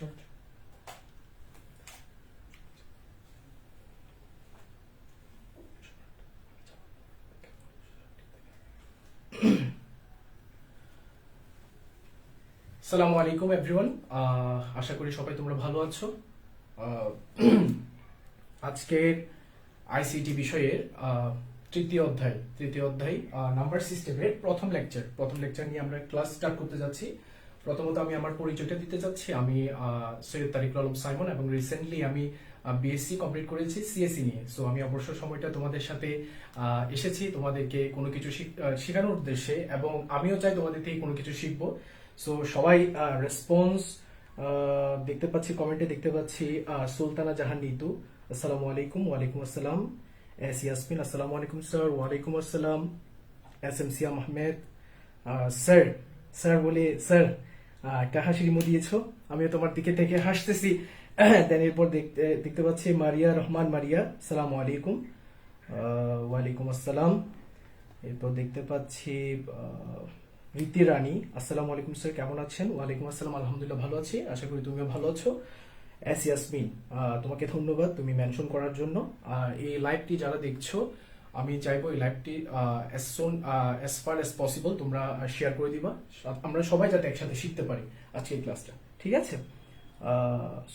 আসসালামু আলাইকুম এভরিওয়ান, আশা করি সবাই তোমরা ভালো আছো। আজকের আইসিটি বিষয়ের তৃতীয় অধ্যায় নাম্বার সিস্টেমের প্রথম লেকচার নিয়ে আমরা ক্লাস স্টার্ট করতে যাচ্ছি। প্রথমত আমি আমার পরিচয়টা দিতে যাচ্ছি। আমি সৈয়দ তারিকুল আলম সাইমন এবং রিসেন্টলি আমি বিএসসি কমপ্লিট করেছি সিএসসি নিয়ে। সো আমি অবসর সময়টা তোমাদের সাথে এসেছি তোমাদেরকে কোনো কিছু শেখানোর উদ্দেশ্যে, এবং আমিও চাই তোমাদের থেকে কোনো কিছু শিখবো। সো সবাই রেসপন্স দেখতে পাচ্ছি, কমেন্টে দেখতে পাচ্ছি। সুলতানা জাহান নিতু, আসসালামু আলাইকুম। ওয়ালাইকুম আসসালাম। এস ইয়াসমিন, আসসালামু আলাইকুম স্যার। ওয়ালাইকুম আসসালাম। এস এম সিয়াম আহমেদ, স্যার স্যার বলে স্যার একটা হাসির ইমো দিয়েছো, আমিও তোমার দিকে থেকে হাসতেছি। দেন এরপর দেখতে পাচ্ছি মারিয়া রহমান মারিয়া, আসসালামু আলাইকুম। ওয়ালাইকুম আসসালাম। এরপর দেখতে পাচ্ছি রীতি রানী, আসসালামু আলাইকুম স্যার, কেমন আছেন? ওয়ালাইকুম আসসালাম, আলহামদুলিল্লাহ ভালো আছি, আশা করি তুমিও ভালো আছো। এস ইয়াসমিন, তোমাকে ধন্যবাদ তুমি মেনশন করার জন্য। এই লাইভটি যারা দেখছো, আমি চাইবো এই লাইভটি অ্যাজ ফার অ্যাজ পসিবল তোমরা শেয়ার করে দিবা, আমরা সবাই যাতে একসাথে শিখতে পারি আজকে এই ক্লাসটা, ঠিক আছে?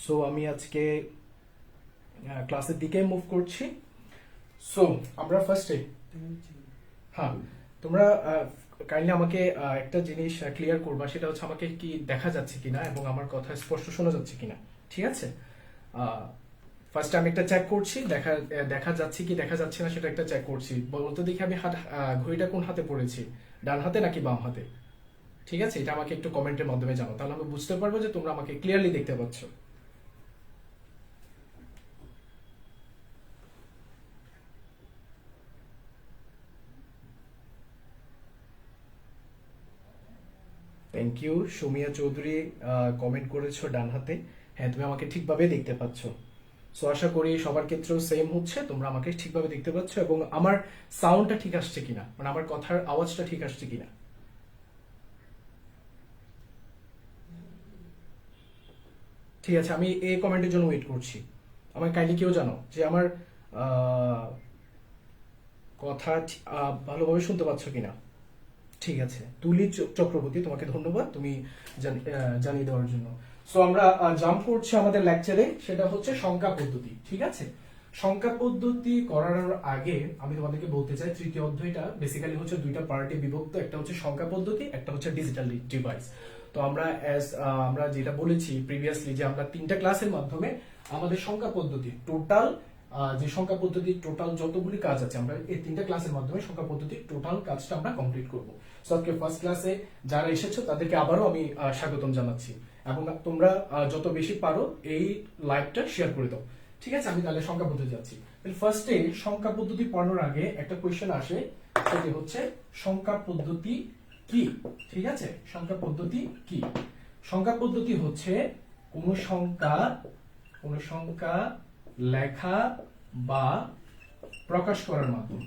সো আমি আজকে ক্লাসের দিকে মুভ করছি। সো আমরা ফার্স্টে, হ্যাঁ, তোমরা কাইন্ডলি আমাকে একটা জিনিস ক্লিয়ার করবা, সেটা হচ্ছে আমাকে কি দেখা যাচ্ছে কিনা এবং আমার কথা স্পষ্ট শোনা যাচ্ছে কিনা, ঠিক আছে? ফার্স্ট আমি একটা চেক করছি, দেখা যাচ্ছে কি দেখা যাচ্ছে না সেটা একটা চেক করছি। বলতে দেখি আমি ঘড়িটা কোন হাতে পড়েছি, ডান হাতে নাকি বাম হাতে, ঠিক আছে? এটা আমাকে একটু কমেন্টের মাধ্যমে জানাও, তাহলে আমি বুঝতে পারবো যে তোমরা আমাকে ক্লিয়ারলি দেখতে পাচ্ছ। Thank you. Sumiya Chowdhury comment করেছো ডান হাতে, হ্যাঁ তুমি আমাকে ঠিকভাবে দেখতে পাচ্ছ। সো আশা করি সবার ক্ষেত্রেও সেম হচ্ছে, তোমরা আমাকে ঠিকভাবে দেখতে পাচ্ছ এবং আমার সাউন্ডটা ঠিক আসছে কিনা, মানে আমার কথার আওয়াজটা ঠিক আসছে কিনা। ঠিক আছে, আমি এই কমেন্টের জন্য ওয়েট করছি। আমার কাইন্ডলি কেউ জানো যে আমার কথা ভালোভাবে শুনতে পাচ্ছ কিনা। ঠিক আছে, তুলি চক্রবর্তী, তোমাকে ধন্যবাদ তুমি জানিয়ে দেওয়ার জন্য। সো আমরা জাম্প করছি আমাদের লেকচারে, সেটা হচ্ছে সংখ্যা পদ্ধতি, ঠিক আছে? সংখ্যা পদ্ধতি করার আগে আমি তোমাদেরকে বলতে চাই, তৃতীয় অধ্যায়টা বেসিক্যালি হচ্ছে দুইটা পার্টে বিভক্ত, একটা হচ্ছে সংখ্যা পদ্ধতি, একটা হচ্ছে ডিজিটাল ডিভাইস। তো আমরা যেটা বলেছি প্রিভিয়াসলি যে আমরা তিনটা ক্লাসের মাধ্যমে আমাদের সংখ্যা পদ্ধতি টোটাল যে সংখ্যা পদ্ধতির টোটাল যতগুলি কাজ আছে, আমরা এই তিনটা ক্লাসের মাধ্যমে সংখ্যা পদ্ধতির টোটাল কাজটা আমরা কমপ্লিট করব। সো আজকে ফার্স্ট ক্লাসে যারা এসেছো তাদেরকে আবারও আমি স্বাগতম জানাচ্ছি, এবং তোমরা যত বেশি পারো এই লাইভটা শেয়ার করে দাও, ঠিক আছে? আমি তাহলে সংখ্যা পদ্ধতি যাচ্ছি। ফার্স্টে সংখ্যা পদ্ধতি পড়ানোর আগে একটা কোয়েশ্চেন আসে, সেটি হচ্ছে সংখ্যা পদ্ধতি কি, ঠিক আছে? সংখ্যা পদ্ধতি কি? সংখ্যা পদ্ধতি হচ্ছে কোন সংখ্যা লেখা বা প্রকাশ করার মাধ্যম,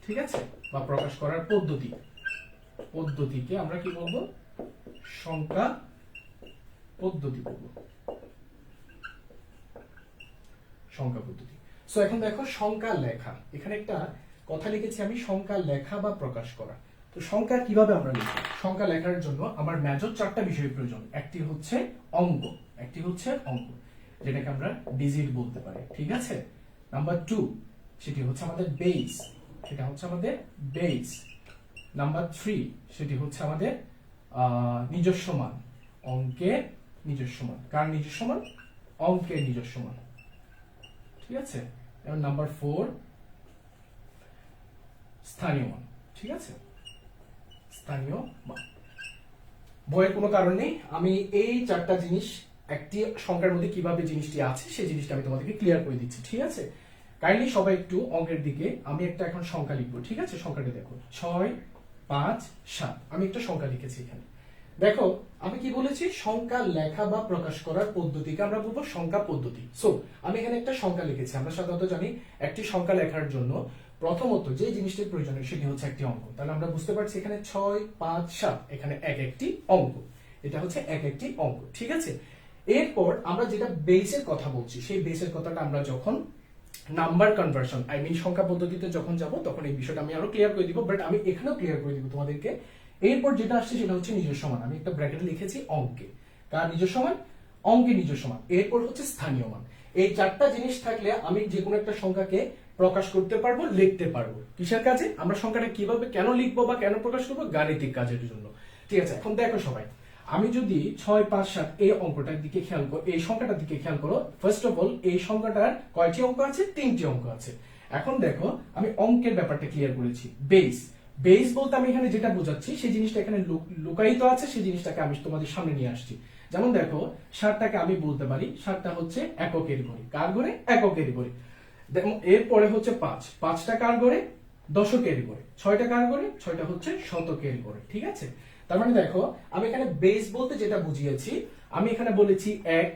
ঠিক আছে? বা প্রকাশ করার পদ্ধতিকে আমরা কি বলবো? সংখ্যা পদ্ধতি বলবো, সংখ্যা পদ্ধতি। সো এখন দেখো সংখ্যা লেখা, এখানে একটা কথা লিখেছি আমি, সংখ্যা লেখা বা প্রকাশ করা। তো সংখ্যা কিভাবে আমরা লিখি? সংখ্যা লেখার জন্য আমার মেজর চারটা বিষয়ের প্রয়োজন। একটি হচ্ছে অঙ্ক, যেটাকে আমরা ডিজিট বলতে পারি, ঠিক আছে? নাম্বার 2 সেটি হচ্ছে আমাদের বেস, নাম্বার 3 সেটি হচ্ছে আমাদের নিজস্ব মান, অঙ্কের নিজস্ব মান। কার নিজস্ব মান? অঙ্কের নিজস্ব মান, ঠিক আছে? এবং নাম্বার 4 স্থানীয় মান, ঠিক আছে? স্থানীয় মান। বইয়ের কোনো কারণ নেই, আমি এই চারটা জিনিস একটি সংখ্যার মধ্যে কিভাবে জিনিসটি আছে সেই জিনিসটা আমি তোমাদেরকে ক্লিয়ার করে দিচ্ছি, ঠিক আছে? কাইন্ডলি সবাই একটু অঙ্কের দিকে, আমি একটা এখন সংখ্যা লিখবো, ঠিক আছে? সংখ্যাটা দেখো 6, 5, 7, আমি একটা সংখ্যা লিখেছি এখানে। দেখো আমি কি বলেছি? সংখ্যা লেখা বা প্রকাশ করার পদ্ধতিকে আমরা বলবো সংখ্যা পদ্ধতি। সো আমি এখানে একটা সংখ্যা লিখেছি। আমরা সাধারণত জানি একটি সংখ্যা লেখার জন্য প্রথমত যে জিনিসটির প্রয়োজন সেটি হচ্ছে একটি অঙ্ক। তাহলে আমরা বুঝতে পারছি এখানে 6, 5, 7, এখানে একটি অঙ্ক। এটা হচ্ছে এক একটি অঙ্ক, ঠিক আছে। এরপর আমরা যেটা বেসের কথা বলছি, সেই বেসের কথাটা আমরা যখন নাম্বার কনভার্সন সংখ্যা পদ্ধতিতে যখন যাব তখন এই বিষয়টা আমি আরো ক্লিয়ার করে দিব, বাট আমি এখানেও ক্লিয়ার করে দিব তোমাদেরকে। এরপর যেটা আসছে সেটা হচ্ছে নিজস্ব মান। আমি একটা ব্র্যাকেটে লিখেছি অঙ্কে, কার নিজস্ব মান? অঙ্কে নিজস্ব মান। এরপর হচ্ছে স্থানীয় মান। এই চারটা জিনিস থাকলে আমি যে কোনো একটা সংখ্যাকে প্রকাশ করতে পারবো, লিখতে পারবো। কিসের কাজে? আমরা সংখ্যাটা কিভাবে কেন লিখবো বা কেন প্রকাশ করবো? গাণিতিক কাজের জন্য, ঠিক আছে। এখন দেখো সবাই, আমি যদি 6, 5, 7 এই অঙ্কটার দিকে খেয়াল করো, এই সংখ্যাটার দিকে খেয়াল করো। ফার্স্ট অফ অল এই সংখ্যাটার কয়টি অঙ্ক আছে? 3টি অঙ্ক আছে। এখন দেখো আমি অঙ্কের ব্যাপারটা ক্লিয়ার করেছি। বেস, বেস বলতে আমি এখানে যেটা বোঝাচ্ছি সেই জিনিসটা এখানে লুকায়িত আছে, সেই জিনিসটাকে আমি তোমাদের সামনে নিয়ে আসছি। যেমন দেখো 7টাকে আমি বলতে পারি 7টা হচ্ছে এককের ঘরে। কার ঘরে? এককের ঘরে। এরপরে হচ্ছে 5টা কার ঘরে? দশকের ঘরে। 6টা কার ঘরে? 6টা হচ্ছে শতকের ঘরে, ঠিক আছে। তার মানে দেখো আমি এখানে বেস বলতে যেটা বুঝিয়েছি, আমি এখানে বলেছি 1,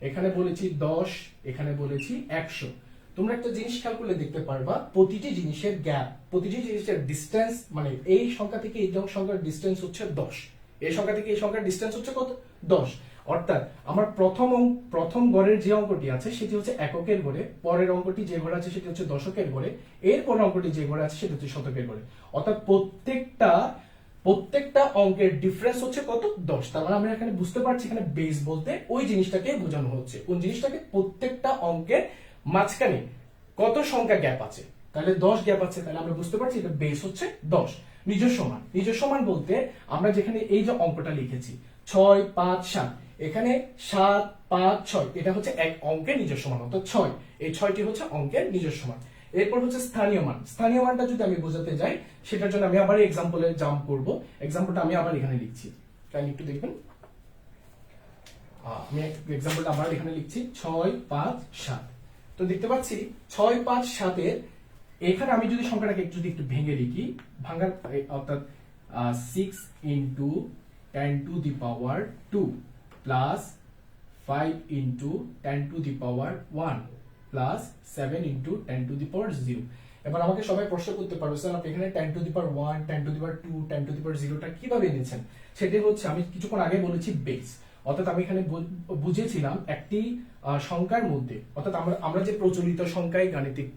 এখানে বলেছি 10, এখানে বলেছি 100। তোমরা একটা জিনিস খেয়াল করলে দেখতে পারবা প্রতিটি জিনিসের গ্যাপ, প্রতিটি জিনিসের ডিসটেন্স, মানে এই সংখ্যা থেকে এই সংখ্যার ডিসটেন্স হচ্ছে 10, এই সংখ্যা থেকে এই সংখ্যার ডিসটেন্স হচ্ছে কত? 10। অর্থাৎ আমার প্রথম গড়ের যে অঙ্কটি আছে সেটি হচ্ছে এককের ঘরে, পরের অঙ্কটি যে ঘরে আছে সেটি হচ্ছে দশকের ঘরে, এরপর অঙ্কটি যে ঘরে আছে সেটি হচ্ছে শতকের ঘরে। অর্থাৎ প্রত্যেকটা অঙ্কের ডিফারেন্স হচ্ছে কত? 10। তার মানে আমরা এখানে বুঝতে পারছি এখানে বেস বলতে ওই জিনিসটাকে বোঝানো হচ্ছে। কোন জিনিসটাকে? প্রত্যেকটা অঙ্কের মাঝখানে কত সংখ্যা গ্যাপ আছে, তাহলে 10 গ্যাপ আছে, তাহলে আমরা বুঝতে পারছি এটা বেস হচ্ছে 10। নিজস্ব মান, নিজস্ব মান বলতে আমরা যেখানে এই যে অঙ্কটা লিখেছি 6, 5, 7, এখানে 7, 5, 6 এটা হচ্ছে এক অঙ্কের নিজস্ব মান, অর্থাৎ 6, এই 6টি হচ্ছে অঙ্কের নিজস্ব মান। এরপর হচ্ছে স্থানীয় মান। স্থানীয় মানটা যদি আমি বোঝাতে যাই সেটার জন্য আমি আবার এক্সাম্পলে জাম্প করব। এক্সাম্পলটা আমি আবার এখানে লিখছি, তাই একটু দেখবেন। আমি এক্সাম্পলটা আবার এখানে লিখছি 6, 5, 7। তো দেখতে পাচ্ছি 6, 5, 7 এর এখানে আমি যদি সংখ্যাটাকে যদি একটু ভেঙে লিখি, ভাঙার অর্থাৎ 6 into 10 to the power 2 plus 5 into 10 to the power 1 plus 7 into 10 to the power 0। এবার আমাকে সবাই প্রশ্ন করতে পারবে, স্যার আপনি এখানে 10 to the power 1, 10 to the power 2, 10 to the power 0টা কিভাবে এনেছেন? সেটাই হচ্ছে আমি কিছুক্ষণ আগে বলেছি বেস। অর্থাৎ আমি এখানে বুঝিয়েছিলাম একটি সংখ্যার মধ্যে, অর্থাৎ আমরা যে প্রচলিত সংখ্যায় গাণিতিক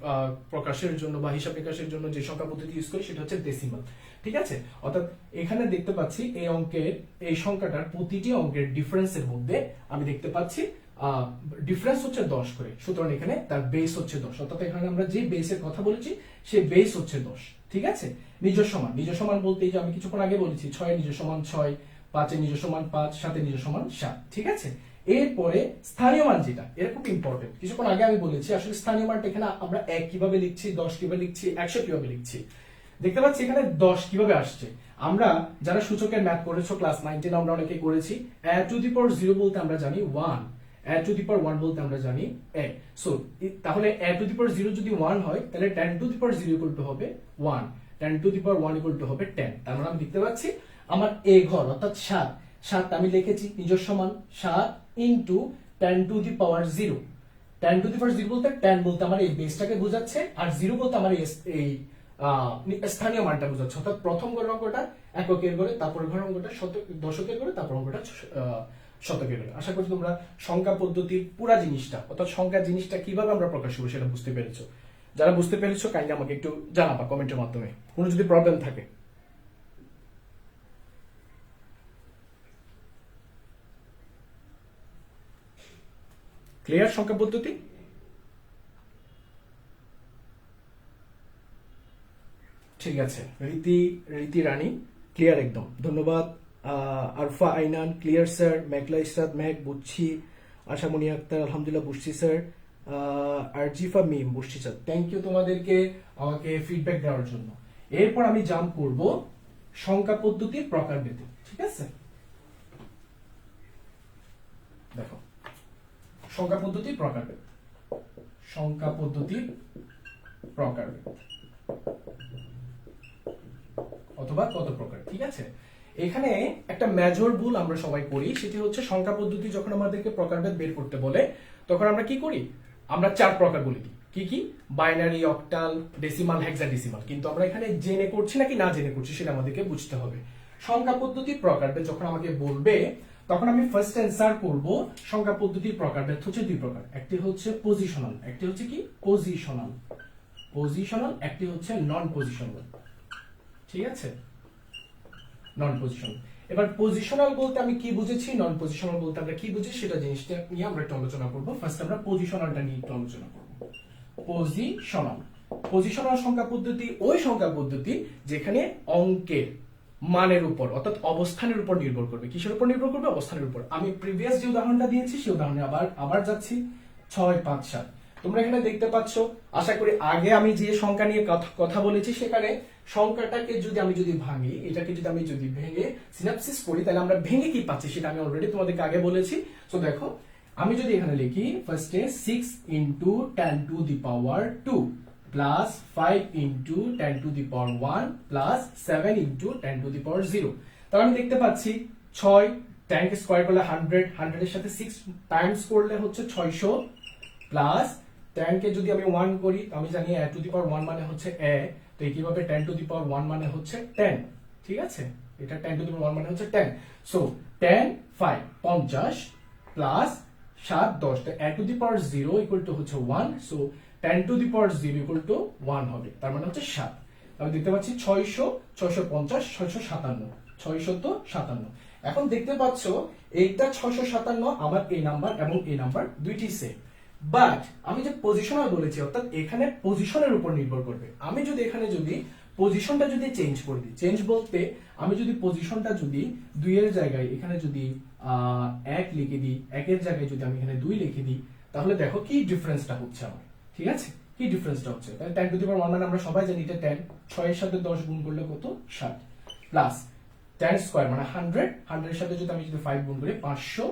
প্রকাশের জন্য বা হিসাব নিকাশের জন্য যে সংখ্যা পদ্ধতি ইউজ করি সেটা হচ্ছে ডেসিমাল, ঠিক আছে। অর্থাৎ এখানে দেখতে পাচ্ছি এই অঙ্কের এই সংখ্যাটার প্রতিটি অঙ্কের ডিফারেন্সের মধ্যে আমি দেখতে পাচ্ছি ডিফারেন্স হচ্ছে 10 করে, সুতরাং এখানে তার বেস হচ্ছে 10। অর্থাৎ এখানে আমরা যে বেসের কথা বলেছি সেই বেস হচ্ছে 10, ঠিক আছে। নিজস্ব মান, নিজস্ব মান বলতে যে আমি কিছুক্ষণ আগে বলেছি 6 এর নিজস্ব মান 6, 5 এর নিজস্ব মান 5, 7 এর নিজস্ব মান 7, ঠিক আছে। এরপরে স্থানীয় মান, যেটা এটা খুব ইম্পর্টেন্ট। কিছুক্ষণ আগে আমি বলেছি আসলে স্থানীয় মানটা এখানে আমরা 1 কিভাবে লিখছি, 10 কিভাবে লিখছি, 100 কিভাবে লিখছি। দেখতে পাচ্ছি এখানে 10 কিভাবে আসছে। আমরা যারা সূচকের ম্যাথ করেছো ক্লাস 9 10 আমরা অনেকেই করেছি। a to the power 0 বলতে আমরা জানি 1, a to the power 1 বলতে আমরা জানি a। সো তাহলে a to the power 0 যদি 1 হয় তাহলে 10 to the power 0 equal to হবে 1, 10 to the power 1 equal to হবে 10। তার মানে আমি দেখতে পাচ্ছি আমার a ঘর অর্থাৎ 7 আমি লিখেছি নিজস্ব মান 7 into 10 to the power 0। 10 to the power 0 বলতে 10 বলতে আমার এই বেসটাকে বোঝাচ্ছে, আর 0 বলতে আমার এই স্থানীয় মানটা বোঝাচ্ছে। অর্থাৎ প্রথম ঘরের অঙ্কটা এককের ঘরে, তারপর ঘরের অঙ্কটা দশকের ঘরে, তারপর অঙ্কটা শতকের ঘরে। আশা করি তোমরা সংখ্যা পদ্ধতির পুরা জিনিসটা, অর্থাৎ সংখ্যা জিনিসটা কিভাবে আমরা প্রকাশ করবো সেটা বুঝতে পেরেছো। যারা বুঝতে পেরেছো কাইন্ডলি আমাকে একটু জানাবা কমেন্টের মাধ্যমে কোনো যদি প্রবলেম থাকে। ক্লিয়ার সংখ্যা পদ্ধতি? ঠিক আছে, রীতি রানী ক্লিয়ার একদম, ধন্যবাদ। আরফা আইনান ক্লিয়ার স্যার, মেঘলা ইসরাত মেঘ বুঝছি, আশামণি আক্তার আলহামদুলিল্লাহ বুঝছি স্যার, আরজিফা মিম বুঝছি স্যার। থ্যাংক ইউ তোমাদেরকে আমাকে ফিডব্যাক দেওয়ার জন্য। এরপর আমি জাম্প করব সংখ্যা পদ্ধতির প্রকারভেদে, ঠিক আছে। দেখো সংখ্যা পদ্ধতির প্রকারভেদ, সংখ্যা পদ্ধতির প্রকারভেদ অথবা কত প্রকার, ঠিক আছে। এখানে একটা মেজর ভুল আমরা সবাই করি, সেটি হচ্ছে সংখ্যা পদ্ধতি যখন আমাদেরকে প্রকারভেদ বের করতে বলে তখন আমরা কি করি, আমরা 4 প্রকার বলে দিই। কি কি? Binary, octal, decimal, hexadecimal. কিন্তু আমরা এখানে জেনে করছি নাকি না জেনে করছি সেটা আমাদেরকে বুঝতে হবে। সংখ্যা পদ্ধতির প্রকারভেদ যখন আমাকে বলবে তখন আমি ফার্স্ট অ্যান্সার করব সংখ্যা পদ্ধতির প্রকারভেদ হচ্ছে দুই প্রকার, একটি হচ্ছে পজিশনাল, একটি হচ্ছে কি পজিশনাল, একটি হচ্ছে নন পজিশনাল। ঠিক আছে, নন পজিশনাল। এবার পজিশনাল বলতে আমি কি বুঝেছি, নন পজিশনাল বলতে আমরা কি বুঝি সেটা জিনিসটা নিয়ে আমরা একটু আলোচনা করব। ফার্স্ট আমরা পজিশনালটা নিয়ে একটু আলোচনা করব। পজিশনাল সংখ্যা পদ্ধতি ওই সংখ্যা পদ্ধতি যেখানে অঙ্কের মানের উপর অর্থাৎ অবস্থানের উপর নির্ভর করবে। কিসের উপর নির্ভর করবে? অবস্থানের উপর। আমি প্রিভিয়াস যে উদাহরণটা দিয়েছি সেই উদাহরণে আবার যাচ্ছি। 6, 5, 7 তোমরা এখানে দেখতে পাচ্ছ। আশা করি আগে আমি যে সংখ্যা নিয়ে কথা বলেছি সেখানে সংখ্যাটাকে আমি যদি ভাঙি, এটাকে আমি যদি ভেঙে সিনাপসিস করি তাহলে আমরা ভেঙে কি পাচ্ছি সেটা আমি অলরেডি তোমাদেরকে আগে বলেছি। সো দেখো, আমি যদি এখানে লিখি ফার্স্টে 6 into 10 to the power 2 plus 5 into 10 to the power 1 plus 7 into 10 to the power 0, তাহলে আমি দেখতে পাচ্ছি 6 10 কে স্কয়ার করলে 100, 100 এর সাথে 6 টাইমস করলে হচ্ছে 600 প্লাস 10 কে যদি আমি 1 করি আমি জানি a to the power 1 মানে হচ্ছে a, তো কিভাবে 10 to the power 1 মানে হচ্ছে 10। ঠিক আছে, এটা 10 to the power 1 মানে হচ্ছে 10। সো 10 5 50 প্লাস 7 10, তো a to the power 0 equal to হচ্ছে 1। So 10 to the power 0 equal to 1 হবে, তার মানে হচ্ছে 7। আমি দেখতে পাচ্ছি 600 650 657 657। এখন দেখতে পাচ্ছ এইটা 657 আমার এই নাম্বার এবং এই নাম্বার দুইটি সেম, বাট আমি যে পজিশনাল বলেছি অর্থাৎ এখানে পজিশনের উপর নির্ভর করবে। আমি যদি এখানে পজিশনটা চেঞ্জ করে দিই, চেঞ্জ বলতে আমি যদি পজিশনটা 2 এর জায়গায় এখানে 1 লিখে দিই, 1 এর জায়গায় আমি এখানে 2 লিখে দিই, তাহলে দেখো কি ডিফারেন্সটা হচ্ছে আমার। ঠিক আছে, কি ডিফারেন্সটা হচ্ছে? তাহলে 10 to the power 1 মানে আমরা সবাই জানি এটা 10, 6 এর সাথে 10 গুণ করলে কত? 7 প্লাস 10 স্কয়ার মানে 100, 100 এর সাথে আমি 5 গুণ করি 500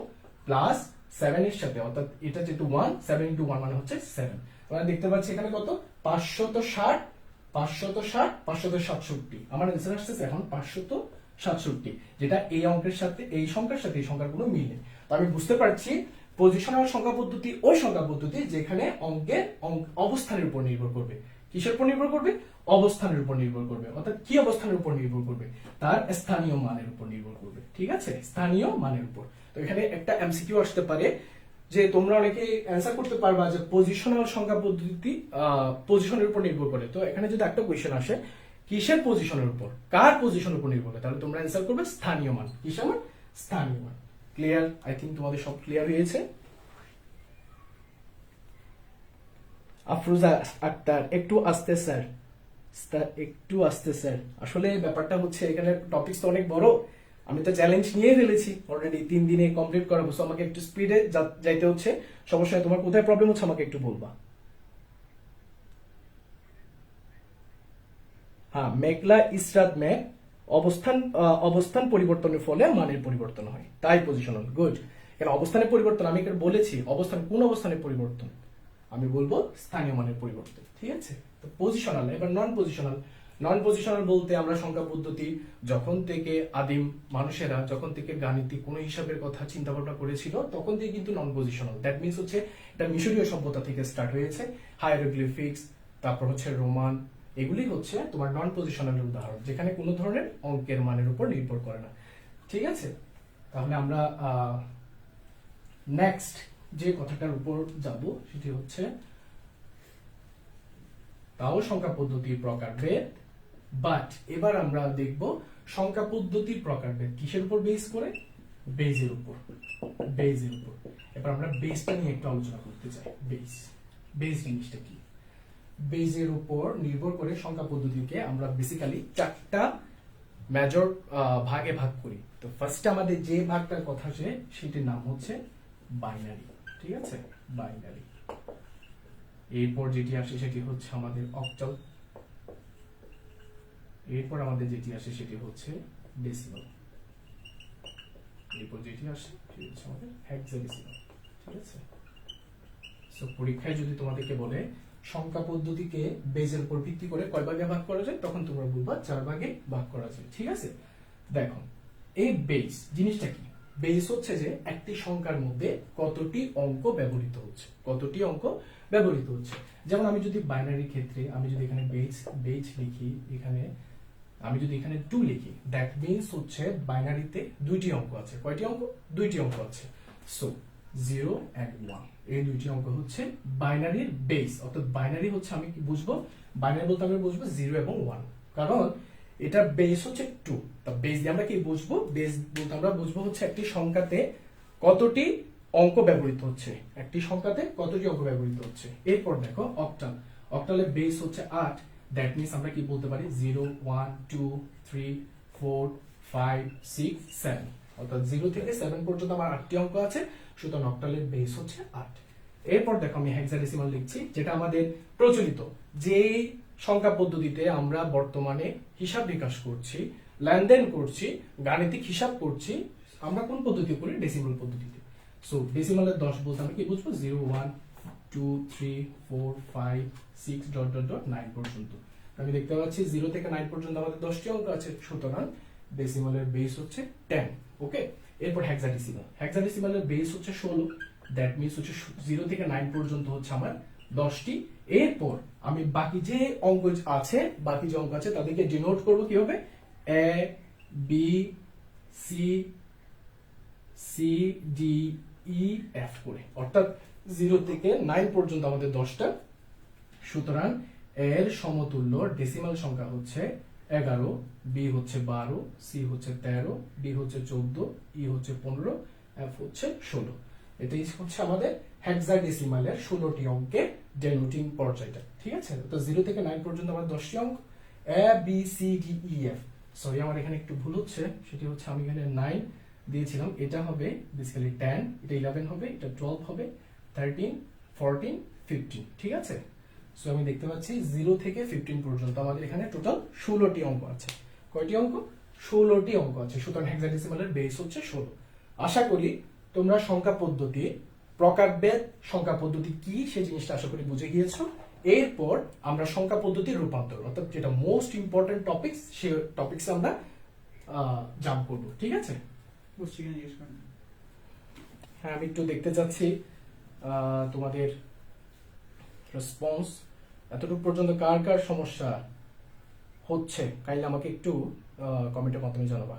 প্লাস 7 এর সাথে, অর্থাৎ এটা যেহেতু 1, 7 into 1 মানে হচ্ছে 7। তোমরা দেখতে পাচ্ছি এখানে কত? 560 560 567। আমার आंसर আসছে এখন 567, যেটা এই অঙ্কের সাথে এই সংখ্যার সাথে এই সংখ্যার কোনো মিল নেই। তো আমি বুঝতে পারছি পজিশনাল সংখ্যা পদ্ধতি ওই সংখ্যা পদ্ধতি যেখানে অঙ্কের অবস্থানের উপর নির্ভর করবে। কিসের উপর নির্ভর করবে? অবস্থানের উপর নির্ভর করবে। অর্থাৎ কি অবস্থানের উপর নির্ভর করবে? তার স্থানীয় মানের উপর নির্ভর করবে। ঠিক আছে, স্থানীয় মানের উপর। তো এখানে একটা এমসিকিউ আসতে পারে যে তোমরা অনেকে অ্যান্সার করতে পারবা যে পজিশনাল সংখ্যা পদ্ধতি পজিশনের উপর নির্ভর করে। তো এখানে যদি একটা কোয়েশ্চেন আসে কিসের পজিশনের উপর, কার পজিশনের উপর নির্ভর করে, তাহলে তোমরা অ্যান্সার করবে স্থানীয় মান। কিসের মান? স্থানীয় মান। ক্লিয়ার? আই থিংক তোমাদের সব ক্লিয়ার হয়েছে। আফরোজা আক্তার একটু আস্তে স্যার, একটু আস্তে স্যার। আসলে ব্যাপারটা হচ্ছে এখানে টপিকস তো অনেক বড়, আমি তো চ্যালেঞ্জ নিয়ে ফেলেছি অলরেডি, 3 দিনে কমপ্লিট করাবো। সো আমাকে একটু স্পিডে যাইতে হচ্ছে। সমস্যা নেই, তোমার কোথায় প্রবলেম হচ্ছে আমাকে একটু বলবা। হ্যাঁ, মেঘলা ইসরাত মেঘ, অবস্থান পরিবর্তনের ফলে মানের পরিবর্তন হয়, তাই পজিশনাল। গুড। কেন অবস্থানের পরিবর্তন? আমি বলেছি অবস্থান, কোন অবস্থানের পরিবর্তন? আমি বলবো স্থানীয় মানের পরিবর্তন। ঠিক আছে, তো পজিশনাল। এবার নন পজিশনাল। নন পজিশনাল বলতে আমরা সংখ্যা পদ্ধতি যখন থেকে আদিম মানুষেরা যখন থেকে গাণিতিক কোনো হিসাবের কথা চিন্তা ভাবনা করেছিল তখন থেকে কিন্তু নন পজিশনাল। দ্যাট মিনস হচ্ছে এটা মিশরীয় সভ্যতা থেকে স্টার্ট হয়েছে। হায়ারোগ্লিফিক্স, তারপর হচ্ছে রোমান, এগুলি হচ্ছে তোমার নন পজিশনালের উদাহরণ, যেখানে কোনো ধরনের অঙ্কের মানের উপর নির্ভর করে না। ঠিক আছে, তাহলে আমরা নেক্সট যে কথাটার উপর যাব সেটি হচ্ছে তাও সংখ্যা পদ্ধতির প্রকারভেদ। বাট এবার আমরা দেখব সংখ্যা পদ্ধতির প্রকারভেদ কিসের উপর বেস করে? বেজের উপর। বেজের উপর। এবার আমরা বেসটা নিয়ে একটু আলোচনা করতে চাই। বেস জিনিসটা কি? বেজের উপর নির্ভর করে সংখ্যা পদ্ধতিকে আমরা বেসিক্যালি 4টা মেজর ভাগে ভাগ করি। তো ফার্স্ট আমাদের যে ভাগটার কথা আছে সেটির নাম হচ্ছে বাইনারি। ঠিক আছে, বাইনারি। এরপর যেটি আসে সেটি হচ্ছে আমাদের অক্টাল। এরপর আমাদের যেটি আসে সেটি হচ্ছে ডেসিমাল। এরপর যেটি আসে সেটি হচ্ছে আমাদের হেক্সাডেসিমাল। ঠিক আছে, সো পরীক্ষায় যদি তোমাদেরকে বলে সংখ্যা পদ্ধতিকে বেজের উপর ভিত্তি করে কয় ভাগে ভাগ করা যায়, তখন তোমরা বলবা 4 ভাগে ভাগ করা যায়। ঠিক আছে, দেখো এই বেজ জিনিসটা কি? বেস হচ্ছে যে একটি সংখ্যার মধ্যে কতটি অঙ্ক ব্যবহৃত হচ্ছে, কতটি অঙ্ক ব্যবহৃত হচ্ছে। যেমন আমি যদি বাইনারি ক্ষেত্রে আমি যদি এখানে বেজ লিখি, এখানে আমি যদি এখানে 2 লিখি দ্যাট মিন্স হচ্ছে বাইনারিতে দুইটি অঙ্ক আছে। কয়টি অঙ্ক? দুইটি অঙ্ক আছে। সো 0 and 1 এই দুইটি অঙ্ক হচ্ছে বাইনারির বেস। অর্থাৎ বাইনারি হচ্ছে আমি কি বুঝবো? বাইনারি বলতে আমি বুঝবো 0 এবং 1, কারণ এটা বেস হচ্ছে 2। তা বেস দিয়ে আমরা কি বুঝবো? বেস বলতে আমরা বুঝবো হচ্ছে একটি সংখ্যাতে কতটি অঙ্ক ব্যবহৃত হচ্ছে, একটি সংখ্যাতে কতটি অঙ্ক ব্যবহৃত হচ্ছে। এরপর দেখো অক্টাল। অক্টালের বেস হচ্ছে 8। দ্যাট মিন্স আমরা কি বলতে পারি? 0 1 2 3 4 5 6 7, অর্থাৎ 0 থেকে 7 পর্যন্ত আমার 8টি অঙ্ক আছে। সুতরাং অক্টালের বেস হচ্ছে 8। এরপর দেখো আমি হেক্সাডেসিমাল লিখছি, যেটা আমাদের প্রচলিত যে সংখ্যা পদ্ধতিতে আমরা বর্তমানে হিসাব নিকাশ করছি, লেনদেন করছি, গাণিতিক হিসাব করছি। আমরা কোন পদ্ধতি করি? ডেসিমাল পদ্ধতিতে। সো ডেসিমালের 10 বলতে আমরা কি বুঝবো? 0 1 2 3 4 5 6 ডট ডট ডট 9 পর্যন্ত। আমি দেখতে পাচ্ছি 0 থেকে 9 পর্যন্ত আমাদের 10টি অঙ্ক আছে। সুতরাং ডেসিমালের বেস হচ্ছে 10। ওকে, এরপর হেক্সাডেসিমাল। হেক্সাডেসিমালের বেস হচ্ছে 16। দ্যাট মিন্স হচ্ছে 0 থেকে 9 পর্যন্ত হচ্ছে আমার 10টি। এরপর আমি বাকি যে অঙ্ক আছে, তাদেরকে ডিনোট করব কিভাবে? A B C C D E F করে, অর্থাৎ 0 থেকে 9 পর্যন্ত আমাদের 10টা। সুতরাং এর সমতুল্য ডেসিমাল সংখ্যা হচ্ছে 11, বি হচ্ছে 12, সি হচ্ছে 13, ডি হচ্ছে 14, ই হচ্ছে 15, এফ হচ্ছে 16। এটাই হচ্ছে আমাদের হেক্সাডেসিমালের 16টি অঙ্কের ডেনোটিং পর্যায়টা। ঠিক আছে, তো 0 থেকে 9 পর্যন্ত আমার 10টি অঙ্ক, A B C D E F. Sorry, আমার এখানে একটু ভুল হচ্ছে, সেটি হচ্ছে আমি এখানে 9 দিয়েছিলাম, এটা হবে বেসিক্যালি 10, এটা 11 হবে, এটা 12 হবে, 13 14 15। ঠিক আছে, সো আমি দেখতে পাচ্ছি 0 থেকে 15 পর্যন্ত আমাদের এখানে টোটাল 16টি অঙ্ক আছে। কয়টি অঙ্ক? 16টি অঙ্ক আছে। সুতরাং হেক্সাডেসিমালের বেস হচ্ছে 16। আশা করি তোমরা সংখ্যা পদ্ধতি, প্রকারভেদ সংখ্যা পদ্ধতি কি সেই জিনিসটা আশা করি বুঝে গিয়েছো। এরপর আমরা সংখ্যা পদ্ধতির রূপান্তর, অর্থাৎ যেটা মোস্ট ইম্পর্টেন্ট টপিকস, সেই টপিকসে আমরা জাম্প করব। ঠিক আছে, হ্যাঁ, আমি একটু দেখতে চাচ্ছি তোমাদের রেসপন্স। এতটুকু পর্যন্ত কার কার সমস্যা হচ্ছে কাইন্ডলি আমাকে একটু কমেন্টের মাধ্যমে জানাবা।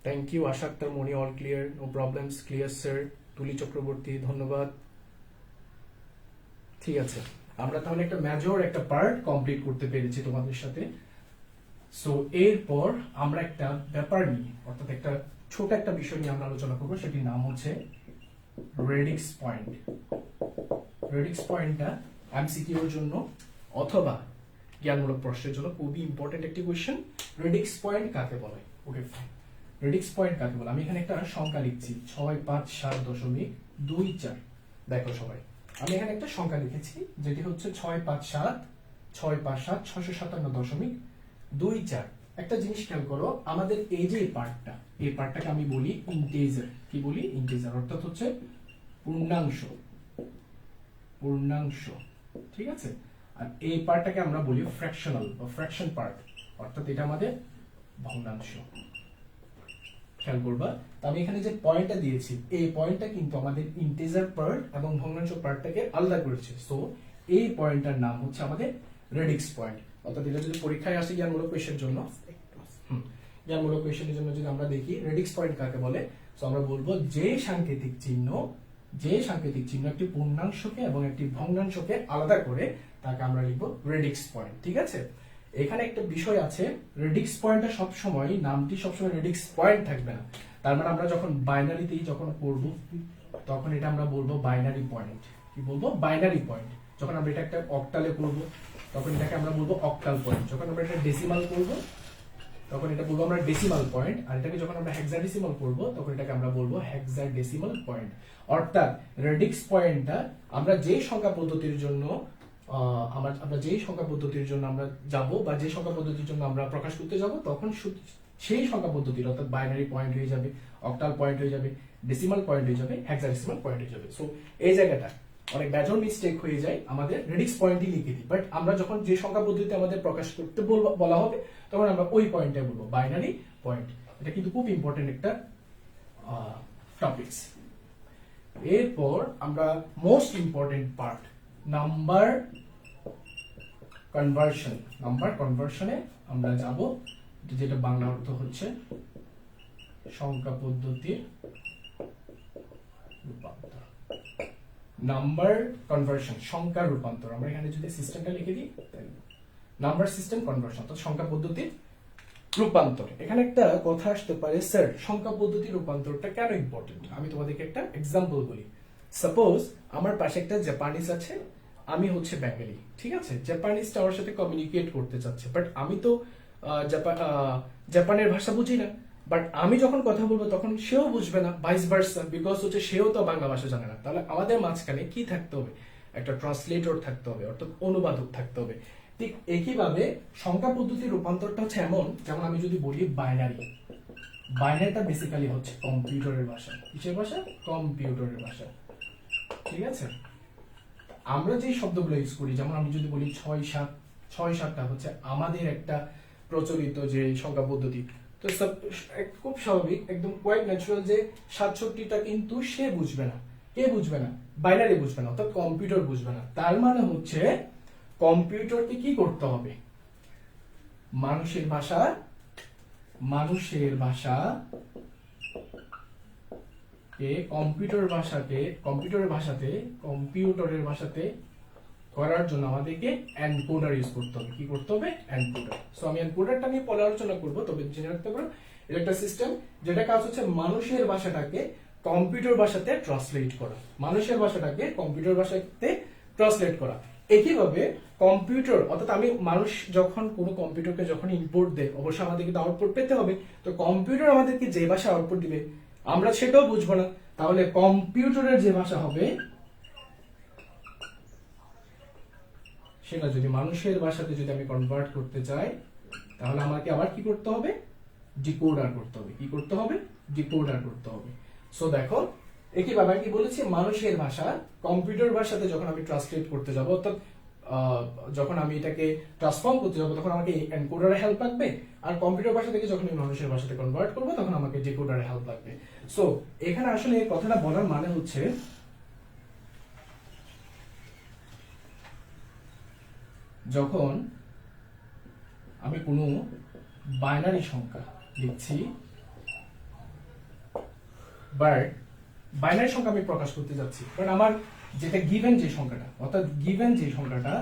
Thank you Asha Akter Moni, all clear, no problems, clear sir. Tuli Chakraborty, ধন্যবাদ। ঠিক আছে, আমরা তাহলে একটা মেজর একটা পার্ট কমপ্লিট করতে পেরেছি তোমাদের সাথে। সো এরপর আমরা একটা ব্যাপার নিয়ে, অর্থাৎ একটা ছোট একটা বিষয় নিয়ে আমরা আলোচনা করবো, সেটির নাম হচ্ছে রেডিক্স পয়েন্ট। রেডিক্স পয়েন্টটা এমসিকিউর জন্য অথবা জ্ঞানমূলক প্রশ্নের জন্য খুবই ইম্পর্টেন্ট একটি কোয়েশ্চেন। রেডিক্স পয়েন্ট কাকে বলে? ওকে ফাইন, রেডিক্স পয়েন্ট কাকে বলে? আমি এখানে একটা সংখ্যা লিখছি 657.24। দেখো সবাই, আমি এখানে একটা সংখ্যা লিখেছি যেটি হচ্ছে 657 657.24। একটা জিনিস খেয়াল করো, আমাদের এই যে পার্টটা, এই পার্টটাকে আমি বলি ইন্টিজার। কি বলি? ইন্টিজার, অর্থাৎ হচ্ছে পূর্ণাংশ। পূর্ণাংশ, ঠিক আছে। আর এই পার্টটাকে আমরা বলি ফ্র্যাকশনাল বা ফ্র্যাকশন পার্ট, অর্থাৎ এটা আমাদের ভগ্নাংশ। খেয়াল করবা, তো আমি এখানে যে পয়েন্টটা দিয়েছি, এই পয়েন্টটা কিন্তু আমাদের ইন্টিজার পার্ট এবং ভগ্নাংশ পার্টটাকে আলাদা করেছে। সো এই পয়েন্টটার নাম হচ্ছে আমাদের রেডিক্স পয়েন্ট। অর্থাৎ এটা যদি পরীক্ষায় আসে জ্ঞানমূলক কোয়েশ্চেনের জন্য, জ্ঞানমূলক কোয়েশ্চেনের জন্য যদি আমরা দেখি রেডিক্স পয়েন্ট কাকে বলে, তো আমরা বলবো যে সাংকেতিক চিহ্ন একটি পূর্ণাংশকে এবং একটি ভগ্নাংশকে আলাদা করে তাকে আমরা লিখবো রেডিক্স পয়েন্ট। ঠিক আছে, এখানে একটা বিষয় আছে, রেডিক্স পয়েন্টটা সবসময়, নামটি সবসময় রেডিক্স পয়েন্ট থাকবে না। তার মানে আমরা যখন বাইনারিতেই যখন করব, তখন এটা আমরা বলবো বাইনারি পয়েন্ট। কি বলবো? Binary point. যখন আমরা এটা একটা অক্টালে করব, তখন এটাকে আমরা বলবো অক্টাল পয়েন্ট। যখন আমরা এটা ডেসিমাল করব, তখন এটা বলবো আমরা ডেসিমাল পয়েন্ট। আর এটাকে যখন আমরা হেক্সাডেসিমাল করব, তখন এটাকে আমরা বলবো হেক্সাডেসিমাল পয়েন্ট। অর্থাৎ রেডিক্স পয়েন্টটা আমরা যে সংখ্যা পদ্ধতির জন্য আমরা যেই সংখ্যা পদ্ধতির জন্য আমরা যাব, বা যে সংখ্যা পদ্ধতির জন্য আমরা প্রকাশ করতে যাব, তখন সেই সংখ্যা পদ্ধতির, অর্থাৎ বাইনারি পয়েন্ট হয়ে যাবে, অক্টাল পয়েন্ট হয়ে যাবে, ডেসিমাল পয়েন্ট হয়ে যাবে, হেক্সাডেসিমাল পয়েন্ট হয়ে যাবে। সো এই জায়গাটা অনেক মেজর মিস্টেক হয়ে যায়, আমাদের রেডিক্স পয়েন্টই লিখে দিই। বাট আমরা যখন যে সংখ্যা পদ্ধতিতে আমাদের প্রকাশ করতে বলা হবে, তখন আমরা ওই পয়েন্টটা বলবো বাইনারি পয়েন্ট। এটা কিন্তু খুব ইম্পর্টেন্ট একটা টপিকস। এরপর আমরা most important part number conversion. Number কনভার্সনে আমরা যাব, যেটা বাংলা অর্থ হচ্ছে সংখ্যা পদ্ধতির রূপান্তর। নাম্বার কনভার্সন, সংখ্যার রূপান্তর। আমরা এখানে যদি সিস্টেমটা লিখে দিই, নাম্বার সিস্টেম কনভার্সন অর্থাৎ সংখ্যা পদ্ধতির রূপান্তর। এখানে একটা কথা আসতে পারে, স্যার সংখ্যা পদ্ধতির রূপান্তরটা কেন ইম্পর্টেন্ট? আমি তোমাদেরকে একটা এক্সাম্পল বলি। সাপোজ আমার পাশে একটা জাপানিজ আছে, আমি হচ্ছে বেঙ্গলি, ঠিক আছে? জাপানিজটা আমার সাথে কমিউনিকেট করতে চাচ্ছে, বাট আমি তো জাপানের ভাষা বুঝি না। বাট আমি যখন কথা বলবো তখন সেও বুঝবে না, ভাইস ভার্সা, বিকজ হচ্ছে সেও তো বাংলা ভাষা জানে না। তাহলে আমাদের মাঝখানে কি থাকতে হবে? একটা ট্রান্সলেটর থাকতে হবে, অর্থাৎ অনুবাদক থাকতে হবে। ঠিক একইভাবে সংখ্যা পদ্ধতির রূপান্তরটা হচ্ছে এমন, যেমন আমি যদি বলি বাইনারি, বাইনারিটা বেসিক্যালি হচ্ছে কম্পিউটারের ভাষা। কিসের ভাষা? কম্পিউটারের ভাষা, ঠিক আছে? আমরা যে শব্দগুলো ইউজ করি, যেমন আমি যদি বলি 6-7, 6-7টা হচ্ছে আমাদের একটা প্রচলিত যে সংখ্যা পদ্ধতি। তো খুব স্বাভাবিক, একদম কোয়াইট ন্যাচারাল যে 67টা কিন্তু সে বুঝবে না। কে বুঝবে না? বাইনারি বুঝবে না, অর্থাৎ কম্পিউটার বুঝবে না। তার মানে হচ্ছে কম্পিউটারকে কি করতে হবে? মানুষের ভাষা, মানুষের ভাষা কম্পিউটারের ভাষাতে করার জন্য আমাদেরকে এনকোডার ইউজ করতে হবে। কি করতে হবে? এনকোডার। সো আমি এনকোডারটা নিয়ে পরে আলোচনা করব, তবে জেনে রাখতে পারো এটা একটা সিস্টেম যেটা কাজ হচ্ছে মানুষের ভাষাটাকে কম্পিউটার ভাষাতে ট্রান্সলেট করা। মানুষের ভাষাটাকে কম্পিউটার ভাষাতে ট্রান্সলেট করা। একইভাবে কম্পিউটার, অর্থাৎ আমি মানুষ যখন কোনো কম্পিউটারকে যখন ইনপুট দেয়, অবশ্যই আমাদেরকে আউটপুট পেতে হবে। তো কম্পিউটার আমাদেরকে যে ভাষা আউটপুট দিবে আমরা সেটাও বুঝবো না। তাহলে কম্পিউটারের যে ভাষা হবে সেটা যদি মানুষের ভাষাতে যদি আমি কনভার্ট করতে চাই, তাহলে আমাকে আবার কি করতে হবে? ডিকোডার করতে হবে। কি করতে হবে? ডিকোডার করতে হবে। সো দেখো, একইভাবে আমি কি বলেছি, মানুষের ভাষা কম্পিউটার ভাষাতে যখন আমি ট্রান্সলেট করতে যাব, অর্থাৎ যখন আমি এটাকে ট্রান্সফর্ম করতে যাব, তখন আমাকে এনকোডারের হেল্প লাগবে। আর কম্পিউটার ভাষা থেকে যখন আমি মানুষের ভাষাতে কনভার্ট করব, তখন আমাকে ডিকোডারের হেল্প লাগবে। সো এখানে আসলে এই কথাটা বলার মানে হচ্ছে, যখন আমি কোনো বাইনারি সংখ্যা লিখছি, বাট বাইনারি সংখ্যা আমি প্রকাশ করতে যাচ্ছি, কারণ আমার যেটা গিভেন যে সংখ্যাটা, অর্থাৎ গিভেন যে সংখ্যাটা,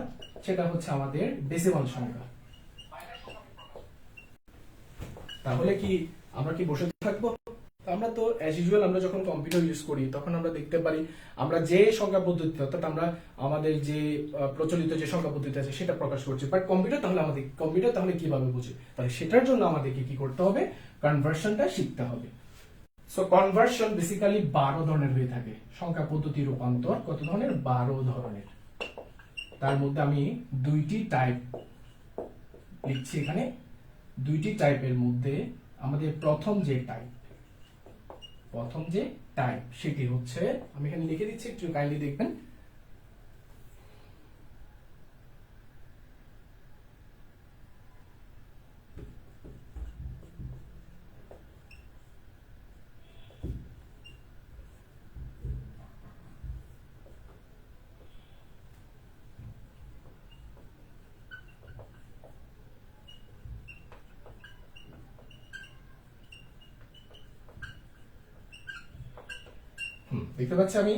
সেটা হচ্ছে আমাদের ডেসিমাল সংখ্যা। তাহলে কি আমরা কি বসে থাকবো? আমরা তো অ্যাজ ইউজুয়াল আমরা যখন কম্পিউটার ইউজ করি তখন আমরা দেখতে পারি আমরা যে সংখ্যা পদ্ধতি, অর্থাৎ আমরা আমাদের যে প্রচলিত যে সংখ্যা পদ্ধতি আছে সেটা প্রকাশ করছি। বাট কম্পিউটার তাহলে কিভাবে বুঝে? তাহলে সেটার জন্য আমাদেরকে কি করতে হবে? কনভার্সনটা শিখতে হবে। সো কনভার্সন বেসিক্যালি 12 ধরনের হয়ে থাকে। সংখ্যা পদ্ধতি রূপান্তর কত ধরনের? 12 ধরনের। তার মধ্যে আমি দুইটি টাইপ লিখছি এখানে। দুইটি টাইপের মধ্যে আমাদের প্রথম যে টাইপ সেটি হচ্ছে, আমি এখানে লিখে দিচ্ছি, একটু কাইন্ডলি দেখবেন। দেখতে পাচ্ছি আমি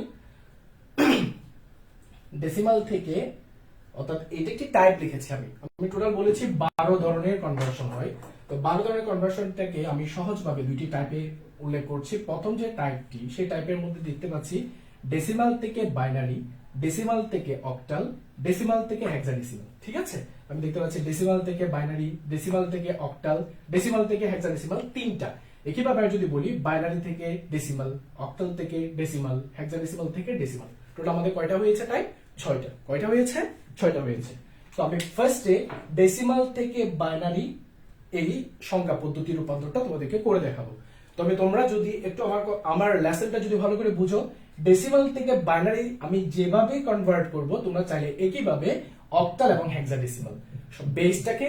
ডেসিমাল থেকে, অর্থাৎ এটা একটি টাইপ লিখেছি। আমি টোটাল বলেছি 12 ধরনের কনভার্সন হয়। তো 12 ধরনের কনভার্সনটাকে আমি সহজভাবে দুইটি টাইপে উল্লেখ করছি। প্রথম যে টাইপটি, সেই টাইপের মধ্যে দেখতে পাচ্ছি ডেসিমাল থেকে বাইনারি, ডেসিমাল থেকে অক্টাল, ডেসিমাল থেকে হেক্সাডেসিমাল। ঠিক আছে, আমি দেখতে পাচ্ছি ডেসিমাল থেকে বাইনারি, ডেসিমাল থেকে অক্টাল, ডেসিমাল থেকে হেক্সাডেসিমাল, তিনটা। একইভাবে আমি যদি বলি বাইনারি থেকে ডেসিমাল, অক্টাল থেকে ডেসিমাল, হেক্সাডেসিমাল থেকে ডেসিমাল, টোটাল আমাদের কয়টা হয়েছে টাইপ? 6টা। কয়টা হয়েছে? 6টা হয়েছে। তো আমি ফার্স্টে ডেসিমাল থেকে বাইনারি এই সংখ্যা পদ্ধতি রূপান্তরটা তোমাদেরকে করে দেখাবো। তবে তোমরা যদি একটু আমার লেসনটা যদি ভালো করে বুঝো, ডেসিমাল থেকে বাইনারি আমি যেভাবে কনভার্ট করব, তোমরা চাইলে একইভাবে অক্টাল এবং হেক্সাডেসিমাল বেসটাকে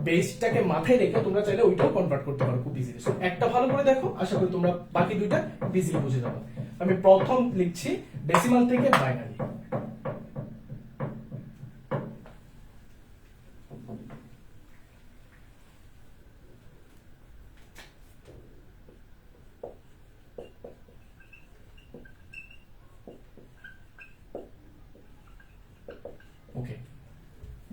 বেসটাকে মাথায় রেখে তোমরা চাইলে ওইটাও কনভার্ট করতে পারো খুব ইজিলি। একটা ভালো করে দেখো, আশা করি তোমরা বাকি দুইটা ইজিলি বুঝে যাবে। আমি প্রথম লিখছি ডেসিমাল থেকে বাইনারি। ওকে,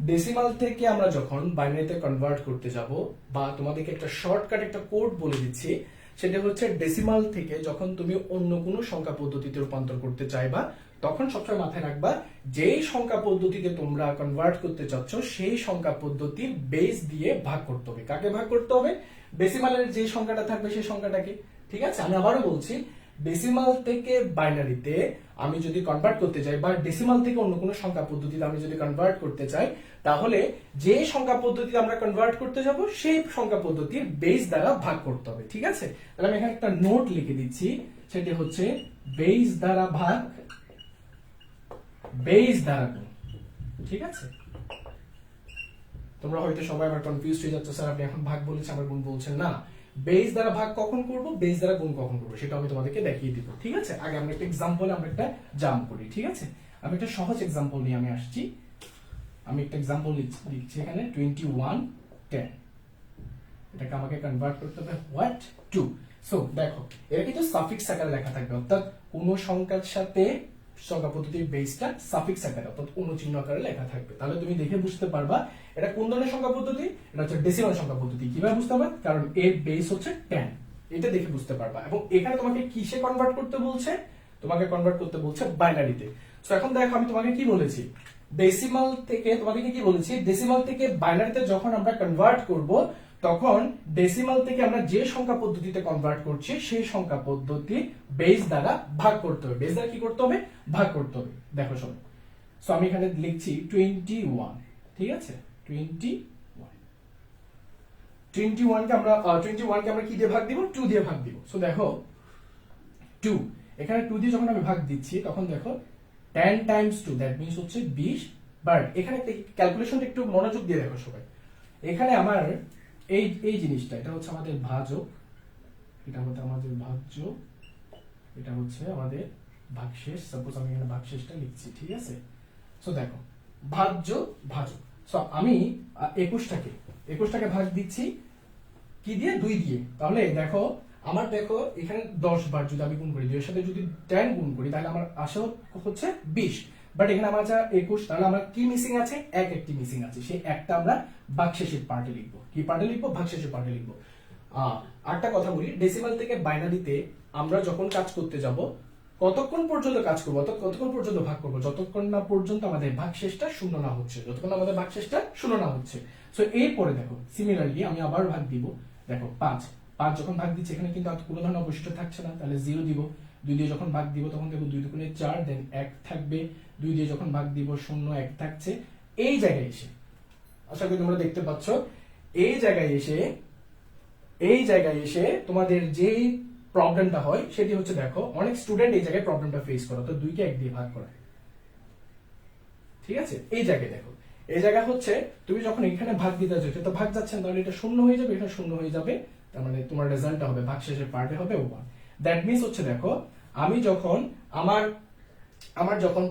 ডেসিমাল থেকে আমরা যখন বাইনারিতে কনভার্ট করতে যাব, বা তোমাদেরকে একটা শর্টকাট একটা কোড বলে দিচ্ছি, সেটা হচ্ছে ডেসিমাল থেকে যখন তুমি অন্য কোনো সংখ্যা পদ্ধতিতে রূপান্তর করতে চাইবা, তখন সবসময় মাথায় রাখবা যেই সংখ্যা পদ্ধতিতে তোমরা কনভার্ট করতে চাচ্ছ সেই সংখ্যা পদ্ধতির বেস দিয়ে ভাগ করতে হবে। কাকে ভাগ করতে হবে? ডেসিমালের যে সংখ্যাটা থাকবে সেই সংখ্যাটাকে। ঠিক আছে, আমি আবারও বলছি, ডেসিমাল থেকে বাইনারিতে আমি যদি কনভার্ট করতে চাই, বা ডেসিমাল থেকে অন্য কোনো সংখ্যা পদ্ধতিতে আমি যদি কনভার্ট করতে চাই, তাহলে যে সংখ্যা পদ্ধতিতে আমরা কনভার্ট করতে যাব সেই সংখ্যা পদ্ধতির বেস দ্বারা ভাগ করতে হবে। ঠিক আছে, তাহলে আমি এখানে একটা নোট লিখে দিচ্ছি, সেটি হচ্ছে বেস দ্বারা ভাগ, বেস দ্বারা গুণ। ঠিক আছে, তোমরা হয়তো সবাই আবার কনফিউজ হয়ে যাচ্ছে, স্যার আপনি এখন ভাগ বলেছেন আবার গুণ বলছেন। না, বেস দ্বারা ভাগ কখন করব, বেস দ্বারা গুণ কখন করব, সেটা আমি তোমাদেরকে দেখিয়ে দিব। ঠিক আছে, আগে আমরা একটা এক্সাম্পল, আমরা একটা জাম্প করি। ঠিক আছে, আমি একটা সহজ এক্সাম্পল নিয়ে আমি আসছি। আমি একটা এক্সাম্পল লিখছি এখানে 2110, এটাকে আমাকে কনভার্ট করতে হবে হোয়াট টু। সো দেখো, এটা কিন্তু সাফিক্স আকারে লেখা থাকবে, অর্থাৎ কোন সংখ্যার সাথে সংখ্যা পদ্ধতির বেসটা সাফিক্স আকারে অর্থাৎ অনুচিহ্ন আকারে লেখা থাকবে। তাহলে তুমি দেখে বুঝতে পারবা এটা কোন ধরনের সংখ্যা পদ্ধতি। এটা হচ্ছে ডেসিমাল সংখ্যা পদ্ধতি। কিভাবে বুঝতে পারবা? কারণ এর বেস হচ্ছে 10, এটা দেখে বুঝতে পারবা। এবং এখানে তোমাকে কিসে কনভার্ট করতে বলছে? তোমাকে কনভার্ট করতে বলছে বাইনারিতে। সো এখন দেখো, আমি তোমাকে কি বলেছি, ডেসিমাল থেকে, তোমাদেরকে কি বলেছি, ডেসিমাল থেকে বাইনারিতে যখন আমরা কনভার্ট করব, তখন ডেসিমাল থেকে আমরা যে সংখ্যা পদ্ধতিতে কনভার্ট করছি সেই সংখ্যা পদ্ধতি বেস দ্বারা ভাগ করতে হবে। বেস দ্বারা কি করতে হবে? ভাগ করতে হবে। দেখো শোনো, সো আমি এখানে লিখছি 21। ঠিক আছে, 21 কে আমরা 21 কে আমরা কি দিয়ে ভাগ দিব? 2 দিয়ে ভাগ দিব। সো দেখো 2, এখানে 2 দিয়ে যখন আমি ভাগ দিচ্ছি, তখন দেখো 10 টাইমস 2 দ্যাট মিন্স হচ্ছে 20। বাট এখানে ক্যালকুলেশনটা একটু মনোযোগ দিয়ে দেখো সবাই। এখানে আমার এই জিনিসটা, এটা হচ্ছে আমাদের ভাজক, এটা হচ্ছে আমাদের ভাজ্য, এটা হচ্ছে আমাদের ভাগশেষ। সাপোজ আমি এখানে ভাগশেষটা লিখছি। ঠিক আছে, সো দেখো ভাজ্য ভাজক। সো আমি 21টাকে ভাগ দিচ্ছি কি দিয়ে? 2 দিয়ে। তাহলে দেখো আমার, দেখো এখানে 10 বার যদি আমি গুণ করি, 2 এর সাথে যদি 10 গুণ করি, তাহলে আমার আসে হচ্ছে 20। বাট এখানে আমার যা 21, তাহলে আমার কি মিসিং আছে? একটি মিসিং আছে। সেই একটা আমরা ভাগশেষের পার্টে লিখবো। কি পার্টে লিখবো? ভাগশেষের পার্টে লিখবো। আরেকটা কথা বলি, ডেসিমাল থেকে বাইনারিতে আমরা যখন কাজ করতে যাব, কতক্ষণ পর্যন্ত কাজ করবো, অর্থাৎ কতক্ষণ পর্যন্ত ভাগ করবো? যতক্ষণ না পর্যন্ত আমাদের ভাগশেষটা শূন্য না হচ্ছে, যতক্ষণ আমাদের ভাগশেষটা শূন্য না হচ্ছে। সো এরপরে দেখো, সিমিলারলি আমি আবার ভাগ দিব। দেখো 5 যখন ভাগ দিচ্ছি, এখানে কিন্তু কোনো ধরনের অবশিষ্ট থাকছে না, তাহলে 0 দিব। 2 দিয়ে যখন ভাগ দিব, তখন দেখো 2 দুগুণে 4, দেন 1 থাকবে। 2 দিয়ে যখন ভাগ দিব, 0 1 থাকছে। এই জায়গায় এসে, আশা করি তোমরা দেখতে পাচ্ছ, এই জায়গায় এসে তোমাদের যেই প্রবলেমটা হয় সেটি হচ্ছে, দেখো অনেক স্টুডেন্ট এই জায়গায় প্রবলেমটা ফেস করে, তো 2 কে 1 দিয়ে ভাগ করা। ঠিক আছে, এই জায়গায় দেখো, এই জায়গা হচ্ছে তুমি যখন এখানে ভাগ দিতে যাচ্ছ, তো ভাগ যাচ্ছে না, তাহলে এটা শূন্য হয়ে যাবে, এটা শূন্য হয়ে যাবে। তার মানে তোমার রেজাল্টটা হবে ভাগশেষের পার্টে হবে 1। দ্যাট মিন্স হচ্ছে, দেখো আমি যখন আমার যখন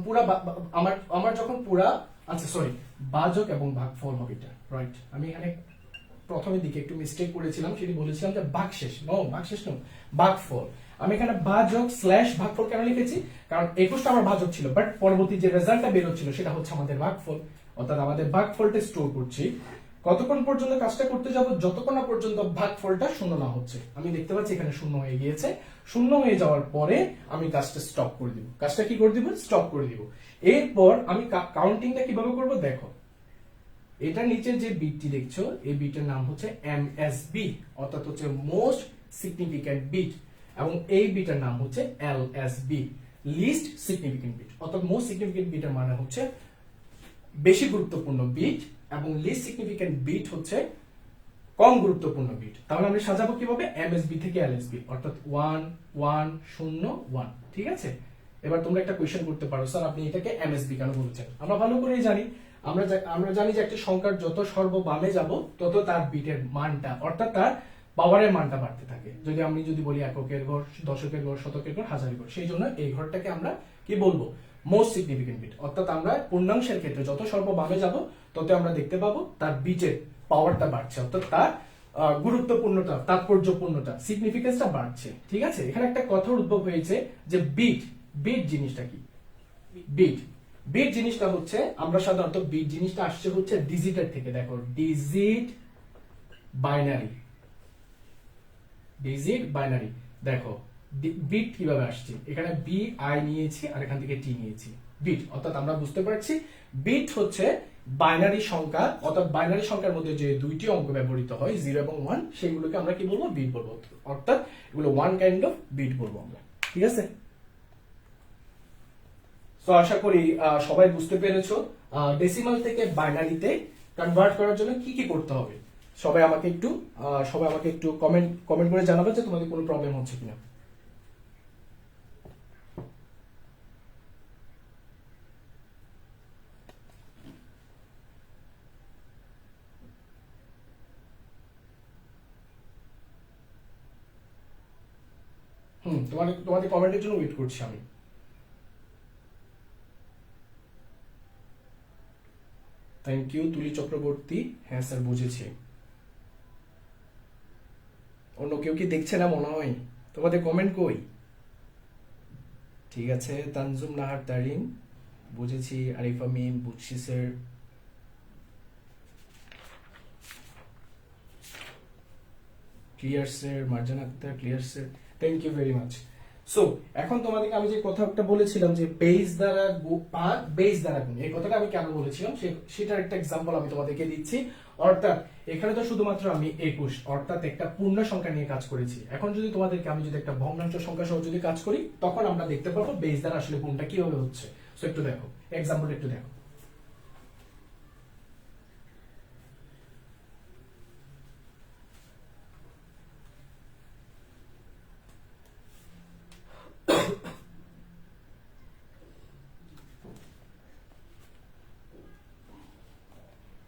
পুরা আচ্ছা সরি, ভাজক এবং ভাগফল হবে এটা, রাইট। আমি এখানে প্রথমের দিকে একটু মিস্টেক করেছিলাম, সেটি বলেছিলাম যে ভাগশেষ ভাগফল। আমি এখানে ভাজক স্ল্যাশ ভাগফল কেন লিখেছি? কারণ 21টা আমার ভাজক ছিল, বাট পরবর্তী যে রেজাল্টটা বের হচ্ছিল সেটা হচ্ছে আমাদের ভাগফল, অর্থাৎ আমাদের ভাগফলটা স্টোর করছি। কতক্ষণ পর্যন্ত কাজটা করতে যাব? যতক্ষণ না পর্যন্ত ভাগফলটা শূন্য না হচ্ছে। আমি দেখতে পাচ্ছি এখানে শূন্য হয়ে গিয়েছে। শূন্য হয়ে যাওয়ার পরে আমি কাজটা স্টপ করে দিব। কাজটা কি করে দিব? স্টপ করে দিব। এরপর আমি কাউন্টিংটা কিভাবে করব? দেখো, এটা নিচে যে বিটটি দেখছো, এই বিটের নাম হচ্ছে এমএসবি, অর্থাৎ হচ্ছে মোস্ট সিগনিফিক্যান্ট বিট, এবং এই বিটের নাম হচ্ছে এলএসবি, লিস্ট সিগনিফিক্যান্ট বিট। অর্থাৎ মোস্ট সিগনিফিক্যান্ট বিটের মানে হচ্ছে বেশি গুরুত্বপূর্ণ বিট, এবং লিস্ট সিগনিফিক্যান্ট বিট হচ্ছে কম গুরুত্বপূর্ণ বিট। তাহলে আমরা সাজাবো কিভাবে? এমএসবি থেকে এলএসবি, অর্থাৎ 1 1 0 1। ঠিক আছে, এবার তোমরা একটা কোয়েশ্চেন করতে পারো, স্যার আপনি এটাকে এমএসবি কেন বলছেন? আমরা ভালো করেই জানি আমরা জানি যে একটা সংখ্যার যত সর্ববামে যাব তত তার বিটের মানটা অর্থাৎ তার পাওয়ারের মানটা বাড়তে থাকে। আমি যদি বলি এককের ঘর, দশকের ঘর, শতকের ঘর, হাজারের ঘর, সেই জন্য এই ঘরটাকে আমরা কি বলবো, মোস্ট সিগনিফিকেন্ট বিট। অর্থাৎ আমরা পূর্ণাংশের ক্ষেত্রে যত সর্ববামে যাব তত আমরা দেখতে পাবো তার বিটের পাওয়ারটা বাড়ছে, অর্থাৎ তার গুরুত্বপূর্ণতা, তাৎপর্যপূর্ণতা, সিগনিফিকেন্সটা বাড়ছে। ঠিক আছে, এখানে একটা কথার উদ্ভব হয়েছে যে বিট, বিট জিনিসটা কি? বিট, বিট জিনিসটা হচ্ছে, আমরা সাধারণত বিট জিনিসটা আসছে হচ্ছে ডিজিটের থেকে। দেখো, ডিজিট বাইনারি, ডিজিট বাইনারি। দেখো বিট কিভাবে আসছে, এখানে বি আই নিয়েছি আর এখান থেকে টি নিয়েছি, বিট। অর্থাৎ আমরা বুঝতে পারছি বিট হচ্ছে বাইনারি সংখ্যা, অর্থাৎ বাইনারি সংখ্যার মধ্যে যে দুইটি অঙ্ক ব্যবহৃত হয় 0 এবং 1, সেগুলোকে আমরা কি বলবো, বিট বলবো। অর্থাৎ এগুলো ওয়ান কাইন্ড অফ বিট বলবো আমরা। ঠিক আছে, তো আশা করি সবাই বুঝতে পেরেছো ডেসিমাল থেকে বাইনারিতে কনভার্ট করার জন্য কি কি করতে হবে। সবাই আমাকে একটু কমেন্ট করে জানাবে যে তোমাদের কোনো প্রবলেম হচ্ছে কিনা। তোমাদের কমেন্টের জন্য ওয়েট করছি আমি। থ্যাংক ইউ তুলি চক্রবর্তী। হ্যাঁ স্যার, বুঝেছি। অন্য কেউ কি দেখছে না মনে হয়? তোমাদের কমেন্ট কই? ঠিক আছে, তানজুম নাহার তারিন, বুঝেছি। আরিফা মিম, বুঝছি sir. Clear sir. Marjan Akter, clear sir. Thank you very much. So এখন তোমাদেরকে আমি যে কথাটা বলেছিলাম যে বেস দ্বারা ভাগ, বেস দ্বারা গুণ, এই কথাটা আমি কেন বলেছিলাম সেটার একটা এক্সাম্পল আমি তোমাদেরকে দিচ্ছি। অর্থাৎ এখানে তো শুধুমাত্র আমি 21 অর্থাৎ একটা পূর্ণ সংখ্যা নিয়ে কাজ করেছি। এখন যদি তোমাদেরকে আমি যদি একটা ভগ্নাংশ সংখ্যা সহ যদি কাজ করি, তখন আমরা দেখতে পাবো বেস দ্বারা আসলে গুণটা কিভাবে হচ্ছে। সো একটু দেখো, এক্সাম্পল একটু দেখো।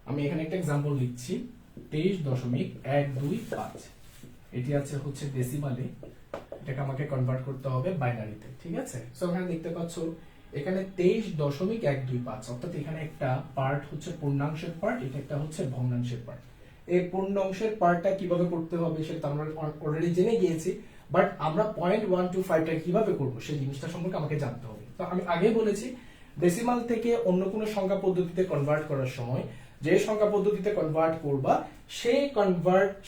আমি এখানে একটা এক্সাম্পল লিখছি, 23.125। এটি আছে হচ্ছে ডেসিমালে, এটাকে আমাকে কনভার্ট করতে হবে বাইনারিতে। ঠিক আছে, সো এখানে দেখতে পাচ্ছ এখানে 23.125, অর্থাৎ এখানে একটা পার্ট হচ্ছে পূর্ণাংশের পার্ট, এটা একটা হচ্ছে ভগ্নাংশের পার্ট। এই পূর্ণাংশের পার্টটা কিভাবে করতে হবে সেটা আমরা অলরেডি জেনে গিয়েছি, বাট আমরা 0.125টা কিভাবে করব সেই জিনিসটা সম্পর্কে আমাকে জানতে হবে। তো আমি আগে বলেছি ডেসিমাল থেকে অন্য কোনো সংখ্যা পদ্ধতিতে কনভার্ট করার সময় যে সংখ্যা পদ্ধতিতে কনভার্ট করবা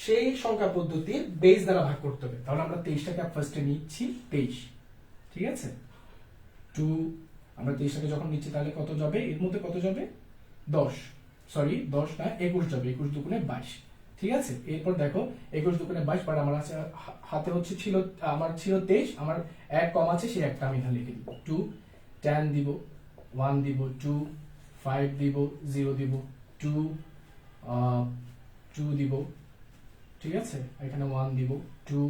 সেই সংখ্যা পদ্ধতির বেস দ্বারা ভাগ করতে হবে। তাহলে আমরা 23টাকে ফার্স্টে নিচ্ছি 23। ঠিক আছে, 2 আমরা 23টাকে যখন নিচ্ছি তাহলে কত যাবে, এর মধ্যে কত যাবে, 10 না 21 যাবে, 21 দুগুণে 22। ঠিক আছে, এরপর দেখো 21 দুগুণে 22, বাট আমার হাতে হচ্ছে আমার ছিল 23, আমার এক কম আছে, সেই একটা আমি এখানে লিখে দিব। 2 10 দিব, 1 দিব, 2 5 দিব, 0 দিব, 2 দিব। ঠিক আছে, এখানে 1 দিব, 2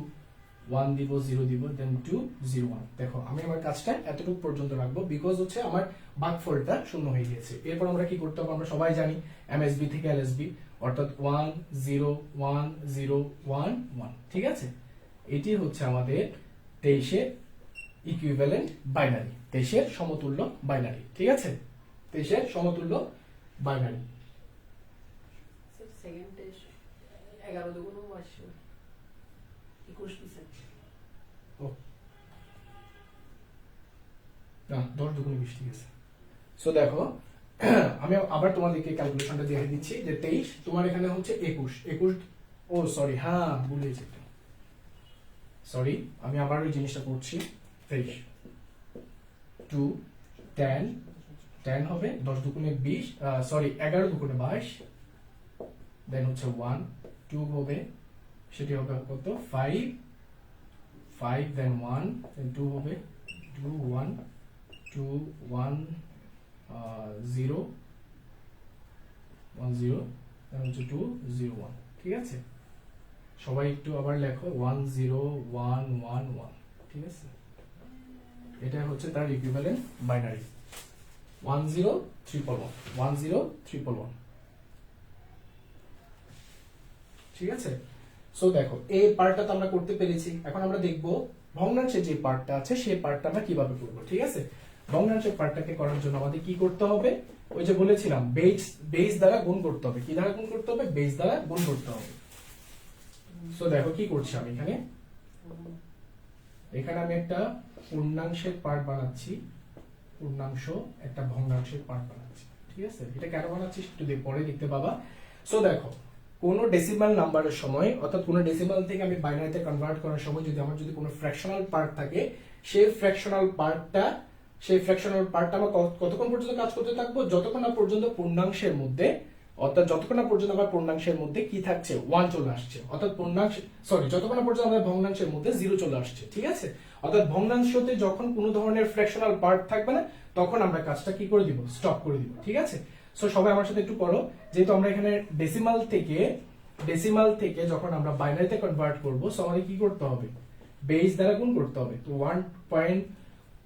1 দিব, 0 দিব, দেন 2 0 1। দেখো আমি আমার কাজটা এতটুকু পর্যন্ত রাখবো, বিকজ হচ্ছে আমার ভাগফলটা শূন্য হয়ে গেছে। এরপর আমরা কি করতে হবে, আমরা সবাই জানি এমএসবি থেকে এলএসবি, অর্থাৎ 1 0 1 0 1 1। ঠিক আছে, এটি হচ্ছে আমাদের 23-এর ইকুইভ্যালেন্ট বাইনারি, 23-এর সমতুল্য বাইনারি। ঠিক আছে, 23-এর সমতুল্য বাইনারি। সেকেন্ড টেস্ট 11 দুগুণ 22 21 দিছে। না 10 দুগুণ 20, ঠিক আছে। সো দেখো আমি আবার তোমাদেরকে ক্যালকুলেশনটা দিয়ে দিচ্ছি যে 23 তোমার এখানে হচ্ছে 21 ও সরি, হ্যাঁ ভুলে গেছি, সরি আমি আবার ওই জিনিসটা করছি। 23 2 10 10 হবে, 10 দুগুণে 20, সরি 11 দুগুণে 22, দেন হচ্ছে 1 2 হবে, সেটি হবে কত 5 5, দেন 1 দেন 2 হবে 2 1 2 1 0 1 0, দেন হচ্ছে 2 0 1। ঠিক আছে, সবাই একটু আবার লেখো 1 0 1 1 1। ঠিক আছে, এটা হচ্ছে তার ইকুইভ্যালেন্ট বাইনারি। 10,1 ঠিক আছে। সো দেখো এই পার্টটা তো আমরা করতে পেরেছি, এখন আমরা দেখব ভগ্নাংশের যে পার্টটা আছে সেই পার্টটা আমরা কিভাবে করব। ঠিক আছে, ভগ্নাংশের পার্টটাকে করার জন্য আমাদের কি করতে হবে, ওই যে বলেছিলাম বেস দ্বারা গুণ করতে হবে। কি দ্বারা গুণ করতে হবে? বেস দ্বারা গুণ করতে হবে। সো দেখো কি করছি আমি এখানে আমি একটা পূর্ণাংশের পার্ট বানাচ্ছি, পূর্ণাংশ একটা ভগ্নাংশের পার্ট বানাচ্ছি। ঠিক আছে, এটা কেন বানাচ্ছি একটু পরে দেখতে পাবা। সো দেখো কোনো ডেসিমাল নাম্বারের সময়, অর্থাৎ কোনো ডেসিমাল থেকে আমি বাইনারিতে কনভার্ট করার সময় যদি আমার যদি কোনো ফ্র্যাকশনাল পার্ট থাকে, সেই ফ্র্যাকশনাল পার্টটা আমরা কতক্ষণ পর্যন্ত কাজ করতে থাকবো? যতক্ষণ না পর্যন্ত পূর্ণাংশের মধ্যে, অর্থাৎ যতক্ষণ না পর্যন্ত আমার পূর্ণাংশের মধ্যে কি থাকছে, 1 চলে আসছে, অর্থাৎ যতক্ষণ না পর্যন্ত আমাদের ভগ্নাংশের মধ্যে 0 চলে আসছে। ঠিক আছে, অর্থাৎ ভগ্নাংশতে যখন কোনো ধরনের ফ্র্যাকশনাল পার্ট থাকবে না, তখন আমরা কাজটা কি করে দিব? স্টপ করে দিব। ঠিক আছে, সো সবাই আমার সাথে একটু করো, যেহেতু আমরা এখানে ডেসিমাল থেকে যখন আমরা বাইনারিতে কনভার্ট করব, সো আমাদের কি করতে হবে? বেস দ্বারা গুণ করতে হবে। তো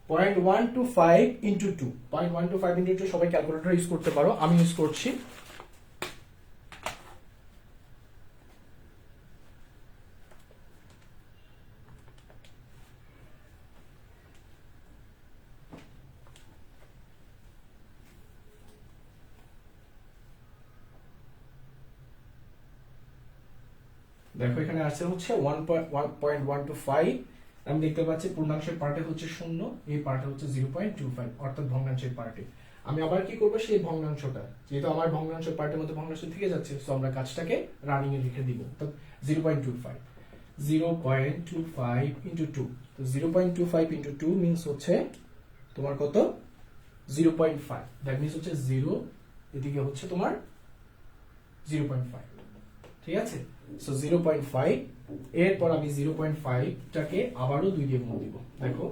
0.125 ইন্টু 2, 0.125 ইন্টু 2 সবাই ক্যালকুলেটর ইউজ করতে পারো, আমি ইউজ করছি। দেখো এখানে আছে হচ্ছে 1.125, আমি দেখতে পাচ্ছি পূর্ণাংশের পার্টে হচ্ছে 0, এই পার্টে হচ্ছে 0.25, অর্থাৎ ভগ্নাংশের পার্টে। আমি আবার কি করব, সেই ভগ্নাংশটা, যেহেতু আমার ভগ্নাংশ পার্টের মধ্যে ভগ্নাংশ থেকে যাচ্ছে, সো আমরা কাজটাকে রানিং এ লিখে দিব। তো 0.25 ইন্টু 2, তো 0.25 ইন্টু 2 মিন্স হচ্ছে তোমার কত? 0.5, দ্যাট মিন্স হচ্ছে 0, এদিকে হচ্ছে তোমার 0.5। ঠিক আছে, সো 0.5, এরপর আমি 0.5 টাকে আবারও 2 দিয়ে গুণ দিব। দেখো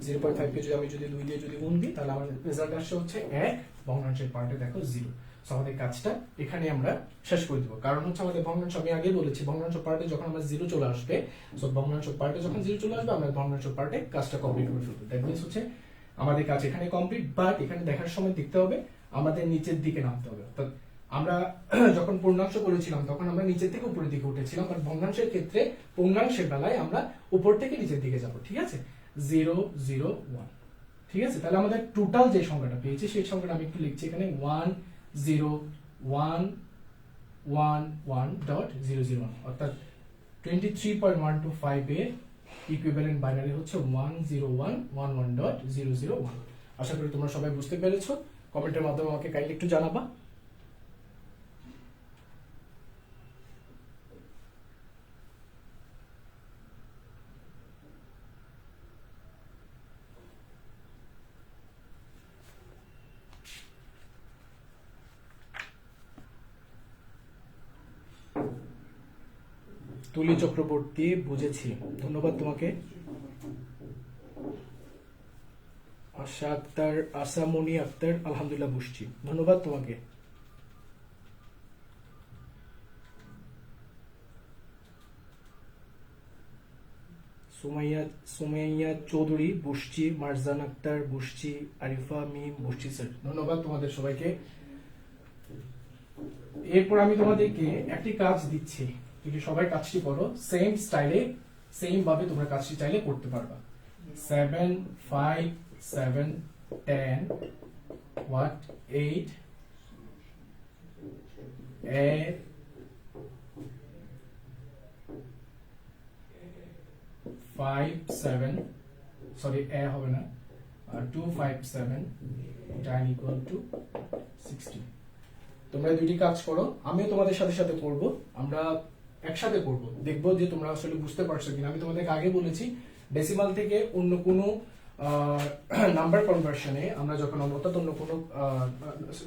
0.5 কে আমি যদি 2 দিয়ে গুণ দিই, তাহলে আমার রেজাল্ট আসছে হচ্ছে 1, ভগ্নাংশের পার্টে দেখো 0। সো আমাদের কাজটা এখানে আমরা শেষ করে দিব, কারণ হচ্ছে আমাদের ভগ্নাংশ, আমি আগে বলেছি ভগ্নাংশ পার্টে যখন আমরা 0 চলে আসবে, সো ভগ্নাংশ পার্টে যখন 0 চলে আসবে, আমরা ভগ্নাংশ পার্টে কাজটা কমপ্লিট করে ফেলবো। দ্যাট মিন্স হচ্ছে আমাদের কাজ এখানে কমপ্লিট, বাট এখানে দেখার সময় দেখতে হবে আমাদের নিচের দিকে নামতে হবে। অর্থাৎ আমরা যখন পূর্ণাংশ করেছিলাম তখন আমরা নিচের থেকে উপরের দিকে উঠেছিলাম, আর ভগ্নাংশের ক্ষেত্রে পূর্ণাংশের বেলায় আমরা উপর থেকে নিচের দিকে যাব। ঠিক আছে, 0 0 1। ঠিক আছে, তাহলে আমাদের টোটাল যে সংখ্যাটা পেয়েছি সেই সংখ্যাটা আমি একটু লিখছি এখানে 10111.001, অর্থাৎ 23.125 এর ইকুইভ্যালেন্ট বাইনারি হচ্ছে 10111.001। আশা করি তোমরা সবাই বুঝতে পেরেছো। কমেন্টের মাধ্যমে আমাকে কাইন্ডলি একটু জানাবা। তুলি চক্রবর্তী, বুঝেছি, ধন্যবাদ তোমাকে। আশামণি আক্তার, আলহামদুলিল্লাহ বুঝছি, ধন্যবাদ তোমাকে। সুমাইয়া চৌধুরী বুঝছি, মারজান আক্তার বুঝছি, আরিফা মিম বুঝছি স্যার, ধন্যবাদ তোমাদের সবাইকে। এরপর আমি তোমাদেরকে একটি কাজ দিচ্ছি, যদি সবাই কাজটি করো সেম স্টাইলে, সেম ভাবে তোমরা কাজটি চাইলে করতে পারবা। 7 5 7 10 what 8 a 5 7, সরি a হবে না, 2 5 7 tan equal to 60। তোমরা দুইটি কাজ করো, আমিও তোমাদের সাথে সাথে করব, আমরা একসাথে করব, দেখবো যে তোমরা আসলে বুঝতে পারছো কিনা। আমি তোমাদেরকে আগে বলেছি ডেসিমাল থেকে অন্য কোনো নাম্বার কনভার্সনে আমরা যখন, অর্থাৎ অন্য কোনো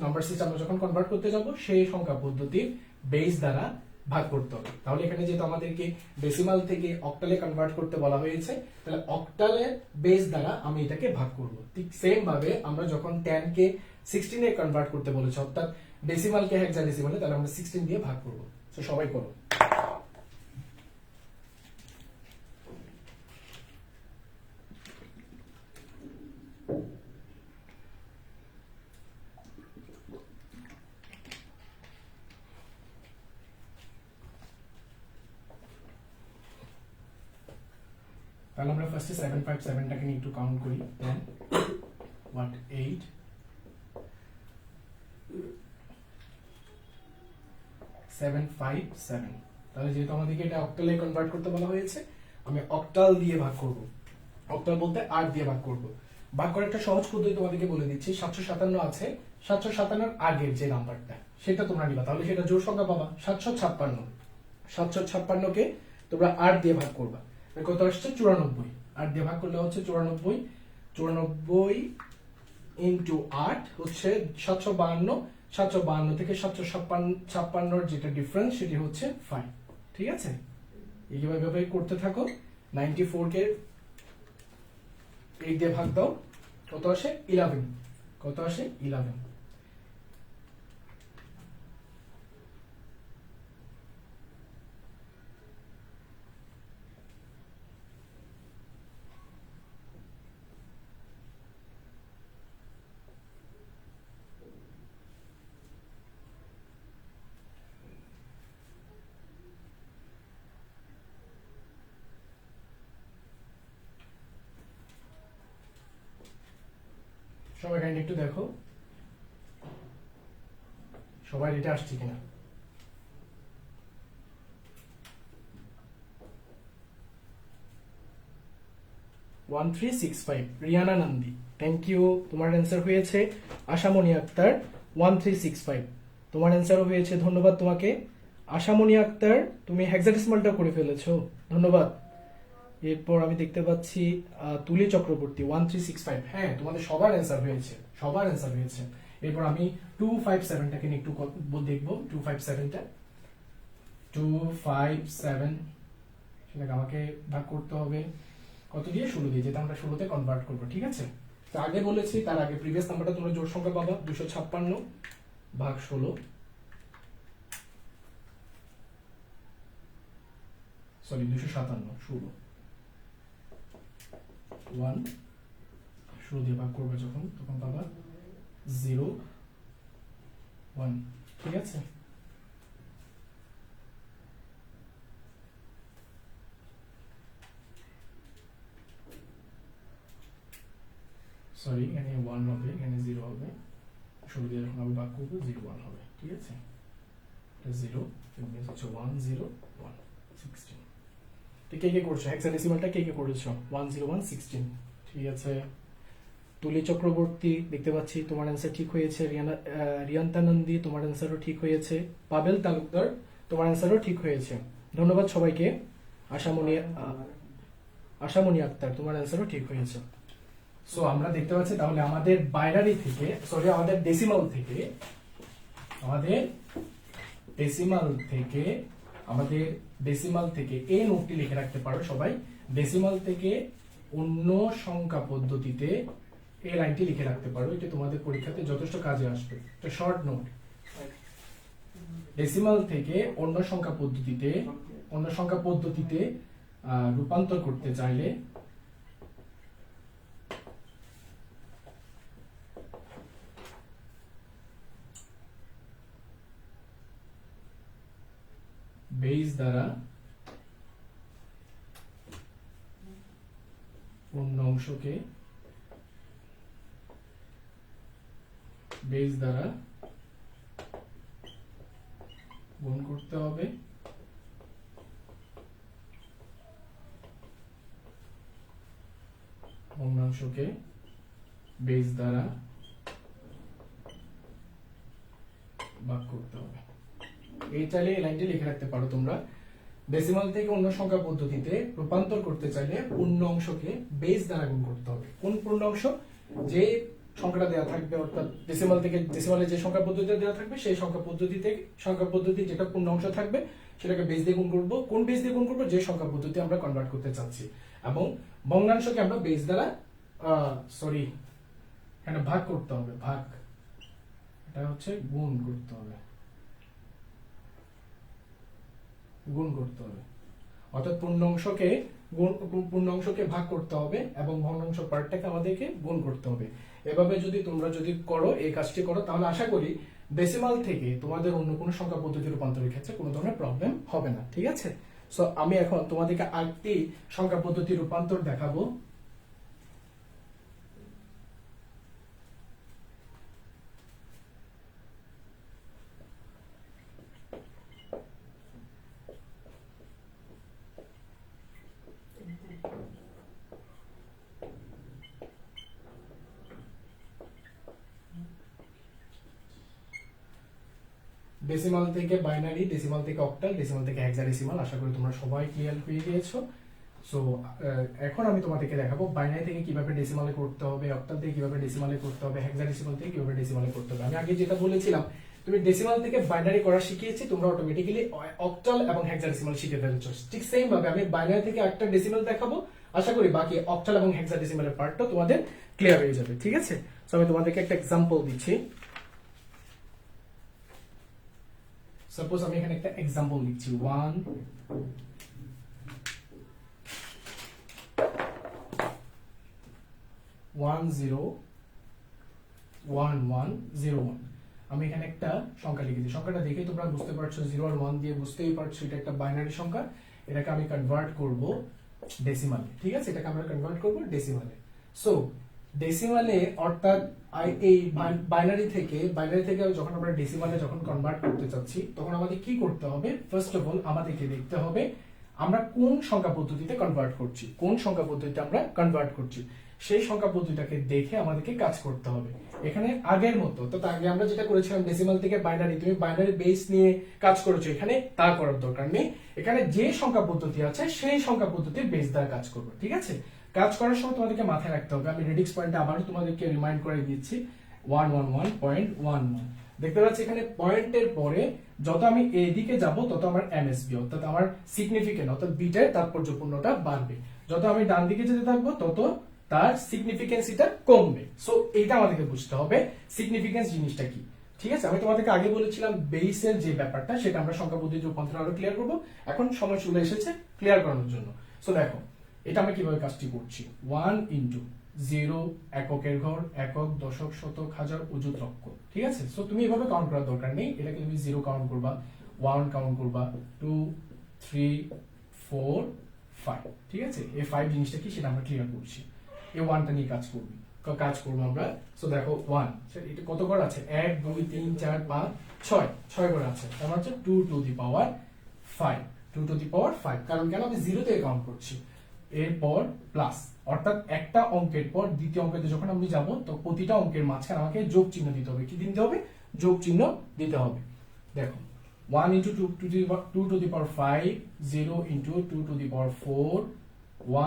নাম্বার সিস্টেম আমরা যখন কনভার্ট করতে যাব, সেই সংখ্যা পদ্ধতির বেস দ্বারা ভাগ করতে হবে। তাহলে এখানে যেহেতু আমাদেরকে ডেসিমাল থেকে অক্টালে কনভার্ট করতে বলা হয়েছে, তাহলে অক্টালের বেস দ্বারা আমি এটাকে ভাগ করব। ঠিক সেম ভাবে আমরা যখন 10 কে 16 এ কনভার্ট করতে বলেছি, অর্থাৎ ডেসিমালকে হেক্সাডেসিমালে, তাহলে আমরা 16 দিয়ে ভাগ করব। সো সবাই করো। তাহলে আমরা ফার্স্টে 757টাকে নিয়ে একটু কাউন্ট করি। 10 what 8 757। তাহলে যেহেতু আমাদেরকে এটা অক্টালে কনভার্ট করতে বলা হয়েছে, আমি অক্টাল দিয়ে ভাগ করব। অক্টাল বলতে 8 দিয়ে ভাগ করব। ভাগ করার একটা সহজ পদ্ধতি তোমাদেরকে বলে দিচ্ছি। 757 আছে, 757 এর আগের যে নাম্বারটা সেটা তোমরা নিবা, তাহলে সেটা জোড় সংখ্যা পাবা 756। 756কে তোমরা 8 দিয়ে ভাগ করবা, কত আসছে 94। 8 দিয়ে ভাগ করলে হচ্ছে 94। 94 ইনটু 8 হচ্ছে 752। 752 থেকে 756 যেটা ডিফারেন্স সেটি হচ্ছে 5। ঠিক আছে, এইভাবে করতে থাকো। 94 কে 8 দিয়ে ভাগ দাও, কত আসে 11। কত আসে 11। সবাই কাইন্ডলি একটু দেখো সবাই এটা আসছে কিনা। One 1365 Riana Nandi, thank you. তোমার অ্যান্সার হয়েছে আশামণি আক্তার 1365। তোমার অ্যান্সারও হয়েছে, ধন্যবাদ তোমাকে আশামণি আক্তার। তুমি হেক্সাডেসিমালটা করে ফেলেছো, ধন্যবাদ। এরপর আমি দেখতে পাচ্ছি তুলি চক্রবর্তী 1365। হ্যাঁ, তোমাদের সবার অ্যান্সার হয়েছে, সবার অ্যান্সার হয়েছে। এরপর আমি 257টাকে নিয়ে একটু দেখবো। 257টা 257 সেটাকে আমাকে ভাগ করতে হবে কত দিয়ে, 16 দিয়ে, যেটা আমরা 16তে কনভার্ট করবো। ঠিক আছে, তো আগে বলেছি, তার আগে প্রিভিয়াস নাম্বারটা তোমরা জোড় সংখ্যা পাবা 256 ভাগ 16, সরি 257 16 1 16 দিয়ে ভাগ করবে যখন, তখন পাবা 0 1। ঠিক আছে, সরি এখানে 1 হবে, এখানে 0 হবে। 16 দিয়ে যখন আমি ভাগ করবো 0 1 হবে। ঠিক আছে, 0 হচ্ছে 1 0 1 16। তো কে কে করছো হেক্সাডেসিমালটা, কে কে করেছো 1 0 1 16। ঠিক আছে, তুলি চক্রবর্তী দেখতে পাচ্ছি তোমার অ্যান্সার ঠিক হয়েছে। রিয়ান্তা নন্দী তোমার অ্যান্সারও ঠিক হয়েছে। পাবেল তালুকদার তোমার অ্যান্সারও ঠিক হয়েছে, ধন্যবাদ সবাইকে। আশামণি আক্তার তোমার অ্যান্সারও ঠিক হয়েছে। সো আমরা দেখতে পাচ্ছি তাহলে আমাদের বাইনারি থেকে, সরি আমাদের ডেসিমাল থেকে এই নোটটি লিখে রাখতে পারো সবাই। ডেসিমাল থেকে অন্য সংখ্যা পদ্ধতিতে এই লাইনটি লিখে রাখতে পারো, এটা তোমাদের পরীক্ষাতে যথেষ্ট কাজে আসবে। এটা শর্ট নোট। ডেসিমাল থেকে অন্য সংখ্যা পদ্ধতিতে রূপান্তর করতে চাইলে বেস দ্বারা অন্য অংশকে বেস দ্বারা গুণ করতে হবে, ভগ্নাংশকে বেস দ্বারা ভাগ করতে হবে। এই চাইলে এই লাইনটি লিখে রাখতে পারো তোমরা। ডেসিমাল থেকে অন্য সংখ্যা পদ্ধতিতে রূপান্তর করতে চাইলে পূর্ণ অংশকে বেস দ্বারা গুণ করতে হবে। কোন পূর্ণ অংশ? যে সংখ্যাটা দেওয়া থাকবে, অর্থাৎ ডেসিমালে যে সংখ্যা পদ্ধতিতে দেওয়া থাকবে সেই সংখ্যা পদ্ধতি যেটা পূর্ণ অংশ থাকবে সেটাকে বেস দিয়ে গুণ করবো। কোন বেস দিয়ে গুণ করবো? যে সংখ্যা পদ্ধতি আমরা কনভার্ট করতে চাচ্ছি। এবং ভগ্নাংশকে আমরা বেস দ্বারা এখানে ভাগ করতে হবে, এটা হচ্ছে গুণ করতে হবে, অর্থাৎ পূর্ণ অংশকে ভাগ করতে হবে এবং ভগ্নাংশ পার্টটাকে আমাদেরকে গুণ করতে হবে। এভাবে তোমরা যদি করো, এই কাজটি করো, তাহলে আশা করি ডেসিমাল থেকে তোমাদের অন্য কোনো সংখ্যা পদ্ধতি রূপান্তরের ক্ষেত্রে কোনো ধরনের প্রবলেম হবে না। ঠিক আছে, সো আমি এখন তোমাদেরকে আরেকটি সংখ্যা পদ্ধতি রূপান্তর দেখাবো। ডেসিমাল থেকে বাইনারি, ডেসিমাল থেকে অক্টাল, ডেসিমাল থেকে হেক্সাডেসিমাল। আশা করি তোমরা সবাই ক্লিয়ার হয়ে গিয়েছো। সো এখন আমি তোমাদেরকে দেখাবো বাইনারি থেকে কিভাবে ডেসিমালে করতে হবে, অক্টাল থেকে কিভাবে ডেসিমালে করতে হবে, হেক্সাডেসিমাল থেকে কিভাবে ডেসিমালে করতে হবে। আমি আগে যেটা বলেছিলাম, তুমি ডেসিমাল থেকে বাইনারি করা শিখিয়েছি, তোমরা অটোমেটিক্যালি অক্টাল এবং হেক্সাডেসিমাল শিখে ফেলেছো। ঠিক সেম ভাবে আমি বাইনারি থেকে একটা ডেসিমাল দেখাবো, আশা করি বাকি অক্টাল এবং হেক্সাডেসিমালের পার্টটা তোমাদের ক্লিয়ার হয়ে যাবে। ঠিক আছে, সো আমি তোমাদেরকে একটা এক্সাম্পল দিচ্ছি। সাপোজ আমি এখানে একটা এক্সাম্পল লিখছি 1 1 0 1 1 0 1। আমি এখানে একটা সংখ্যা লিখেছি, সংখ্যাটা দেখে তোমরা বুঝতে পারছো 0 আর 1 দিয়ে বুঝতেই পারছো এটা একটা বাইনারি সংখ্যা। এটাকে আমি কনভার্ট করব ডেসিমালে। ঠিক আছে, এটাকে আমরা কনভার্ট করব ডেসিমালে। সো ডেসিমালে অর্থাৎ এই বাইনারি থেকে যখন আমরা ডেসিমালে যখন কনভার্ট করতে চাচ্ছি, তখন আমাদের কি করতে হবে? ফার্স্ট অফ অল আমাদেরকে দেখতে হবে আমরা কোন সংখ্যা পদ্ধতিতে কনভার্ট করছি, কোন সংখ্যা পদ্ধতিতে আমরা কনভার্ট করছি, সেই সংখ্যা পদ্ধতিটাকে দেখে আমাদেরকে কাজ করতে হবে। এখানে আগের মতো, তো আগে আমরা যেটা করেছিলাম ডেসিমাল থেকে বাইনারি, তুমি বাইনারি বেস নিয়ে কাজ করেছো, এখানে তা করার দরকার নেই। এখানে যে সংখ্যা পদ্ধতি আছে সেই সংখ্যা পদ্ধতির বেস দ্বারা কাজ করবে। ঠিক আছে, কাজ করার সময় তোমাদেরকে মাথায় রাখতে হবে, আমি রেডিক্স পয়েন্টে আবারও তোমাদেরকে রিমাইন্ড করে দিচ্ছি 111.11। দেখতে পাচ্ছি এখানে পয়েন্টের পরে যত আমি এদিকে যাব তত আমার এমএসবি অর্থাৎ আমার সিগনিফিকেন্ট অর্থাৎ বিটের তাৎপর্যপূর্ণটা বাড়বে। যত আমি ডান দিকে যেতে থাকবো তত তার সিগনিফিকেন্সিটা কমবে। সো এইটা আমাদেরকে বুঝতে হবে সিগনিফিকেন্স জিনিসটা কি। ঠিক আছে, আমি তোমাদেরকে আগে বলেছিলাম বেসের যে ব্যাপারটা সেটা আমরা সংখ্যা পদ্ধতি রূপান্তর আরো ক্লিয়ার করবো। এখন সময় চলে এসেছে ক্লিয়ার করানোর জন্য। সো দেখো এটা আমরা কিভাবে কাজটি করছি। 1 ইন্টু 0 এককের ঘর, একক, দশক, শতক, হাজার, অযুত, লক্ষ। ঠিক আছে, সো তুমি এভাবে কাউন্ট করার দরকার নেই, এটাকে তুমি 0 কাউন্ট করবা, 1 কাউন্ট করবা, 2 3 4 5। ঠিক আছে, এই 5 জিনিসটা কি সেটা আমরা ক্লিয়ার করছি। এই 1টা নিয়ে কাজ করবো আমরা। সো দেখো 1 এটা কত ঘর আছে? 1 2 3 4 5 6 ঘর আছে, তার মানে হচ্ছে 2 to the power 5, 2 to the power 5। কারণ কেন? আমি 0 থেকে কাউন্ট করছি। এরপর প্লাস, অর্থাৎ একটা অঙ্কের পর দ্বিতীয় অঙ্কে যখন আমি যাব তো প্রতিটা অঙ্কের মাঝখানে আমাকে যোগ চিহ্ন দিতে হবে। কি দিতে হবে? যোগ চিহ্ন দিতে হবে। দেখো 1 into 2 to the power 5, 0 into 2 to the power 4,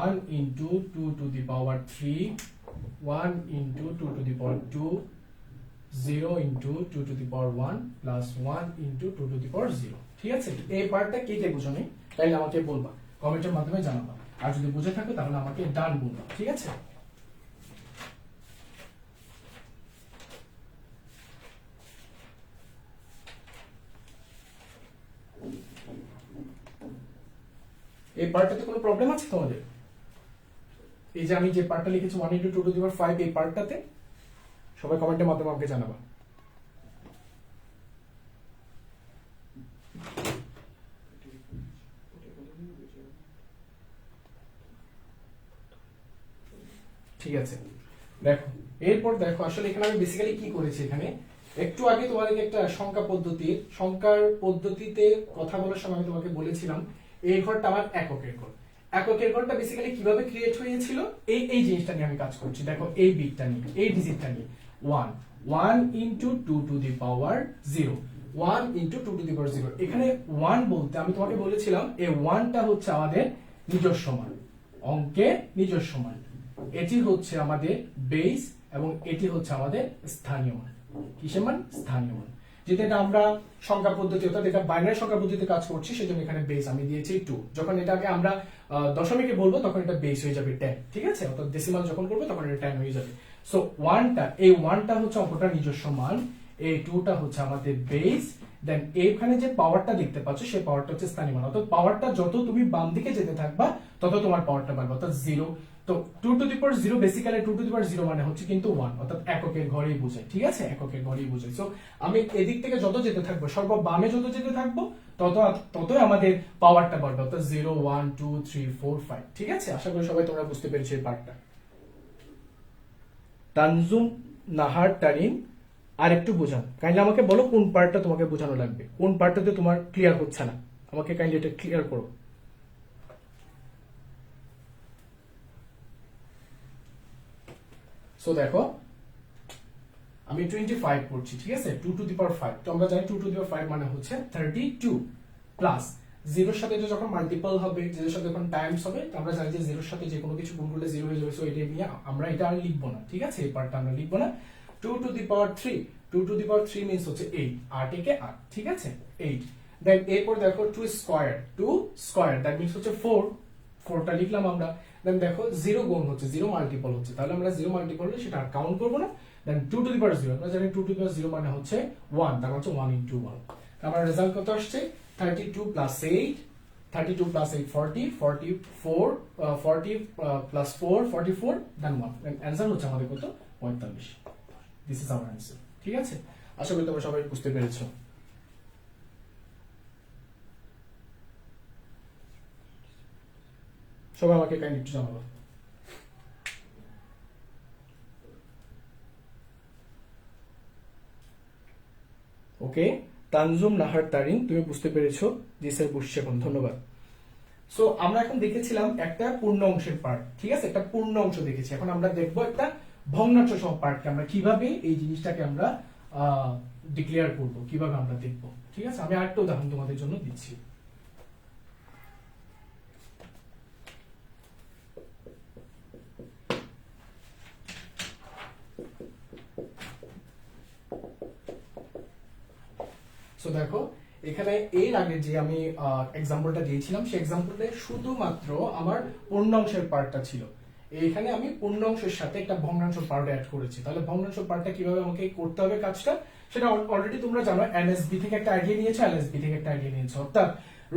1 into 2 to the power 3, 1 into 2 to the power 2, 0 into 2 to the power 1 plus 1 into 2 to the power 0। ঠিক আছে, এই পার্টটা কে কে বুঝো নি তাইলে আমাকে বলবা, কমেন্টের মাধ্যমে জানাবা। আর যদি বুঝে থাকো তাহলে আমাকে ডান বলবা। ঠিক আছে, এই পার্টটাতে কোনো প্রবলেম আছে তোমাদের? এই যে আমি যে পার্টটা লিখেছি 1 ইন্টু 2 টু দি পাওয়ার 5, এই পার্টটাতে সবাই কমেন্টের মাধ্যমে আমাকে জানাবা। ঠিক আছে, দেখো এরপর দেখো আসলে এখানে আমি বেসিক্যালি কি করেছি। এখানে একটু আগে তোমাদেরকে একটা সংখ্যার পদ্ধতিতে কথা বলার সময় আমি তোমাকে বলেছিলাম এই ঘরটা আমার এককের ঘর। এককের ঘরটা বেসিক্যালি কিভাবে ক্রিয়েট হয়েছিল এই জিনিসটা নিয়ে আমি কাজ করছি। দেখো এই বিটটা নিয়ে, এই ডিজিটটা নিয়ে 1 into 2 to the power 0, 1 into 2 to the power 0। এখানে 1 বলতে আমি তোমাকে বলেছিলাম এই 1টা হচ্ছে আমাদের নিজস্ব মান, অঙ্কের নিজস্ব মান। এটি হচ্ছে আমাদের বেস এবং এটি হচ্ছে আমাদের স্থানীয় মান। কিসের মান? স্থানীয় মান। যেটা এটা আমরা সংখ্যা পদ্ধতি অর্থাৎ এটা বাইনারি সংখ্যা পদ্ধতিতে কাজ করছি, সেজন্য এখানে বেস আমি দিয়েছি 2। যখন এটাকে আমরা দশমিকে বলবো তখন এটা বেস হয়ে যাবে 10। ঠিক আছে, অর্থাৎ ডেসিমাল যখন করবো তখন এটা 10 হয়ে যাবে। সো 1টা হচ্ছে অঙ্কটার নিজস্ব মান, এই 2টা হচ্ছে আমাদের বেস, দেন এইখানে যে পাওয়ারটা দেখতে পাচ্ছ সেই পাওয়ারটা হচ্ছে স্থানীয় মান। অর্থাৎ পাওয়ারটা যত তুমি বাম দিকে যেতে থাকবা তত তোমার পাওয়ারটা বাড়বে। অর্থাৎ 0 তো 2 to the power 0 basically 2 to the power 0 মানে হচ্ছে কিন্তু 1, অর্থাৎ এককের ঘরেই বোঝায়, ঠিক আছে, এককের ঘরেই বোঝায়। সো আমি এদিক থেকে যত যেতে থাকবো, সর্ব বামে যত যেতে থাকবো, ততই আমাদের পাওয়ারটা বাড়বে, অর্থাৎ 0 1 2 3 4 5, ঠিক আছে। আশা করি সবাই তোমরা বুঝতে পেরেছো এই পার্টটা। তানজুম নাহার তারিন, আর একটু বোঝান কাইন্ডলি, আমাকে বলো কোন পার্টটা তোমাকে বোঝানো লাগবে, কোন পার্টটাতে তোমার ক্লিয়ার হচ্ছে না, আমাকে কাইন্ডলি এটা ক্লিয়ার করো। সো দেখো আমি 25 করছি, ঠিক আছে, 2 টু দি পাওয়ার 5, তো আমরা জানি 2 টু দি পাওয়ার 5 মানে হচ্ছে 32 প্লাস 0 এর সাথে এটা যখন মাল্টিপল হবে, 0 এর সাথে যখন টাইমস হবে, তো আমরা জানি যে 0 এর সাথে যে কোনো কিছু গুণ করলে 0 হয়ে যাবে। সো এটা নিয়ে আমরা এটা আর লিখবো না, ঠিক আছে, এই পার্টটা আমরা লিখবো না। 2 to the power 3, 2 to the power 3 means হচ্ছে 8, 8 একে 8, ঠিক আছে, 8। দেন এরপর দেখো 2 স্কয়ার, 2 স্কয়ার দ্যাট মিন্স হচ্ছে 4, 4টা লিখলাম আমরা। দেন দেখো 0 গুণ হচ্ছে, 0 মাল্টিপল হচ্ছে, তাহলে আমরা 0 মাল্টিপল হলে সেটা আর কাউন্ট করবো না। দেন 2 টু দি পাওয়ার 0, আমরা জানি 2 টু দি পাওয়ার 0 মানে হচ্ছে 1, তার মানে হচ্ছে 1 ইনটু 1। আমার রেজাল্ট কত আসছে? 32 প্লাস 8, 32 প্লাস 8 40, 44 40 প্লাস 4 44, দেন 1, দেন অ্যান্সার হচ্ছে আমাদের কত? 45। দিস ইজ आवर অ্যান্সার, ঠিক আছে। আশা করি তোমরা সবাই বুঝতে পেরেছো। সবাই আমাকে কাইন্ডলি একটু জানাবো। ওকে, তানজুম নাহার তারিন, তুমি বুঝতে পেরেছো? জি স্যার, বুঝছি এখন, ধন্যবাদ। সো আমরা এখন দেখেছিলাম একটা পূর্ণ অংশের পার্ট, ঠিক আছে, একটা পূর্ণ অংশ দেখেছি। এখন আমরা দেখবো একটা ভগ্নাংশ সহ পার্টকে আমরা কিভাবে এই জিনিসটাকে আমরা ডিক্লেয়ার করব, কিভাবে আমরা দেখবো, ঠিক আছে। আমি আরেকটা উদাহরণ তোমাদের জন্য দিচ্ছি। সো দেখো এখানে এর আগে যে আমি এক্সাম্পলটা দিয়েছিলাম, সেই এক্সাম্পলে শুধুমাত্র আমার পূর্ণাংশের পার্টটা ছিল। এখানে আমি পূর্ণাংশের সাথে একটা ভগ্নাংশ পার্ট অ্যাড করেছি। তাহলে ভগ্নাংশ পার্টটা কিভাবে আমাকে করতে হবে কাজটা, সেটা অলরেডি তোমরা জানো। এনএসবি থেকে একটা আইডিয়া নিয়েছো, এলএসবি থেকে একটা আইডিয়া নিয়েছো, অর্থাৎ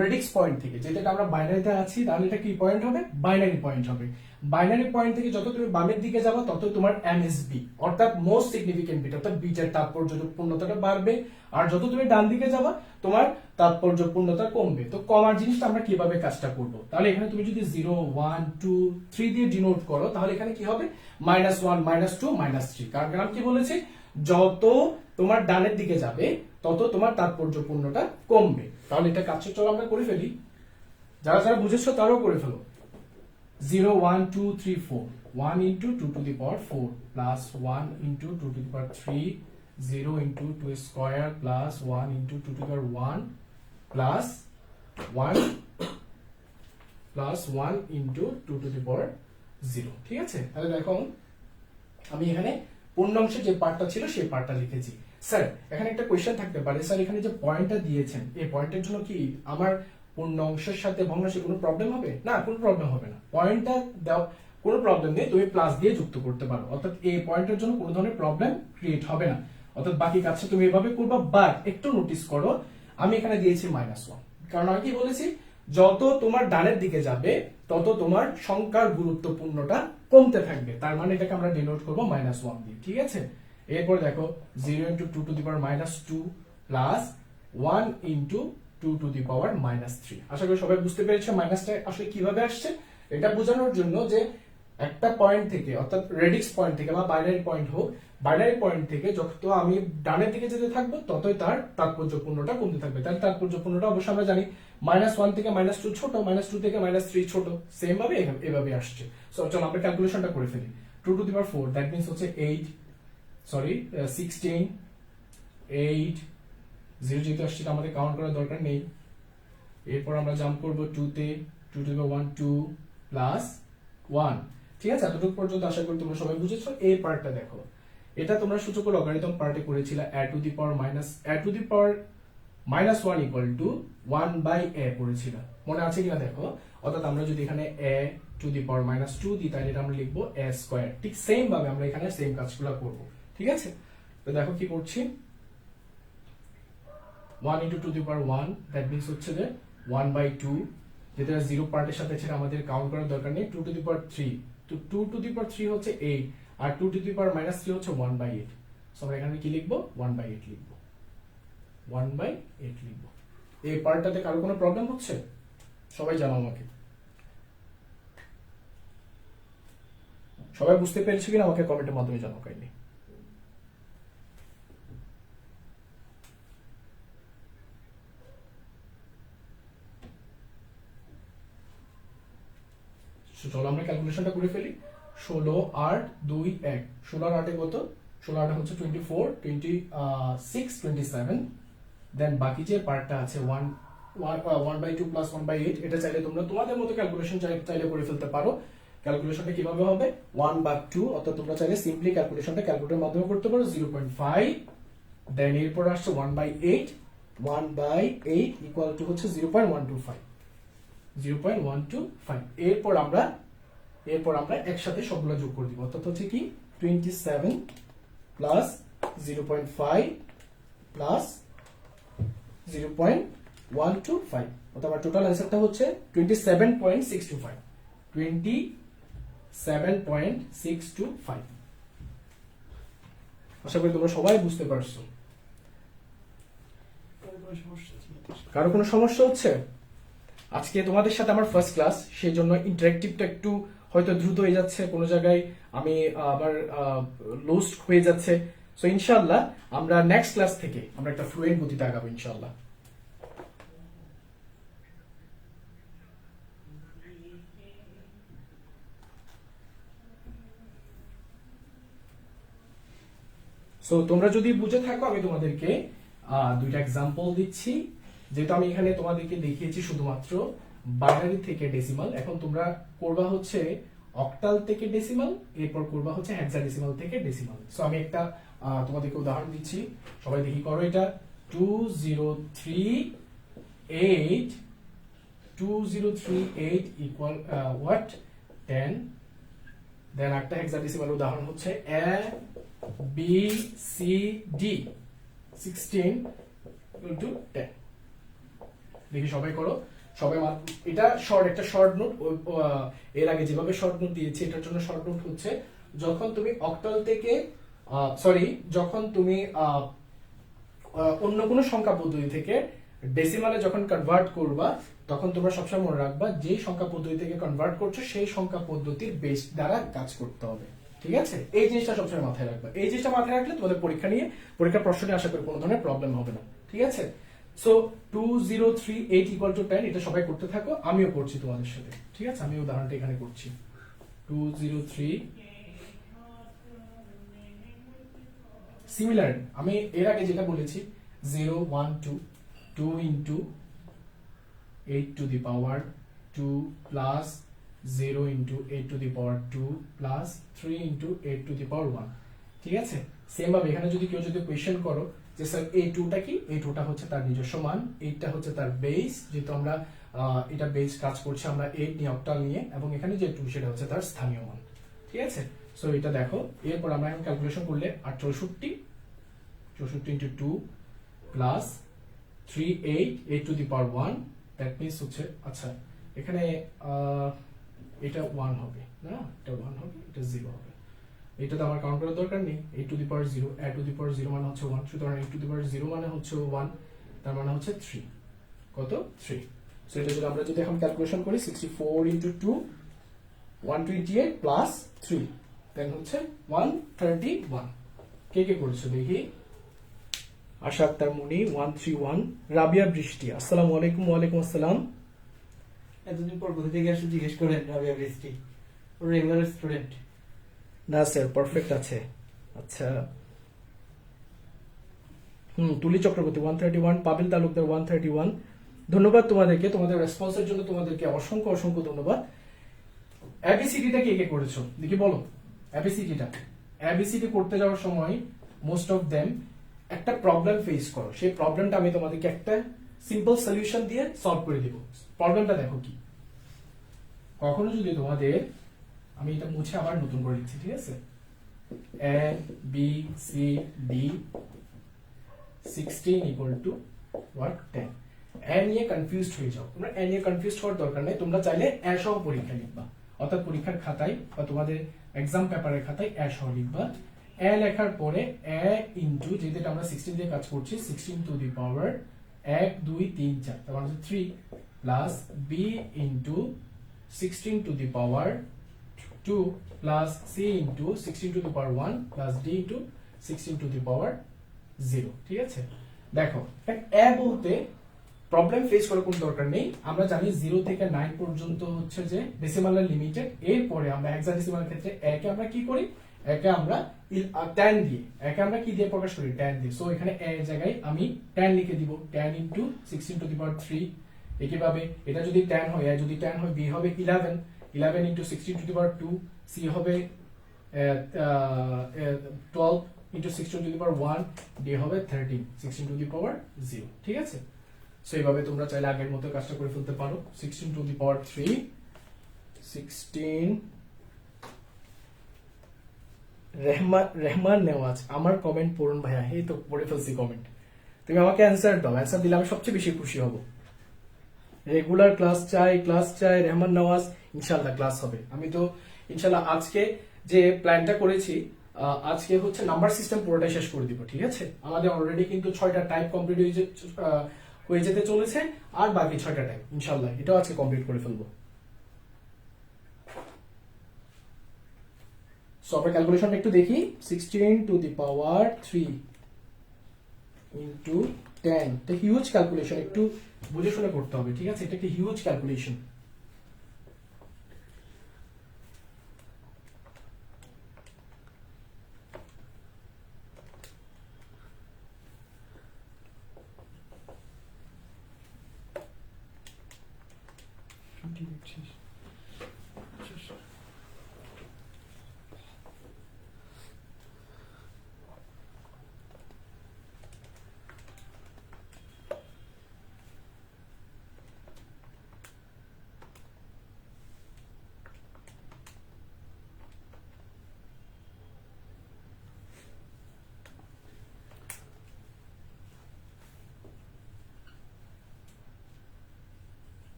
রেডিক্স পয়েন্ট থেকে, যেটা আমরা বাইনারিতে আছি, তাহলে এটা কি পয়েন্ট হবে? বাইনারি পয়েন্ট হবে। বাইনারি পয়েন্ট থেকে যত তুমি বামের দিকে যাবে তত তোমার এমএসবি, অর্থাৎ মোস্ট সিগনিফিকেন্ট বিট, অর্থাৎ বিটের তাৎপর্যপূর্ণতাটা বাড়বে। আর যত তুমি ডান দিকে যাবা তোমার তাৎপর্যপূর্ণতা কমবে। তো কমার জিনিসটা আমরা কিভাবে কাজটা করব? তাহলে এখানে তুমি যদি 0 1 2 3 দিয়ে ডিনোট করো, তাহলে এখানে কি হবে? -1 -2 -3। কারণ কি বলেছে? যত তোমার ডানের দিকে যাবে তত তোমার তাৎপর্যপূর্ণটা কমবে। তাহলে এটা কাজটা চলো আমরা করে ফেলি, যারা যারা বুঝেছো তারাও করে ফেলো। 0 1 2 3 4, 1 into 2 to the power 4 plus 1 into 2 to the power 3, 0 into 2 square plus 1 into 2 to the power 1 plus 1 plus 1 into 2 to the power 0, ঠিক আছে। তাহলে দেখো আমি এখানে পূর্ণাংশের যে পার্টটা ছিল সেই পার্টটা লিখেছি। স্যার এখানে একটা কোয়েশ্চেন থাকতে পারে, স্যার এখানে যে পয়েন্টটা দিয়েছেন এই পয়েন্টের জন্য কি আমার পূর্ণাংশের সাথে ভগ্নাংশের কোনো প্রবলেম হবে? না, কোনো প্রবলেম হবে না। পয়েন্টটা দাও, কোনো প্রবলেম নেই, তুমি প্লাস দিয়ে যুক্ত করতে পারো, অর্থাৎ এই পয়েন্টের জন্য কোনো ধরনের প্রবলেম ক্রিয়েট হবে না। অর্থাৎ বাকি কাজটা তুমি এভাবে করবা। বাট একটু নোটিস করো, আমি এখানে দিয়েছি -1, কারণ আমি কি বলেছি? যত তোমার ডানের দিকে যাবে তত তোমার সংখ্যার গুরুত্বপূর্ণটা কমতে থাকবে। তার মানে এটাকে আমরা ডিনোট করবো -1 দিয়ে, ঠিক আছে। এরপর দেখো 0 into 2 to the power -2 plus 1 into 2 to the power -3। আশা করি সবাই বুঝতে পেরেছো মাইনাসটা আসলে কিভাবে আসছে। এটা বোঝানোর জন্য যে একটা পয়েন্ট থেকে, অর্থাৎ রেডিক্স পয়েন্ট থেকে বা বাইনারি পয়েন্ট হোক, বাইনারি পয়েন্ট থেকে যত আমি ডানের দিকে যেতে থাকবো ততই তার তাৎপর্যপূর্ণটা কমতে থাকবে। তার তাৎপর্যপূর্ণটা অবশ্যই আমরা জানি -1 থেকে -2 ছোট, -2 থেকে -3 ছোট, সেম ভাবে এভাবে আসছে। সো চলো আমরা ক্যালকুলেশনটা করে ফেলি। 2 to the power 4 that means হচ্ছে 16 8 0 যেহেতু আসছে আমাদের কাউন্ট করার দরকার নেই। এরপর আমরা জাম্প করব 2 তে, 2 to the power 1 2 প্লাস 1, ঠিক আছে। এতটুকু পর্যন্ত আশা করি তোমরা সবাই বুঝেছো। এই পার্টটা দেখো, এটা তোমরা সূচক লগারিদম পার্টে করেছিলে a to the power -1 equal to 1 by a করেছিল, মনে আছে কিনা দেখো। অর্থাৎ আমরা যদি এখানে a to the power -2 দিই তাহলে এটা আমরা লিখবো a স্কয়ার। ঠিক সেম ভাবে আমরা এখানে সেম কাজগুলো করব, ঠিক আছে। তো দেখো কি করছি, 1 into 2 to the power 1 that means হচ্ছে যে 1/2, যেটা 0 পার্টের সাথে ছেড়ে আমাদের কাউন্ট করার দরকার নেই। 2 to the power 3 তো 2 টু দি পাওয়ার 3 হচ্ছে 8 আর 2 টু দি পাওয়ার -3 হচ্ছে 1/8। সো আমরা এখানে কি লিখবো 1/8 লিখবো 1/8 লিখবো। এই পার্টটাতে কারো কোনো প্রবলেম হচ্ছে? সবাই জানাও আমাকে। সবাই বুঝতে পেরেছে কিনা আমাকে কমেন্টের মাধ্যমে জানাও কাইন্ডলি। চলো আমরা ক্যালকুলেশনটা করে ফেলি। 16 8 2 1, 16 আর 8 কত? 16 8 হচ্ছে 24, 26 27। দেন বাকি যে পার্টটা আছে 1/2 প্লাস 1/8, এটা চাইলে তোমরা তোমাদের মতো ক্যালকুলেশন চাইলে করে ফেলতে পারো। ক্যালকুলেশনটা কিভাবে হবে? 1/2, অর্থাৎ তোমরা চাইলে সিম্পলি ক্যালকুলেশনটা ক্যালকুলেটরের মাধ্যমে করতে পারো। 0.5, দেন এরপর আসছে 1/8, 1/8 ইকুয়াল টু হচ্ছে 0.125, 0.125। এরপর আমরা একসাথে সবগুলো যোগ করে দিব, অর্থাৎ হচ্ছে কি 27 প্লাস 0.5 প্লাস 0.125, অর্থাৎ আমার টোটাল অ্যান্সারটা হচ্ছে 27.625, 27.625। আশা করি তোমরা সবাই বুঝতে পারছো। কারো কোনো সমস্যা হচ্ছে? আজকে তোমাদের সাথে আমার ফার্স্ট ক্লাস, সেই জন্য ইন্টারেক্টিভটা একটু হয়তো দ্রুত হয়ে যাচ্ছে, কোনো জায়গায় আমি আবার লুজ হয়ে যাচ্ছে। সো ইনশাআল্লাহ আমরা নেক্সট ক্লাস থেকে আমরা একটা ফ্লুয়েন্ট গতিতে আগাবো ইনশাআল্লাহ। সো তোমরা যদি বুঝে থাকো, আমি তোমাদেরকে দুইটা এক্সাম্পল দিচ্ছি। যেহেতু আমি এখানে তোমাদেরকে দেখিয়েছি শুধুমাত্র বাইনারি থেকে ডেসিমাল, এখন তোমরা করবা হচ্ছে অক্টাল থেকে ডেসিমাল, এরপর করবা হচ্ছে হেক্সাডেসিমাল থেকে ডেসিমাল। সো আমি একটা তোমাদেরকে উদাহরণ দিচ্ছি, সবাই দেখি করো এটা। 2038 ইকুয়াল হোয়াট 10। দেন একটা হেক্সাডেসিমাল উদাহরণ হচ্ছে a b c d 16 equal to 10। দেখি সবাই করো, সবাই এটা একটা শর্ট নোট। এর আগে যেভাবে শর্ট নোট দিয়েছি, এটার জন্য শর্ট নোট হচ্ছে যখন তুমি অক্টাল থেকে যখন তুমি অন্য কোনো সংখ্যা পদ্ধতি থেকে ডেসিমালে যখন কনভার্ট করবা, তখন তোমরা সবসময় মনে রাখবা যে সংখ্যা পদ্ধতি থেকে কনভার্ট করছো সেই সংখ্যা পদ্ধতির বেস দ্বারা কাজ করতে হবে। ঠিক আছে, এই জিনিসটা সবসময় মাথায় রাখবা। এই জিনিসটা মাথায় রাখলে তোমাদের পরীক্ষার প্রশ্ন নিয়ে আশা করি কোনো ধরনের প্রবলেম হবে না। ঠিক আছে, সো 2038 ইকুয়াল টু 10, এটা সবাই করতে থাকো, আমিও করছি তোমাদের সাথে। ঠিক আছে, আমি উদাহরণটা এখানে করছি। 203 সিমিলার, আমি এর আগে যেটা বলেছি 0 1 2 2 into 8 to the power 2 plus 0 into 8 to the power 2 plus 3 into 8 to the power 1। ঠিক আছে, সেম ভাবে এখানে যদি কেউ কোয়েশ্চেন করো যে স্যার এই 2টা কি, এই 2টা হচ্ছে তার নিজস্ব মান, 8টা হচ্ছে তার বেস, যেহেতু আমরা এটা বেস কাজ করছে আমরা 8 নিয়ে অক্টাল নিয়ে, এবং এখানে যে 2 সেটা হচ্ছে তার স্থানীয় মান। ঠিক আছে, সো এটা দেখো, এরপর আমরা এখন ক্যালকুলেশন করলে 64 into 2 plus 8 to the power 1, that means হচ্ছে, আচ্ছা এখানে এটা 1 হবে না, এটা 1 হবে, এটা 0 হবে। এটা তো আমার কাউন্ট করার দরকার নেই। 8 to the power 0, add to the power 0 মানে হচ্ছে 1, সুতরাং 8 to the power 0 মানে হচ্ছে 1, তার মানে হচ্ছে 3। কত? 3। সো এটা যদি আমরা এখন ক্যালকুলেশন করি, 64 into 2 128 প্লাস 3, দেন হচ্ছে 131। কে করেছো দেখি? আশা আক্তার মুনি 131, রাবিয়া বৃষ্টি আসসালামু আলাইকুম। ওয়ালাইকুম আসসালাম। এতদিন পর কোথা থেকে আসলে জিজ্ঞেস করেন রাবিয়া বৃষ্টি, রেগুলার স্টুডেন্ট না স্যার, পারফেক্ট আছে। আচ্ছা, তুলি চক্রবর্তী 131, পাবেল তালুকদার 131। ধন্যবাদ তোমাদেরকে, তোমাদের রেসপন্সের জন্য তোমাদেরকে অসংখ্য অসংখ্য ধন্যবাদ। এবিসিডিটা কে করেছো দেখি বলো। এবিসিডি করতে যাওয়ার সময় মোস্ট অফ দেম একটা প্রবলেম ফেস করো, সেই প্রবলেমটা আমি তোমাদেরকে একটা সিম্পল সলিউশন দিয়ে সলভ করে দিব। প্রবলেমটা দেখো কি, কখনো যদি তোমাদের, আমি এটা মুছে আবার নতুন করে লিখছি, ঠিক আছে, a b c d 16 equal to what 10। a নিয়ে কনফিউজড হয়ে যাও তোমরা, a নিয়ে কনফিউজড হওয়ার দরকার নেই, তোমরা চাইলে a সহ পরীক্ষা লিখবা, অর্থাৎ পরীক্ষার খাতায় বা তোমাদের এক্সাম পেপারের খাতায় এ সহ লিখবা। এ লেখার পরে এ ইনটু, যেটা আমরা 16 দিয়ে কাজ করছি, 16 টু দি পাওয়ার 1 2 3 4, তার মানে 3 plus B into 16 to the power 2 plus C into 16 to the power 1 plus D into 16 to the power 0। ঠিক আছে, দেখো এ বলতে প্রবলেম ফেস করার কোনো দরকার নেই। আমরা জানি 0 থেকে 9 পর্যন্ত হচ্ছে যে ডেসিমালের লিমিটেড। এরপরে আমরা হেক্সাডেসিমালের ক্ষেত্রে একে আমরা কি করি, একে আমরা 10 দিয়ে, একে আমরা কি দিয়ে প্রকাশ করি, 10 দিয়ে। সো এখানে এ এর জায়গায় আমি 10 লিখে দিব, 10 ইনটু 16 টু দি পাওয়ার 3। একইভাবে এটা যদি 10 হয়, এ যদি 10 হয়, বি হবে 11, 11 into 16 to the power 2, C হবে 12 into 16 to the power 1, D হবে 13, 16 টু দি পাওয়ার 0। ঠিক আছে, সো এইভাবে তোমরা চাইলে আগের মতো কাজটা করে ফেলতে পারো। 16 to the power 3, 16। Rehman Newaz, আমার কমেন্ট পড়ুন ভাইয়া। এই তো পড়ে ফেলছি কমেন্ট, তুমি আমাকে অ্যান্সার দাও, অ্যান্সার দিলে আমি সবচেয়ে বেশি খুশি হব। রেগুলার ক্লাস চাই রেহমান নওয়াজ, ইনশাআল্লাহ ক্লাস হবে। আমি তো ইনশাআল্লাহ আজকে যে প্ল্যানটা করেছি, আজকে হচ্ছে নাম্বার সিস্টেম পুরোটাই শেষ করে দিব। ঠিক আছে, আমাদের অলরেডি কিন্তু 6টা টাইপ কমপ্লিট হয়ে যেতে চলেছে, আর বাকি 6টা টাইপ ইনশাআল্লাহ এটাও আজকে কমপ্লিট করে ফেলবো। সো আমরা ক্যালকুলেশনটা একটু দেখি। 16 টু দি পাওয়ার 3 ইনটু 10, এটা হিউজ ক্যালকুলেশন, একটু বুঝে শুনে করতে হবে। ঠিক আছে, এটা একটা হিউজ ক্যালকুলেশন।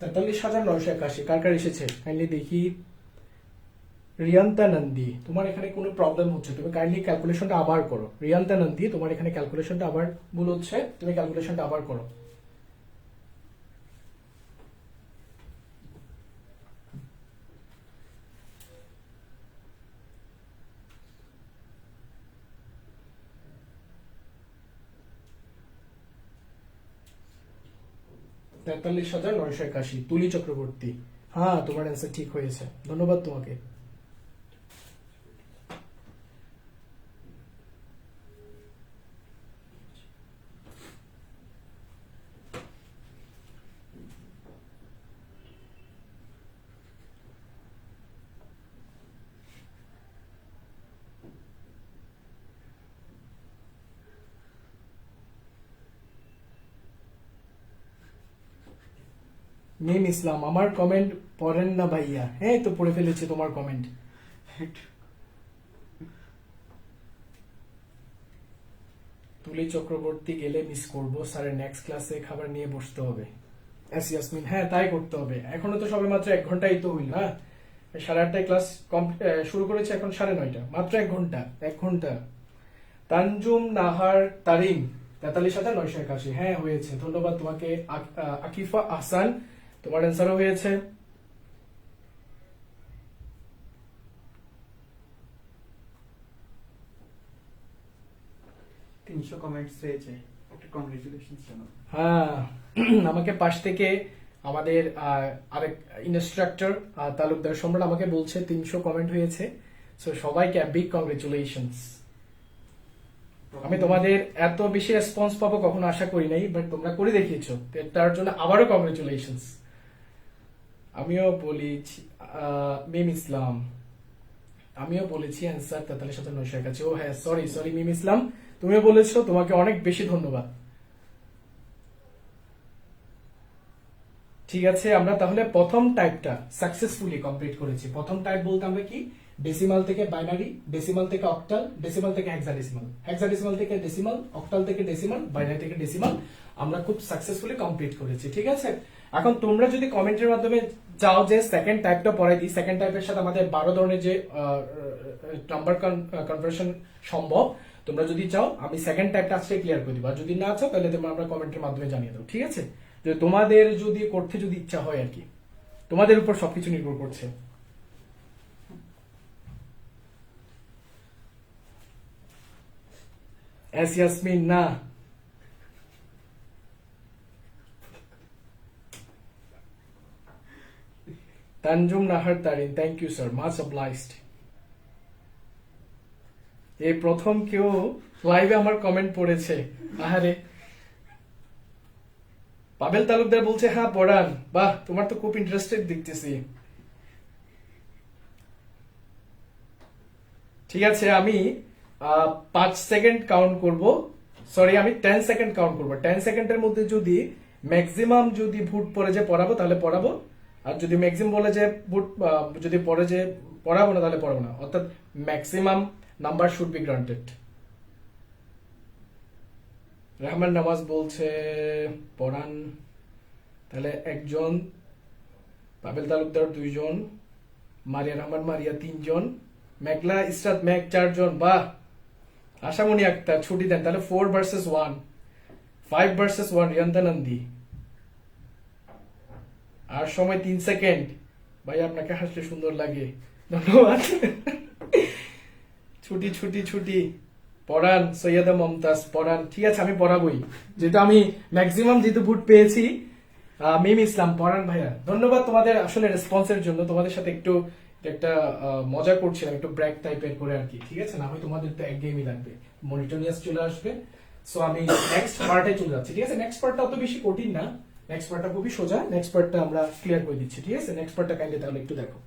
তেতাল্লিশ হাজার 981 কার কার এসেছে কাইন্ডলি দেখি। রিয়ান্তা নন্দী, তোমার এখানে কোনো প্রবলেম হচ্ছে, তুমি কাইন্ডলি ক্যালকুলেশনটা আবার করো। রিয়ান্তা নন্দী, তোমার এখানে ক্যালকুলেশনটা আবার ভুল হচ্ছে, তুমি ক্যালকুলেশনটা আবার করো। তেতাল্লিশ হাজার 981, তুলি চক্রবর্তী। হ্যাঁ, তোমার অ্যান্সার ঠিক হয়েছে, ধন্যবাদ তোমাকে। মিম ইসলাম, আমার কমেন্ট পড়েন না ভাইয়া। হ্যাঁ, তো পড়ে ফেলেছি তোমার কমেন্ট। তুলি চক্রবর্তী, গেলে মিস করবো স্যারের নেক্সট ক্লাসে খাবার নিয়ে বসতে হবে। ইয়াসমিন, হ্যাঁ তাই করতে হবে। এখনো তো সবে মাত্র 1 ঘন্টাই তো হইল। হ্যাঁ, 8:30টায় ক্লাস শুরু করেছে, এখন 9:30, মাত্র 1 ঘন্টা। 1 ঘন্টা। তানজুম নাহার তারিম, 43,981, হ্যাঁ হয়েছে, ধন্যবাদ তোমাকে। আকিফা আহসান, তোমার অ্যান্সারও হয়েছে। কমেন্টস হয়েছে, একটা কংগ্রেচুলেশন জানাও। হ্যাঁ, আমাকে পাশ থেকে আমাদের আরেক ইনস্ট্রাক্টর তালুকদার সম্রাট আমাকে বলছে 300 কমেন্ট হয়েছে। সো সবাইকে বিগ কংগ্রেচুলেশনস। আমি তোমাদের এত বেশি রেসপন্স পাবো কখনো আশা করি নাই, বাট তোমরা করে দেখিয়েছো, তার জন্য আবারও কংগ্রেচুলেশনস। আমিও বলেছি, মিম ইসলাম, আমিও বলেছি অ্যান্সার 43,981। ও হ্যাঁ, সরি মিম ইসলাম, তুমিও বলেছো, তোমাকে অনেক বেশি ধন্যবাদ। ঠিক আছে, আমরা তাহলে প্রথম টাইপটা সাকসেসফুলি কমপ্লিট করেছি। প্রথম টাইপ বলতে আমরা কি, ডেসিমাল থেকে বাইনারি, ডেসিমাল থেকে অক্টাল, ডেসিমাল থেকে হেক্সাডেসিমাল, হেক্সাডেসিমাল থেকে ডেসিমাল, অক্টাল থেকে ডেসিমাল, বাইনারি থেকে ডেসিমাল, আমরা খুব সাকসেসফুলি কমপ্লিট করেছি। ঠিক আছে, এখন তোমরা যদি কমেন্টের মাধ্যমে চাও যে সেকেন্ড টাইপটা পড়াই দিই, সেকেন্ড টাইপের সাথে আমাদের 12 ধরনের যে নাম্বার কনভার্সন সম্ভব, তোমরা যদি চাও আমি সেকেন্ড টাইপটা আজকে ক্লিয়ার করে দিব। আর যদি না চাও তাহলে তোমরা আমরা কমেন্টের মাধ্যমে জানিয়ে দাও, ঠিক আছে? যে তোমাদের যদি করতে যদি ইচ্ছা হয় আর কি, তোমাদের উপর সবকিছু নির্ভর করছে। ইয়াসমিন না, Tanjum Nahar Tarin, thank you sir, much obliged. এই প্রথম কেউ লাইভে আমার কমেন্ট পড়েছে, আহারে। পাবেল তালুকদার বলছে হ্যাঁ পড়ান, বাহ তোমার তো খুব ইন্টারেস্টেড দেখতেছি। ঠিক আছে, আমি 5 সেকেন্ড কাউন্ট করব, সরি আমি 10 সেকেন্ড কাউন্ট করব। 10 সেকেন্ডের মধ্যে যদি ম্যাক্সিমাম যদি ভুট পড়ে যে পড়াবো তাহলে পড়াবো, আর যদি ম্যাক্সিমাম বলে যে ভুট যদি পড়ে যে পড়াবো না তাহলে পড়াবো না, অর্থাৎ maximum number should be granted. Rahman Nawaz বলছে পড়ান, তাহলে একজন, পাবেল তালুকদার 2 জন, মারিয়া রহমান মারিয়া 3 জন, মেঘলা ইসরাত মেঘ 4 জন, বাহ। আশামণি আক্তার ছুটি দেন, তাহলে 4 ভার্সেস 1, 5 ভার্সেস 1 রিয়ন্তা নন্দী। আর সময় 3 সেকেন্ড। ভাই আপনাকে হাসলে সুন্দর লাগে, ধন্যবাদ। ছুটি ছুটি ছুটি, পড়ান সৈয়দা মমতাজ, পড়ান। ঠিক আছে আমি পড়াবই, যেহেতু আমি ম্যাক্সিমাম যেহেতু ভোট পেয়েছি। মিম ইসলাম, পড়ান ভাইয়া। ধন্যবাদ তোমাদের আসলে রেসপন্সের জন্য। তোমাদের সাথে একটু একটা মজা করছিলাম, একটু ব্রেক টাইপের করে আর কি, ঠিক আছে? না হয় তোমাদের তো এক গেমই লাগবে, মনিটরিয়াস চলে আসবে। সো আমি নেক্সট পার্টে চলে যাচ্ছি, ঠিক আছে? নেক্সট পার্টটা অত বেশি কঠিন না, নেক্সট পার্টটা খুবই সোজা। নেক্সট পার্টটা আমরা ক্লিয়ার করে দিচ্ছি, ঠিক আছে? নেক্সট পার্টটা কাইন্ডলি তাহলে একটু দেখো।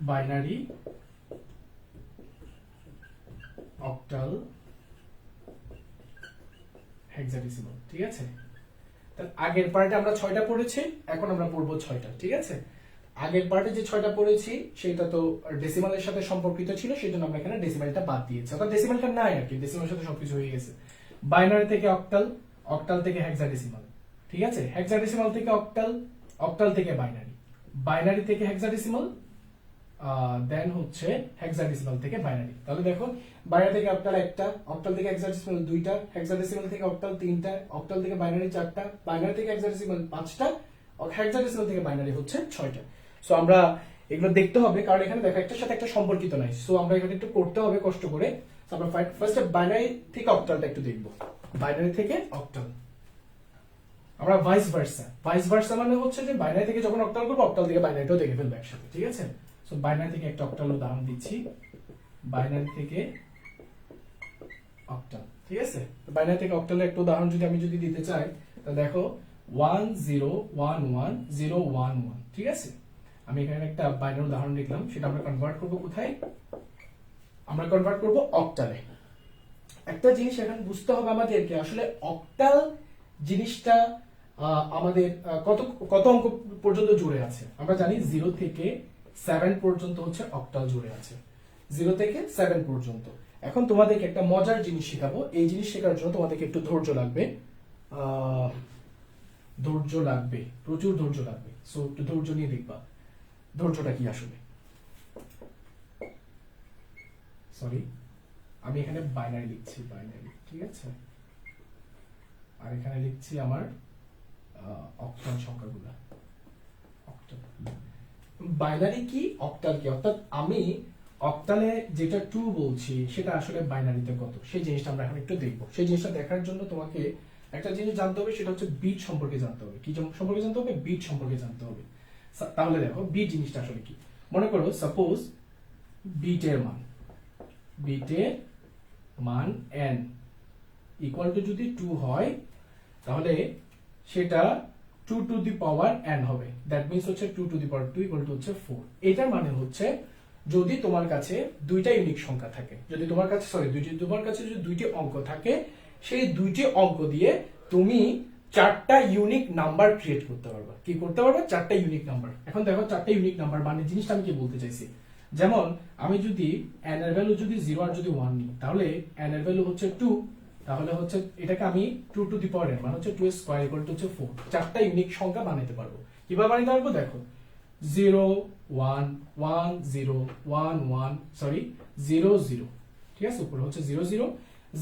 বাইনারি, অক্টাল, হেক্সাডেসিমাল, ঠিক আছে? আগের পার্টে আমরা 6টা পড়েছি, এখন আমরা পড়বো 6টা, ঠিক আছে? আগের পার্টে যে 6টা পড়েছি সেটা তো ডেসিমালের সাথে সম্পর্কিত ছিল, সেই জন্য আমরা এখানে ডেসিমালটা বাদ দিয়েছি, অর্থাৎ ডেসিমালটা নাই আর কি, ডেসিমালের সাথে সবকিছু হয়ে গেছে। বাইনারি থেকে অক্টাল, অক্টাল থেকে হেক্সাডেসিমাল, ঠিক আছে? হেক্সাডেসিমাল থেকে অক্টাল, অক্টাল থেকে বাইনারি, বাইনারি থেকে হেক্সাডেসিমাল, দেন হচ্ছে হেক্সাডেসিমাল থেকে বাইনারি। তাহলে দেখো, বাইনারি থেকে অক্টাল 1টা, অক্টাল থেকে হেক্সাডেসিমাল 2টা, হেক্সাডেসিমাল থেকে অক্টাল 3টা, অক্টাল থেকে বাইনারি 4টা, বাইনারি থেকে হেক্সাডেসিমাল 5টা, হেক্সাডেসিমাল থেকে বাইনারি হচ্ছে 6টা। সো আমরা এগুলো দেখতে হবে, কারণ এখানে দেখো একটার সাথে একটা সম্পর্কিত নাই। সো আমরা এখানে একটু করতে হবে কষ্ট করে। আমরা ফার্স্টে বাইনারি থেকে অক্টালটা একটু দেখবো। বাইনারি থেকে অক্টাল, আমরা ভাইস ভার্সা, ভাইস ভার্সা মানে হচ্ছে যে বাইনারি থেকে যখন অক্টাল করবো, অক্টাল থেকে বাইনারিটাও দেখে ফেলবো একসাথে, ঠিক আছে? সো বাইনারি থেকে একটা অক্টাল উদাহরণ দিচ্ছি, বাইনারি থেকে অক্টাল, ঠিক আছে? বাইনারি থেকে অক্টালের একটা উদাহরণ যদি আমি দিতে চাই, তাহলে দেখো 10111011, ঠিক আছে? আমি এখানে একটা বাইনারি উদাহরণ লিখলাম, সেটা আমরা কনভার্ট করব কোথায়? আমরা কনভার্ট করব অক্টালে। একটা জিনিস এখানে বুঝতে হবে আমাদেরকে, আসলে অক্টাল জিনিসটা আমাদের কত কত অঙ্ক পর্যন্ত জুড়ে আছে। আমরা জানি 0 থেকে 7 পর্যন্ত হচ্ছে অক্টাল জুড়ে আছে, 0 থেকে 7 পর্যন্ত। এখন তোমাদেরকে একটা মজার জিনিস শেখাবো, এই জিনিস শেখার জন্য তোমাদেরকে একটু ধৈর্য লাগবে, ধৈর্য লাগবে, প্রচুর ধৈর্য লাগবে। সো একটু ধৈর্য নিয়ে দেখবা ধৈর্যটা কি আসলে। সরি, আমি এখানে বাইনারি লিখছি, বাইনারি, ঠিক আছে? আর এখানে লিখছি আমার অক্টাল সংখ্যাগুলো। অক্টাল, বাইনারি কি, অক্টাল কি, অর্থাৎ আমি অক্টালে যেটা 2 বলছি সেটা আসলে বাইনারিতে কত, সেই জিনিসটা আমরা এখন একটু দেখবো। সেই জিনিসটা দেখার জন্য তোমাকে একটা জিনিস জানতে হবে, সেটা হচ্ছে বিট সম্পর্কে জানতে হবে। কি সম্পর্কে জানতে হবে? বিট সম্পর্কে জানতে হবে। তাহলে দেখো বিট জিনিসটা আসলে কি। মনে করো সাপোজ বিটের মান n ইকুয়াল টু যদি 2 হয়, তাহলে সেটা 2 টু দি পাওয়ার n হবে। দ্যাট মিন্স হচ্ছে 2 to the power 2 equal to হচ্ছে 4। এটার মানে হচ্ছে যদি তোমার কাছে দুইটা ইউনিক সংখ্যা থাকে, যদি তোমার কাছে যদি দুইটি অঙ্ক থাকে, সেই দুইটি অঙ্ক দিয়ে তুমি 4টা ইউনিক নাম্বার ক্রিয়েট করতে পারবা। কি করতে পারবা? 4টা ইউনিক নাম্বার। এখন দেখো 4টা ইউনিক নাম্বার মানে জিনিসটা আমি কি বলতে চাইছি, যেমন আমি যদি n এর ভ্যালু যদি 0 আর যদি 1 নিই, তাহলে n এর ভ্যালু হচ্ছে 2, তাহলে হচ্ছে এটাকে আমি 2 টু দি পাওয়ার n মানে হচ্ছে 2 স্কয়ার ইকুয়াল টু হচ্ছে 4 চারটা ইউনিক সংখ্যা বানাতে পারবো। কিভাবে বানাতে পারবো দেখো 0 1 1 0 1 1 সরি 0 0, ঠিক আছে, উপরে হচ্ছে 0 0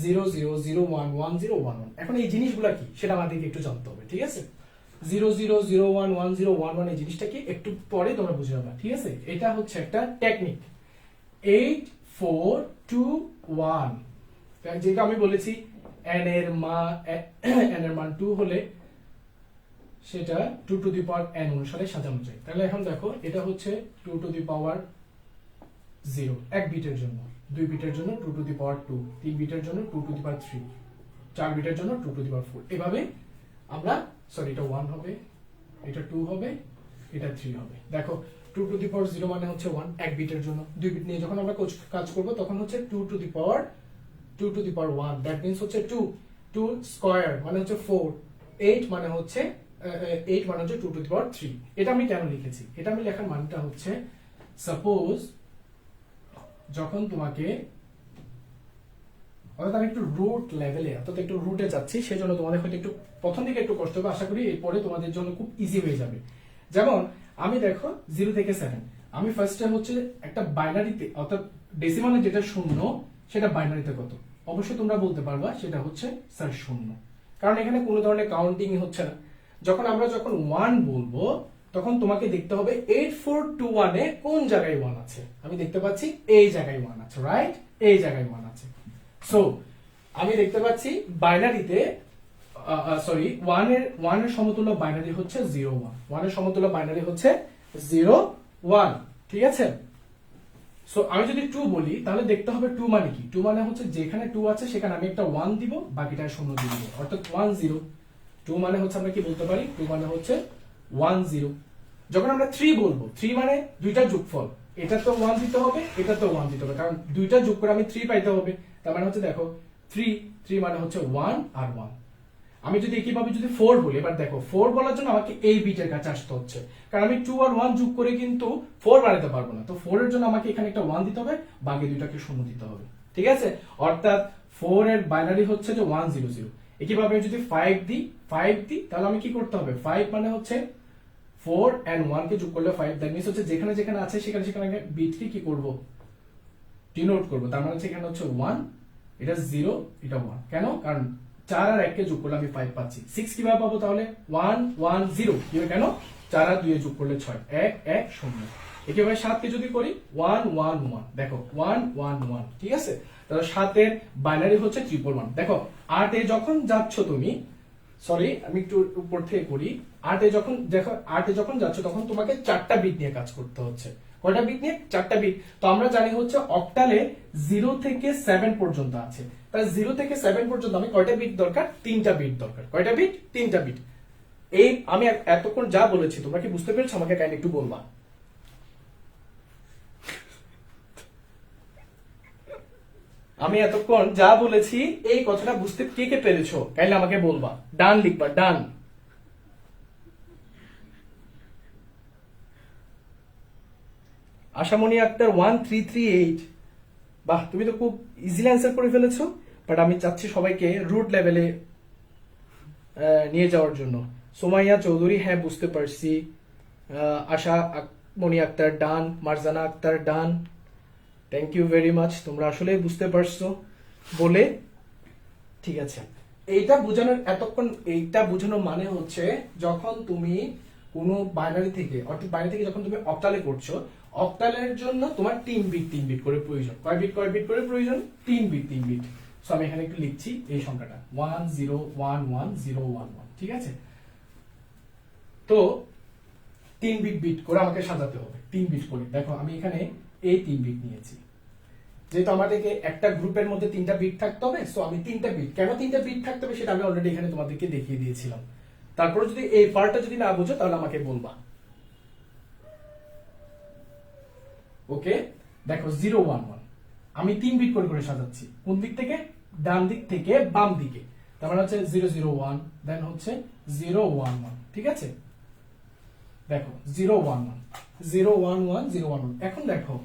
0 0 0 1 1 0 1 1। এখন এই জিনিসগুলা কি সেটা আমাদেরকে একটু জানতে হবে, ঠিক আছে। 0 0 0 1 1 0 1 1 এই জিনিসটা কি একটু পরে তোমরা বুঝে যাবে, ঠিক আছে। এটা হচ্ছে একটা টেকনিক। 8 4 2 1, যেটা আমি বলেছি n এর মান 2 হলে সেটা 2 টু দি পাওয়ার n অনুসারে সাজানো যায়। তাহলে এখন দেখো এটা হচ্ছে 2 টু দি পাওয়ার 0 এক বিটের জন্য, 2 বিটের জন্য 2 টু দি পাওয়ার 2, 3 বিটের জন্য 2 টু দি পাওয়ার 3, 4 বিটের জন্য 2 টু দি পাওয়ার 4। এভাবে আমরা সরি এটা 1 হবে, এটা 2 হবে, এটা 3 হবে। দেখো 2 টু দি পাওয়ার 0 মানে হচ্ছে 1 এক বিটের জন্য, 2 বিট নিয়ে যখন আমরা কাজ করব তখন হচ্ছে 2 to the power 1, that means হচ্ছে 2 2 স্কয়ার মানে হচ্ছে 4, 8 মানে হচ্ছে 2 টু দি পাওয়ার 3। এটা আমি কেন লিখেছি, এটা আমি লেখার মানটা হচ্ছে সাপোজ যখন তোমাকে অর্থাৎ আমি একটু রুট লেভেলে অর্থাৎ একটু রুটে যাচ্ছি, সেজন্য তোমাদের হয়তো একটু প্রথম দিকে একটু কষ্ট হবে, আশা করি এরপরে তোমাদের জন্য খুব ইজি হয়ে যাবে। যেমন আমি দেখো 0 থেকে 7 আমি ফার্স্টে হচ্ছে একটা বাইনারিতে অর্থাৎ ডেসিমালে যেটা শূন্য সেটা বাইনারিতে কত, অবশ্যই তোমরা বলতে পারবা সেটা হচ্ছে স্যার শূন্য, কারণ এখানে কোনো ধরনের কাউন্টিং হচ্ছে না। যখন 1 বলবো তখন তোমাকে দেখতে হবে 8421 এ কোন জায়গায় 1 আছে। আমি দেখতে পাচ্ছি এই জায়গায় 1 আছে, রাইট, এই জায়গায় 1 আছে। সো আমি দেখতে পাচ্ছি বাইনারিতে সরি 1 এর সমতুল্য বাইনারি হচ্ছে 0 1, 1 এর সমতুল্য বাইনারি হচ্ছে 0 1, ঠিক আছে। সো আমি যদি 2 বলি তাহলে দেখতে হবে 2 মানে কি, 2 মানে হচ্ছে যেখানে 2 আছে সেখানে আমি একটা 1 দিব, বাকিটা শূন্য দিয়ে দিব, অর্থাৎ 1 0। 2 মানে হচ্ছে আমরা কি বলতে পারি, 2 মানে হচ্ছে 1 0। যখন আমরা 3 বলবো, 3 মানে দুইটা যোগফল, এটা তো 1 দিতে হবে, এটা তো 1 দিতে হবে, কারণ দুইটা যোগ করে আমি 3 পাইতে হবে। তার মানে হচ্ছে দেখো 3 মানে হচ্ছে 1 আর 1। আমি যদি একইভাবে যদি 4 বলি, এবার দেখো 4 বলার জন্য আমাকে এই বিটের কাছে আসতে হচ্ছে, কারণ আমি 2 আর 1 যোগ করে কিন্তু 4 বানাতে পারবো না। তো 4 এর জন্য আমাকে এখানে একটা 1 দিতে হবে, বাকি দুইটাকে শূন্য দিতে হবে, ঠিক আছে। অর্থাৎ 4 এর বাইনারি হচ্ছে যে 1 0 0। একইভাবে যদি 5 দিই তাহলে আমি কি করতে হবে, 5 মানে হচ্ছে 4 and 1 কে যোগ করলে 5, দ্যাট মিন্স হচ্ছে যেখানে যেখানে আছে সেখানে সেখানে বিটকে কি করব, ডিনোট করব। তার মানে হচ্ছে এখানে হচ্ছে 1, এটা 0, এটা 1। কেন, কারণ 4 আর 1 কে যোগ করলে আমি 5 পাচ্ছি। 6 কিভাবে পাবো তাহলে, 1 1 0 কিভাবে, কেন 4 আর 2 এ যোগ করলে 6, 1 1 0। একইভাবে 7 কে যদি করি 1 1 1, দেখো 1 1 1, ঠিক আছে। তাহলে 7 এর বাইনারি হচ্ছে 111। দেখো 8 এ যখন যাচ্ছ তুমি, সরি আমি একটু উপর থেকে করি, 8 এ যখন দেখো 8 এ যখন যাচ্ছ তখন তোমাকে 4টা বিট নিয়ে কাজ করতে হচ্ছে। কয়টা বিট নিয়ে, 4টা বিট। তো আমরা জানি হচ্ছে অক্টালে 0 থেকে 7 পর্যন্ত আছে, তাহলে 0 থেকে 7 পর্যন্ত আমি কয়টা বিট দরকার, 3টা বিট দরকার। কয়টা বিট, 3টা বিট। এই আমি এতক্ষণ যা বলেছি তোমরা কি বুঝতে পেরেছো, আমাকে কাইন্ডলি একটু বলবা। আমি এতক্ষণ যা বলেছি এই কথাটা বুঝতে কে কে পেরেছো, কাইন্ডলি আমাকে বলবা, ডান লিখবা, ডান। আশামণি আক্তার 1338, বাহ তুমি তো খুব ইজিলি অ্যান্সার করে ফেলেছো, বাট আমি চাচ্ছি সবাইকে রুট লেভেলে নিয়ে যাওয়ার জন্য। সোমাইয়া চৌধুরী, হ্যাঁ বুঝতে পারছি। আশা মণি আক্তার ডান, মারজানা আক্তার ডান, থ্যাংক ইউ ভেরি মাচ, তোমরা আসলে বুঝতে পারছো বলে, ঠিক আছে। এইটা বোঝানোর এতক্ষণ এইটা বোঝানোর মানে হচ্ছে যখন তুমি কোনো বাইনারি থেকে অর্থাৎ বাইনারি থেকে যখন তুমি অক্টালে করছো, অক্টালের জন্য তোমার 3 বিট করে প্রয়োজন। কয় বিট করে প্রয়োজন, 3 বিট। সো আমি এখানে একটু লিখছি এই সংখ্যাটা 1 0 1 1 0 1 1, ঠিক আছে। তো 3 বিট করে আমাকে সাজাতে হবে, 3 বিট করে। দেখো আমি এখানে এই 3 বিট নিয়েছি, যেহেতু আমাদেরকে একটা গ্রুপের মধ্যে 3টা বিট থাকতে হবে, সো আমি 3টা বিট, কেন 3টা বিট থাকতে হবে সেটা আমি অলরেডি এখানে তোমাদেরকে দেখিয়ে দিয়েছিলাম। তারপর যদি এই পার্টটা যদি না বুঝো তাহলে আমাকে বলবা। ওকে, দেখো 0 1 1 আমি 3 বিট করে সাজাচ্ছি, কোন দিক থেকে, ডান দিক থেকে বাম দিকে। তার মানে হচ্ছে 0 0 1, দেন হচ্ছে 0 1 1, ঠিক আছে। দেখো 0 1 1 0 1 1 0 1 1। এখন দেখো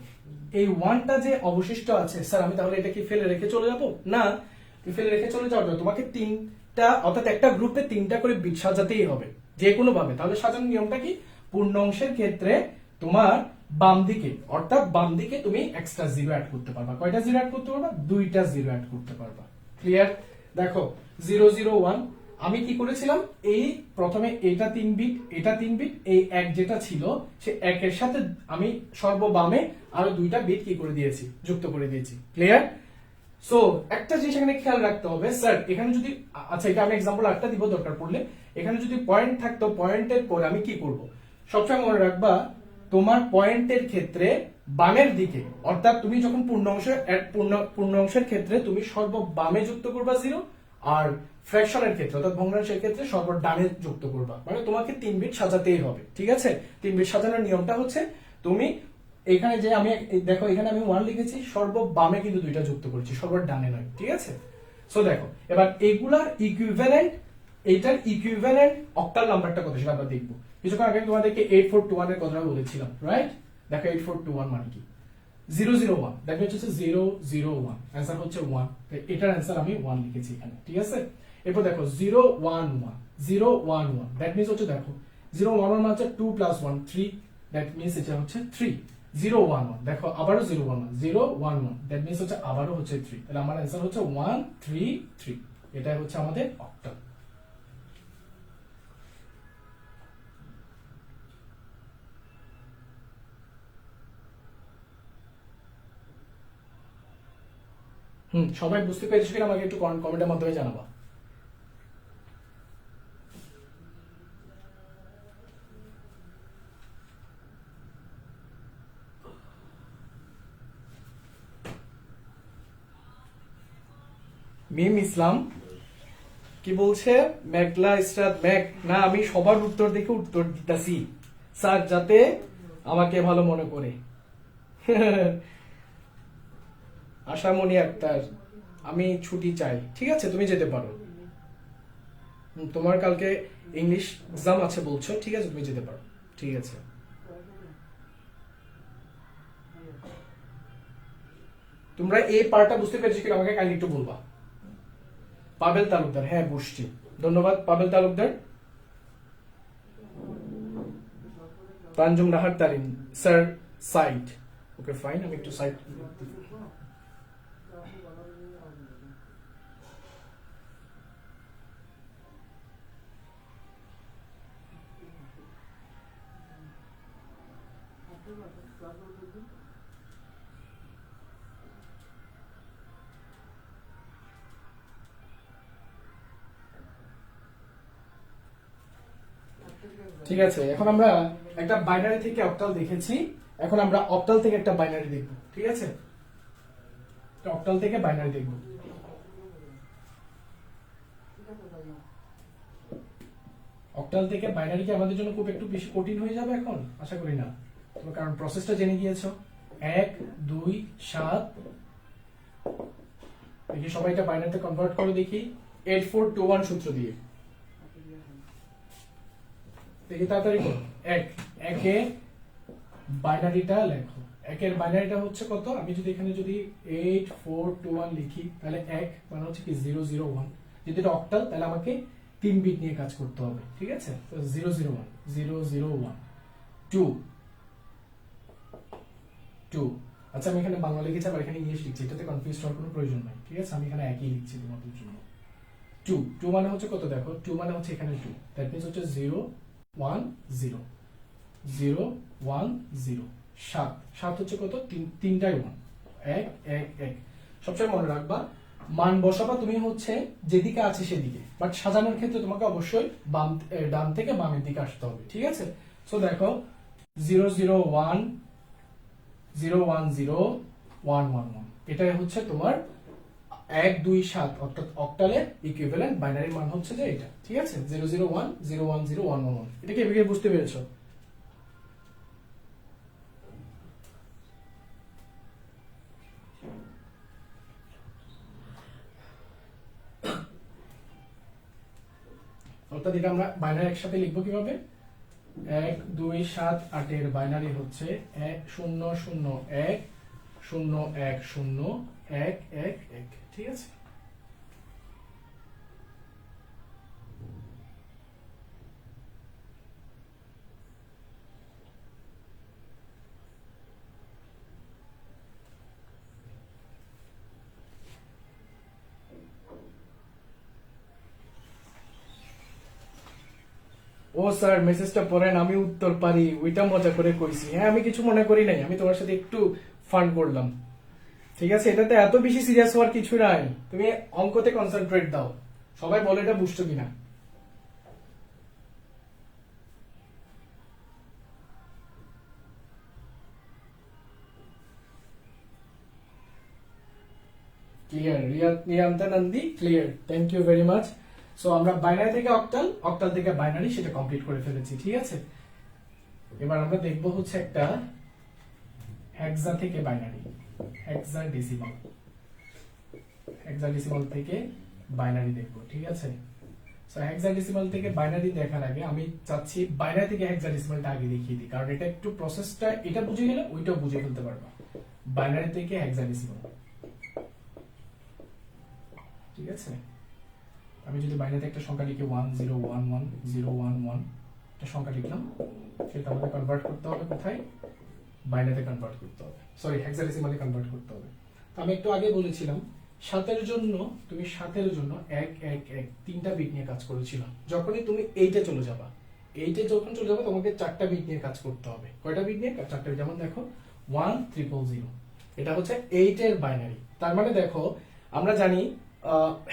এই 1টা যে অবশিষ্ট আছে, স্যার আমি তাহলে এটা কি ফেলে রেখে চলে যাব, না, তুমি ফেলে রেখে চলে যাও না, তোমাকে তিনটা অর্থাৎ একটা গ্রুপে তিনটা করে বিট সাজাতেই হবে যে কোনো ভাবে। তাহলে সাজানোর নিয়মটা কি, পূর্ণ অংশের ক্ষেত্রে তোমার বাম দিকে অর্থাৎ বাম দিকে তুমি এক্সট্রা জিরো অ্যাড করতে পারবা। কয়টা জিরো অ্যাড করতে পারবা? দুইটা জিরো অ্যাড করতে পারবা। ক্লিয়ার? দেখো 0 0 1 আমি কি করেছিলাম, এই প্রথমে এটা 3 বিট, এটা 3 বিট, এই এক যেটা ছিল সে একের সাথে আমি সর্ববামে আরো দুইটা বিট কি করে দিয়েছি, যুক্ত করে দিয়েছি। ক্লিয়ার? সো একটা জিনিস এখানে খেয়াল রাখতে হবে, স্যার এখানে যদি, আচ্ছা এটা আমি এক্সাম্পল একটা দিব দরকার পড়লে, এখানে যদি পয়েন্ট থাকতো পয়েন্টের পরে আমি কি করব, সবসময় মনে রাখবা তোমার পয়েন্টের ক্ষেত্রে বামের দিকে অর্থাৎ তুমি যখন পূর্ণ অংশের ক্ষেত্রে তুমি সর্ববামে যুক্ত করবা 0, আর ফ্র্যাকশনের ক্ষেত্রে অর্থাৎ ভগ্নাংশের ক্ষেত্রে সর্বডানে যুক্ত করবা। মানে তোমাকে 3 বিট সাজাতেই হবে। ঠিক আছে? 3 বিট সাজানোর নিয়মটা হচ্ছে তুমি এখানে যে আমি দেখো এখানে আমি 1 লিখেছি, সর্ববামে কিন্তু দুইটা যুক্ত করেছি, সর্বডানে নয়। ঠিক আছে? সো দেখো এবার এগুলার ইকুইভ্যালেন্ট, এইটার ইকুইভ্যালেন্ট অক্টাল নাম্বারটা কত সেটা আমরা দেখবো। কিছুক্ষণ আগে তোমাদেরকে 8421 এর কথা বলেছিলাম, রাইট? দেখো 8421 মানে কি, 001, দ্যাট মিন্স হচ্ছে 001, অ্যানসার হচ্ছে 1, এটার অ্যানসার আমি 1 লিখেছি এখানে। ঠিক আছে? এরপর দেখো 011, দ্যাট মিন্স হচ্ছে দেখো 011 মানে হচ্ছে 2 + 1 3, দ্যাট মিন্স এটা হচ্ছে 3। 011 দেখো আবারও 011, দ্যাট মিন্স হচ্ছে আবারও হচ্ছে 3, তাহলে আমার অ্যানসার হচ্ছে 133। এটাই হচ্ছে আমাদের অক্টাল। সবাই বুঝতে পেরেছো কিনা আমাকে একটু কমেন্টের মাধ্যমে জানাবা। মিম ইসলাম কি বলছে, মেঘলা ইসরাত মেঘ না, আমি সবার উত্তর দেখে উত্তর দিতাছি স্যার যাতে আমাকে ভালো মনে করে। আশামণি আক্তার আমি ছুটি চাই। ঠিক আছে, তুমি যেতে পারো, তোমার কালকে ইংলিশ এক্সাম আছে বলছো, ঠিক আছে তুমি যেতে পারো। ঠিক আছে, তোমরা এই পার্টটা বুঝতে পেরেছো কিনা আমাকে কাইন্ডলি একটু বলবা। পাবেল তালুকদার, হ্যাঁ বুঝছি, ধন্যবাদ Pabel Talukdar. Tanjum Nahar Tarin sir side, okay fine, আমি একটু সাইট ঠিক আছে। এখন আমরা একটা বাইনারি থেকে অক্টাল দেখেছি, এখন আমরা অক্টাল থেকে একটা বাইনারি দেখব। ঠিক আছে, অক্টাল থেকে বাইনারি দেখব। অক্টাল থেকে বাইনারি কি আমাদের জন্য খুব একটু বেশি কঠিন হয়ে যাবে এখন? আশা করি না, কারণ প্রসেসটা জেনে গিয়েছো। 1 2 7 দেখি সবাই এটা বাইনারিতে কনভার্ট করে দেখি 8421 সূত্র দিয়ে দেখি, তাড়াতাড়ি করো। একে বাইনারিটা লেখো। একের বাইনারিটা হচ্ছে কত, আমি যদি এখানে যদি 8421 লিখি তাহলে 1 মানে হচ্ছে কি 001, যদি এটা অক্টাল তাহলে আমাকে 3 বিট নিয়ে কাজ করতে হবে। ঠিক আছে, তো 001 001 2 2। আচ্ছা আমি এখানে বাংলা লিখেছি আবার এখানে ইংলিশ লিখছি, এটাতে কনফিউজ হওয়ার কোনো প্রয়োজন নাই। ঠিক আছে, আমি এখানে একই লিখছি তোমাদের জন্য। 2 মানে হচ্ছে কত, দেখো 2 মানে হচ্ছে এখানে 2, দ্যাট মিন্স হচ্ছে 0 1 0 0 1 0। 7 হচ্ছে কত, তিনটাই 1 1 1 1। সবসময় মনে রাখবা মান বসাবা তুমি হচ্ছে যেদিকে আছে সেদিকে, বাট সাজানোর ক্ষেত্রে তোমাকে অবশ্যই ডান থেকে বামের দিকে আসতে হবে। ঠিক আছে, সো দেখো 0 0 1 0 1 0 1 1 1, এটাই হচ্ছে তোমার 1 2 7 অর্থাৎ অক্টালের ইকুইভ্যালেন্ট বাইনারি মান হচ্ছে যে এটা। ঠিক আছে, 0 0 1 0 1 0 1 1 1। এটা কি এভাবে বুঝতে পেরেছো? অর্থাৎ এটা আমরা বাইনারি একসাথে লিখবো কিভাবে, 1 2 7 8 এর বাইনারি হচ্ছে 1 0 0 1 0 1 0 1 1 1। ঠিক আছে, ও স্যার মেসেজটা পড়েন, আমি উত্তর পারি, ওইটা মজা করে কইছি। হ্যাঁ, আমি কিছু মনে করি নাই, আমি তোমার সাথে একটু ফান করলাম। ঠিক আছে, এটাতে এত বেশি সিরিয়াস হওয়ার কিছু নাই, তুমি অঙ্কতে কনসেন্ট্রেট দাও। সবাই বলে এটা বুঝছো কিনা। Clear? Rianta Nandi, clear, thank you very much. So আমরা বাইনারি থেকে অক্টাল, অক্টাল থেকে বাইনারি, সেটা কমপ্লিট করে ফেলেছি। ঠিক আছে, এবার আমরা দেখবো হচ্ছে একটা হেক্সা থেকে বাইনারি, হেক্সাডেসিমাল, হেক্সাডেসিমাল থেকে বাইনারি দেখবো। ঠিক আছে, সো হেক্সাডেসিমাল থেকে বাইনারি দেখার আগে আমি চাচ্ছি বাইনারি থেকে হেক্সাডেসিমালটা আগে দেখিয়ে দিই, কারণ এটা একটু প্রসেসটা, এটা বুঝে গেলে ওইটাও বুঝে ফেলতে পারবা। বাইনারি থেকে হেক্সাডেসিমাল, ঠিক আছে, আমি যদি বাইনারিতে একটা সংখ্যা লিখি 1011 একটা সংখ্যা লিখলাম, সেটা আমাকে কনভার্ট করতে হবে কোথায়? বাইনারিতে কনভার্ট করতে হবে, সরি হেক্সাডেসিমালে কনভার্ট করতে হবে। তো আমি একটু আগে বলেছিলাম 7 জন্য, তুমি 7 জন্য 111 তিনটা বিট নিয়ে কাজ করেছিলাম। যখনই তুমি 8 চলে যাবা, 8 যখন চলে যাবে তোমাকে 4টা বিট নিয়ে কাজ করতে হবে। কয়টা বিট নিয়ে? 4টা বিট। যেমন দেখো 1000, এটা হচ্ছে 8 এর বাইনারি। তার মানে দেখো আমরা জানি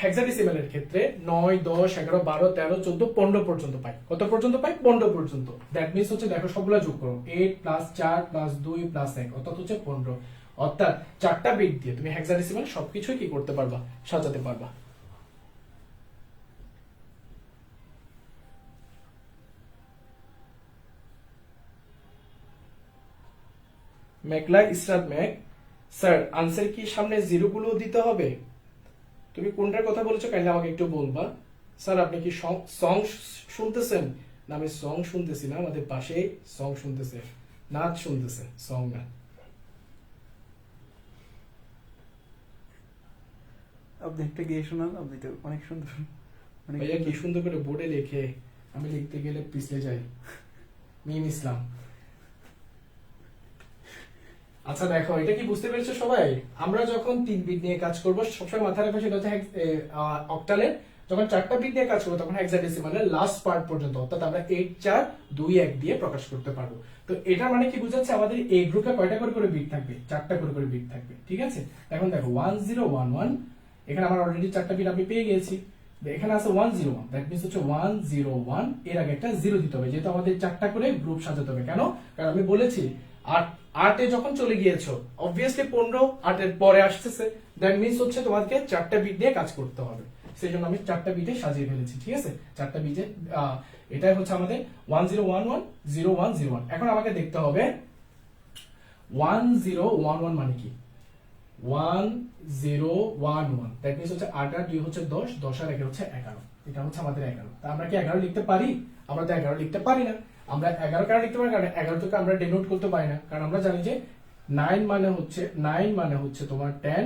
হেক্সাডেসিমালের ক্ষেত্রে 9, 10, 11, 12, 13, 14, 15 পর্যন্ত পাই। কত পর্যন্ত পাই? 15 পর্যন্ত। দ্যাট মিন্স হচ্ছে দেখো সবগুলো যোগ করো, 8 প্লাস 4 প্লাস 2 প্লাস 1 অর্থাৎ হচ্ছে 15। অর্থাৎ 4টা বিট দিয়ে তুমি হেক্সাডেসিমাল সবকিছুই কি করতে পারবা? সাজাতে পারবা। মেঘলা ইসরাত মেঘ, স্যার আনসার কি সামনে জিরো গুলো দিতে হবে? তুমি কোনটার কথা বলেছো কাইন্ডলি আমাকে একটু বলবা। স্যার আপনি কি সং শুনতেছেন? না, আমি সং শুনতেছি না, আমাদের পাশে সং শুনতেছে, নাচ শুনতেছে, সং না। আপনি একটা গিয়ে শোনান, আপনি তো অনেক সুন্দর, অনেক ভাইয়া কি সুন্দর করে বোর্ডে লেখে, আমি লিখতে গেলে পিছলে যাই। মিম ইসলাম। আচ্ছা দেখো, এটা কি বুঝতে পেরেছো সবাই? আমরা যখন 3 বিট নিয়ে কাজ করব, সবসময় মাথায় রাখবে সেটা হচ্ছে অক্টালের যখন 4টা বিট নিয়ে কাজ করবো তখন হেক্সাডেসিমালের লাস্ট পার্ট পর্যন্ত, অর্থাৎ আমরা 8, 4, 2, 1 দিয়ে প্রকাশ করতে পারবো। তো এটা মানে কি বোঝাচ্ছে? আমাদের এই গ্রুপে কয়টা করে বিট থাকবে? 4টা করে বিট থাকবে। ঠিক আছে, এখন দেখো 1011, এখানে আমার অলরেডি 4টা বিট আমি পেয়ে গেছি। এখানে আছে 101, দ্যাট মিন্স হচ্ছে 101 এর আগে একটা 0 দিতে হবে, যেহেতু আমাদের 4টা করে গ্রুপ সাজাতে হবে। কেন? কারণ আমি বলেছি 8 যখন চলে গিয়েছো, অবভিয়াসলি 15 8 পরে আসতেছে, দ্যাট মিন্স হচ্ছে তোমাকে 4টা বিট দিয়ে কাজ করতে হবে। সেই জন্য আমি 4টা বিটে সাজিয়ে ফেলেছি। ঠিক আছে, 4টা বিটে এটাই হচ্ছে আমাদের 1011 0101। এখন আমাকে দেখতে হবে 1011 মানে কি? 1011 দ্যাট মিন্স হচ্ছে 8 আর 2 হচ্ছে 10, 10 আর 1 হচ্ছে 11, এটা হচ্ছে আমাদের 11। তা আমরা কি 11 লিখতে পারি? আমরা তো 11 লিখতে পারি না। আমরা 11 কেন লিখতে পারি? কারণ 11 থেকে আমরা ডিনোট করতে পারি না, কারণ আমরা জানি যে 9 মানে হচ্ছে তোমার 10,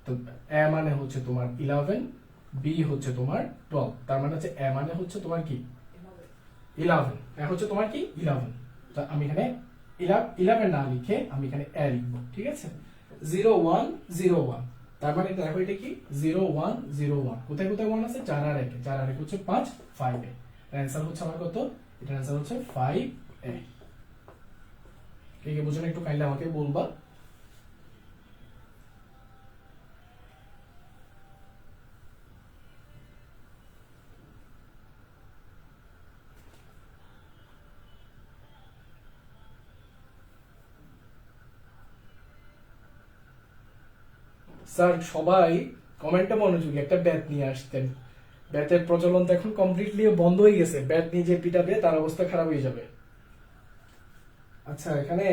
তো a মানে হচ্ছে তোমার 11, b হচ্ছে তোমার 12, তার মানে হচ্ছে a মানে হচ্ছে তোমার কি 11, a হচ্ছে তোমার কি 11। তো আমি এখানে 11 না লিখে আমি এখানে a লিখবো। ঠিক আছে, 0101, তার মানে দেখো এটা কি 0101, কোথায় কোথায় 1 আছে? 4 আর 1, 4 আর 1 হচ্ছে 5, 5 এ অ্যান্সার হচ্ছে আমার কত? এটার অ্যান্সার হচ্ছে 5A। কে কে বুঝুন একটু কাইন্ডলি আমাকে বলবা। স্যার সবাই কমেন্টে মনোযোগী, একটা ব্যাট নিয়ে আসতেন। ব্যাটের প্রচলন তো এখন কমপ্লিটলি বন্ধ হয়ে গেছে, ব্যাট নিয়ে যে পিটাবে তার অবস্থা খারাপ হয়ে যাবে। আচ্ছা, এখানে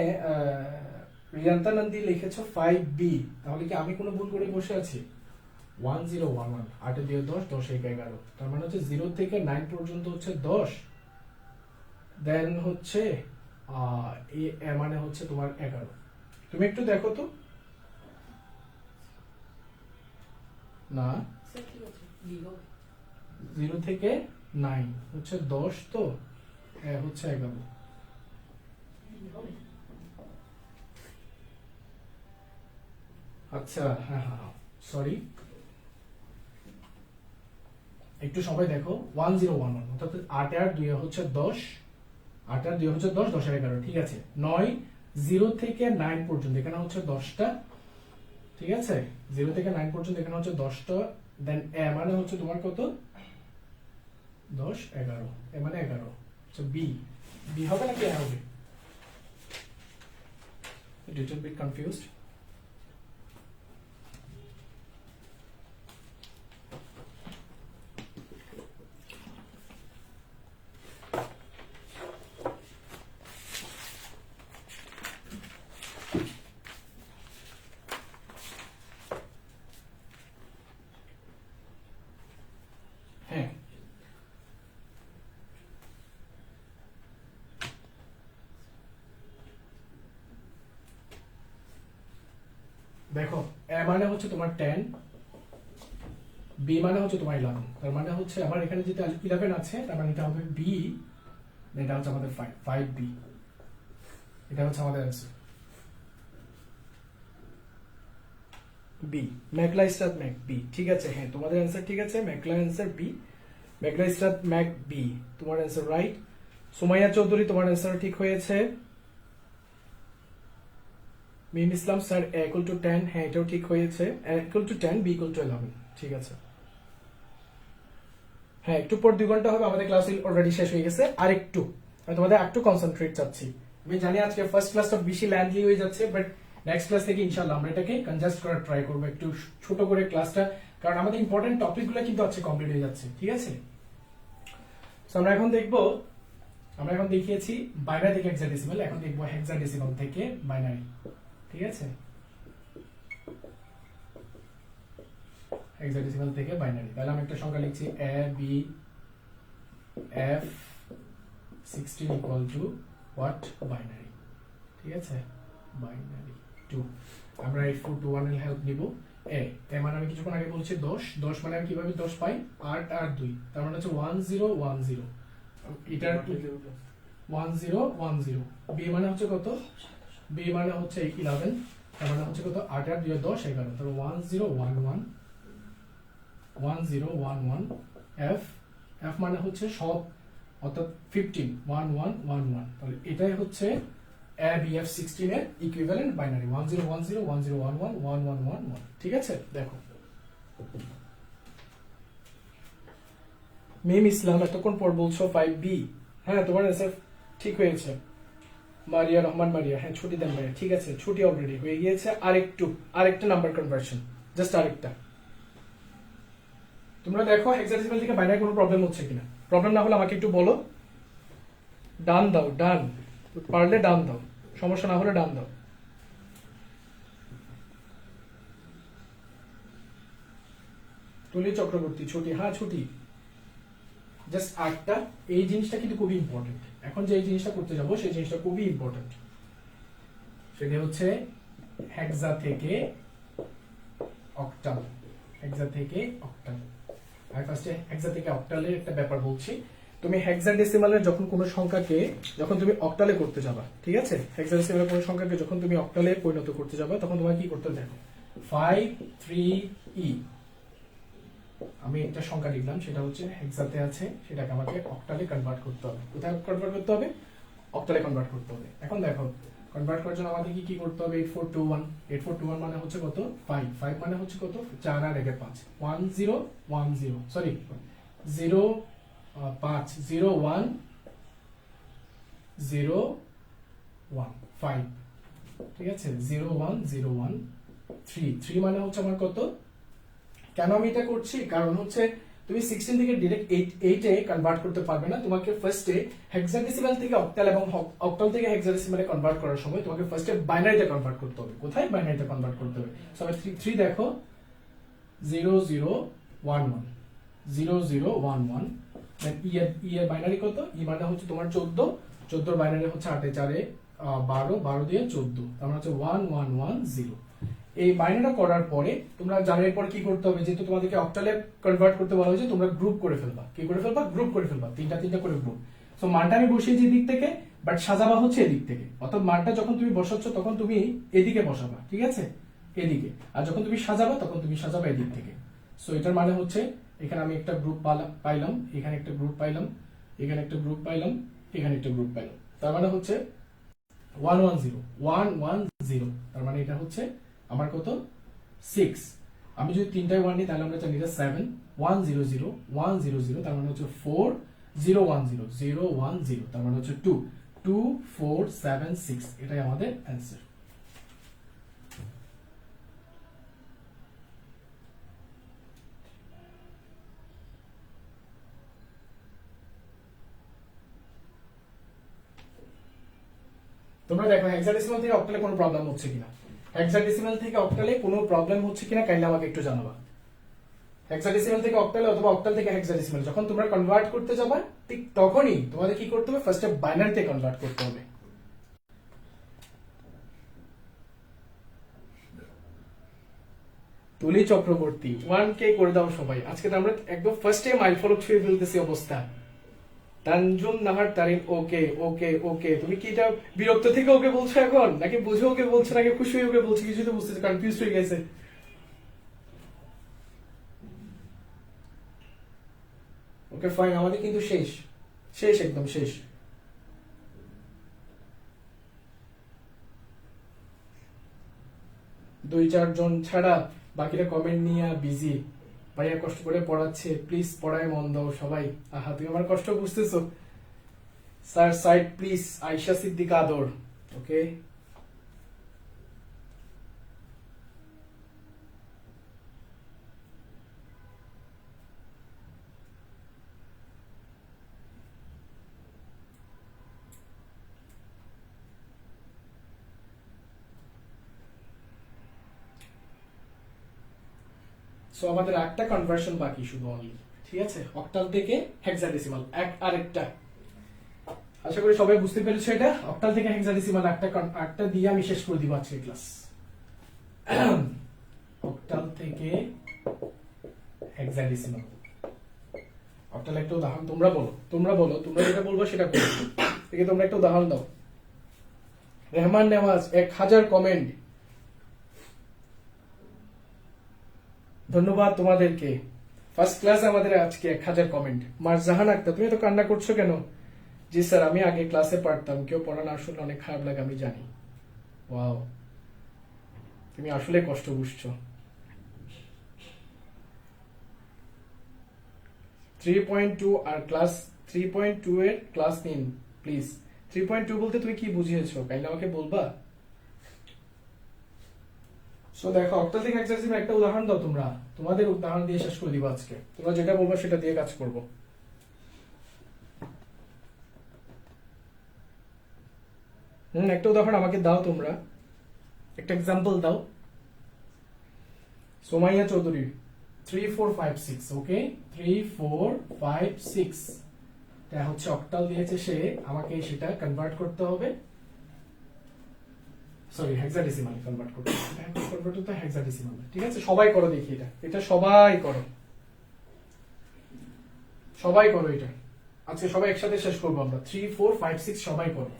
রিয়ান্তা নন্দী লিখেছো 5B, তাহলে কি আমি কোনো ভুল করে বসে আছি? 1011 8 দিয়ে 10, 10 1 11, তার মানে হচ্ছে 0 থেকে 9 পর্যন্ত হচ্ছে 10, দেন হচ্ছে এ মানে হচ্ছে তোমার 11। তুমি একটু দেখো তো। না, স্যার ঠিক আছে, লিভ হবে। 0 থেকে 9 হচ্ছে 10, তো হচ্ছে 11। হবে। আচ্ছা, হ্যাঁ হ্যাঁ, সরি। একটু সবাই দেখো 1011 অর্থাৎ 8 আর 2 হচ্ছে 10, 8 আর 2 হচ্ছে 10, 10 আর 11, ঠিক আছে। 9 0 থেকে 9 পর্যন্ত এখানে হচ্ছে 10টা, ঠিক আছে। 0 থেকে 9 পর্যন্ত এখানে হচ্ছে 10টা, দেন এ মানে হচ্ছে তোমার কত, 10 11, এ মানে 11, সো বি, বি হবে নাকি এ হবে? Little bit confused. হ্যাঁ, দেখো এ মানে হচ্ছে তোমার 10, বি মানে হচ্ছে তোমার 11, তার মানে হচ্ছে আমার এখানে যেটা 11 আছে তার মানে এটা হবে বি, এটা হচ্ছে আমাদের 5 বি, এটা হচ্ছে আমাদের answer B, McAllister Mac B, ঠিক আছে। হ্যাঁ, তোমাদের অ্যান্সার ঠিক আছে, ম্যাকলা answer B, McAllister Mac B, তোমার অ্যান্সার রাইট। সুমাইয়া চৌধুরী তোমার অ্যান্সার ঠিক হয়েছে। Mim Islam sir A equal to 10, হ্যাঁ এটাও ঠিক হয়েছে, A equal to 10, B equal to 11, ঠিক আছে। হ্যাঁ, একটু পর 2 ঘন্টা হবে, আমাদের ক্লাস অলরেডি শেষ হয়ে গেছে। আর একটু আমি তোমাদের একটু কনসেন্ট্রেট চাচ্ছি। আমি জানি আজকে ফার্স্ট ক্লাসটা বেশি ল্যান্ডলি হয়ে যাচ্ছে, বাট নেক্সট ক্লাস থেকে ইনশাআল্লাহ আমরা এটাকে কনজাস্ট করার ট্রাই করবো, একটু ছোট করে ক্লাসটা, কারণ আমাদের ইম্পর্টেন্ট টপিকগুলো কিন্তু আজকে কমপ্লিট হয়ে যাচ্ছে, ঠিক আছে। সো আমরা এখন দেখবো, আমরা এখন দেখিয়েছি বাইনারি থেকে হেক্সাডেসিমাল, এখন দেখবো হেক্সাডেসিমাল থেকে বাইনারি, ঠিক আছে। হেক্সাডেসিমাল থেকে বাইনারি, তাহলে আমি একটা সংখ্যা লিখছি A B F 16 equal to what, binary, ঠিক আছে, বাইনারি 2। আমরা 8421 এর হেল্প নিব। এ মানে আমি কিছুক্ষণ আগে বলছি 10, 10 মানে আমি কিভাবে 10 পাই, 8 আর 2, তার মানে হচ্ছে 1010, এটার 1010। বি মানে হচ্ছে কত, বি মানে হচ্ছে 11, তার মানে হচ্ছে কত, 8 আর 2 10 11, তাহলে 1011, 1011। এফ, এফ মানে হচ্ছে সব, অর্থাৎ 15, 1111, তাহলে এটাই হচ্ছে এ বি এফ 16 এর ইকুইভ্যালেন্ট বাইনারি, 1010 1011 1111, ঠিক আছে। দেখো মিম ইসলাম এতক্ষণ পর বলছো 5B, হ্যাঁ তোমার অ্যান্সার ঠিক হয়েছে। মারিয়া রহমান মারিয়া, হ্যাঁ ছুটি দেন ভাইয়া, ঠিক আছে, ছুটি অলরেডি হয়ে গিয়েছে। আরেকটা নাম্বার কনভার্সন, জাস্ট আরেকটা। তোমরা দেখো হেক্সাডেসিমাল থেকে বাইনারি কোনো প্রবলেম হচ্ছে কিনা, প্রবলেম না হলে আমাকে একটু বলো। ডান দাও, ডান পারলে ডান দাও, সমস্যা না হলে ডান দাও। তুলি চক্রবর্তী ছুটি, হ্যাঁ ছুটি, জাস্ট আটটা। এই জিনিসটা কিন্তু খুবই ইম্পর্টেন্ট, এখন যে এই জিনিসটা করতে যাবো সেই জিনিসটা খুবই ইম্পর্টেন্ট, সেটা হচ্ছে হেক্সা থেকে অক্টাল, হেক্সা থেকে অক্টাল। আমি ফার্স্টে হেক্সা থেকে অক্টালের একটা ব্যাপার বলছি। তুমি হেক্সাডেসিমালের যখন কোনো সংখ্যাকে যখন তুমি অক্টালে করতে যাবা, ঠিক আছে, হেক্সাডেসিমালের কোনো সংখ্যাকে যখন তুমি অক্টালে পরিণত করতে যাবা, তখন তোমার কি করতে দেখো 53E, আমি একটা সংখ্যা লিখলাম, সেটা হচ্ছে হেক্সাতে আছে, সেটাকে আমাকে অক্টালে কনভার্ট করতে হবে। কোথায় কনভার্ট করতে হবে? অক্টালে কনভার্ট করতে হবে। এখন দেখো কনভার্ট করার জন্য আমাদের কি করতে হবে, 8421 মানে হচ্ছে কত, 5 মানে হচ্ছে কত, 4 আর 1 5, 1010, সরি 0 5 0 1 0 1 5, ঠিক আছে, 0 1 0 1 3 মানে হচ্ছে আমার কত। কেন আমি এটা করছি, কারণ হচ্ছে তুমি 16 থেকে ডাইরেক্ট 8 এ কনভার্ট করতে পারবে না, তোমাকে ফার্স্টে হেক্সাডেসিমাল থেকে অক্টাল এবং অক্টাল থেকে হেক্সাডেসিমালে কনভার্ট করার সময় তোমাকে ফার্স্টে বাইনারিতে কনভার্ট করতে হবে। কোথায়? বাইনারিতে কনভার্ট করতে হবে। সো 3 দেখো 0011 0011, দেন ই এর বাইনারি কত, ই মানে হচ্ছে তোমার 14 বাইনারি হচ্ছে 8 এ 4 এ 12 দিয়ে 14, তার মানে হচ্ছে 1110। এই বাইনারিটা করার পরে তোমরা জানো এরপর কি করতে হবে, যেহেতু তোমাদেরকে অক্টালে কনভার্ট করতে বলা হয়েছে, তোমরা গ্রুপ করে ফেলবা। কি করে ফেলবা? গ্রুপ করে ফেলবা, তিনটা করে গ্রুপ। সো মানটা আমি বসিয়েছি এদিক থেকে, বাট সাজাবা হচ্ছে এদিক থেকে, অর্থাৎ মানটা যখন তুমি বসাচ্ছ তখন তুমি এদিকে বসাবা, ঠিক আছে, এদিকে, আর যখন তুমি সাজাবা তখন তুমি সাজাবা এদিক থেকে। সো এটার মানে হচ্ছে এখানে আমি একটা গ্রুপ পাইলাম, এখানে একটা গ্রুপ পাইলাম, এখানে একটা গ্রুপ পাইলাম, এখানে একটা গ্রুপ পাইলাম। তার মানে হচ্ছে 110 তার মানে এটা হচ্ছে আমার কত 6। আমি যদি তিনটায় 1 নিই তাহলে আমরা জানি এটা 7 100 তার মানে হচ্ছে 4010 তার মানে হচ্ছে 22476 এটাই আমাদের অ্যান্সার। তোমরা দেখো হেক্সাডেসিমাল থেকে অক্টালে কোনো প্রবলেম হচ্ছে কিনা, হেক্সাডেসিমাল থেকে অক্টালে কোনো প্রবলেম হচ্ছে কিনা কাইন্ডলি আমাকে একটু জানাবা। হেক্সাডেসিমাল থেকে অক্টালে অথবা অক্টাল থেকে হেক্সাডেসিমাল যখন তোমরা কনভার্ট করতে যাবে ঠিক তখনই তোমাদের কি করতে হবে, ফার্স্টে বাইনারিতে কনভার্ট করতে হবে। তুলি চক্রবর্তী 1K করে দাও সবাই। আজকে তো আমরা একদম ফার্স্টে মাইল ফলক ছুঁয়ে ফেলতেছি অবস্থা। তানজুম নাহার তারিন ওকে ওকে ওকে, তুমি কি এটা বিরক্ত থেকে ওকে বলছো এখন, নাকি বুঝে ওকে বলছো, নাকি খুশি হয়ে ওকে বলছো, কিছু তো বুঝতেছি, কনফিউজ হয়ে গেছে। ওকে ফাইন, আমাদের কিন্তু শেষ শেষ একদম শেষ। দুই চারজন ছাড়া বাকিরা কমেন্ট নিয়ে বিজি। ভাইয়া কষ্ট করে পড়াচ্ছে, প্লিজ পড়ায় মন দাও সবাই। আহা তুমি আমার কষ্ট বুঝতেছো। Sir side please, Ayesha Siddika Adar. Okay so আমাদের একটা কনভার্সন বাকি শুধু অনলি, ঠিক আছে, অক্টাল থেকে হেক্সাডেসিমাল আরেকটা। আশা করি সবাই বুঝতে পেরেছো এটা। অক্টাল থেকে হেক্সাডেসিমাল একটা দিয়ে আমি শেষ করে দিব আজকের ক্লাস। অক্টাল থেকে হেক্সাডেসিমাল, অক্টাল একটা উদাহরণ তোমরা বলো, তোমরা যেটা বলবো সেটা করো। থেকে তোমরা একটা উদাহরণ দাও। রেহমান নেওয়াজ 1000 কমেন্ট, ধন্যবাদ তোমাদেরকে। ফার্স্ট ক্লাস আমাদের আজকে 1000 কমেন্ট। মারজাহান আক্তার তুমি তো কান্না করছো কেন? জি স্যার, আমি আগে ক্লাসে পড়তাম, কেউ পড়া না শুনলে অনেক খারাপ লাগে, আমি জানি। ওয়াও, তুমি আসলে কষ্ট বুঝছো। 3.2 আর ক্লাস 3.2 এর ক্লাস নিন প্লিজ। 3.2 বলতে তুমি কি বুঝিয়েছো কাইন্ডলি আমাকে বলবা? সো দেখো, অক্টাল থেকে হেক্সাডেসিমাল একটা উদাহরণ দাও তোমরা, তোমাদের উদাহরণ দিয়ে শেষ করে দিব আজকে। তোমরা যেটা বলবো সেটা দিয়ে কাজ করব। একটা উদাহরণ আমাকে দাও তোমরা, একটা এক্সাম্পল দাও। সোমাইয়া চৌধুরী 3456, ওকে 3456 এটা হচ্ছে অক্টাল দিয়েছে সে, আমাকে সেটা কনভার্ট করতে হবে, সরি হেক্সাডেসিমাল কনভার্ট করতে হবে, কনভার্ট করতে হেক্সাডেসিমাল। ঠিক আছে, সবাই করো দেখি এটা সবাই করো, সবাই করো এটা। আজকে সবাই একসাথে শেষ করবো আমরা। 3456 সবাই করো।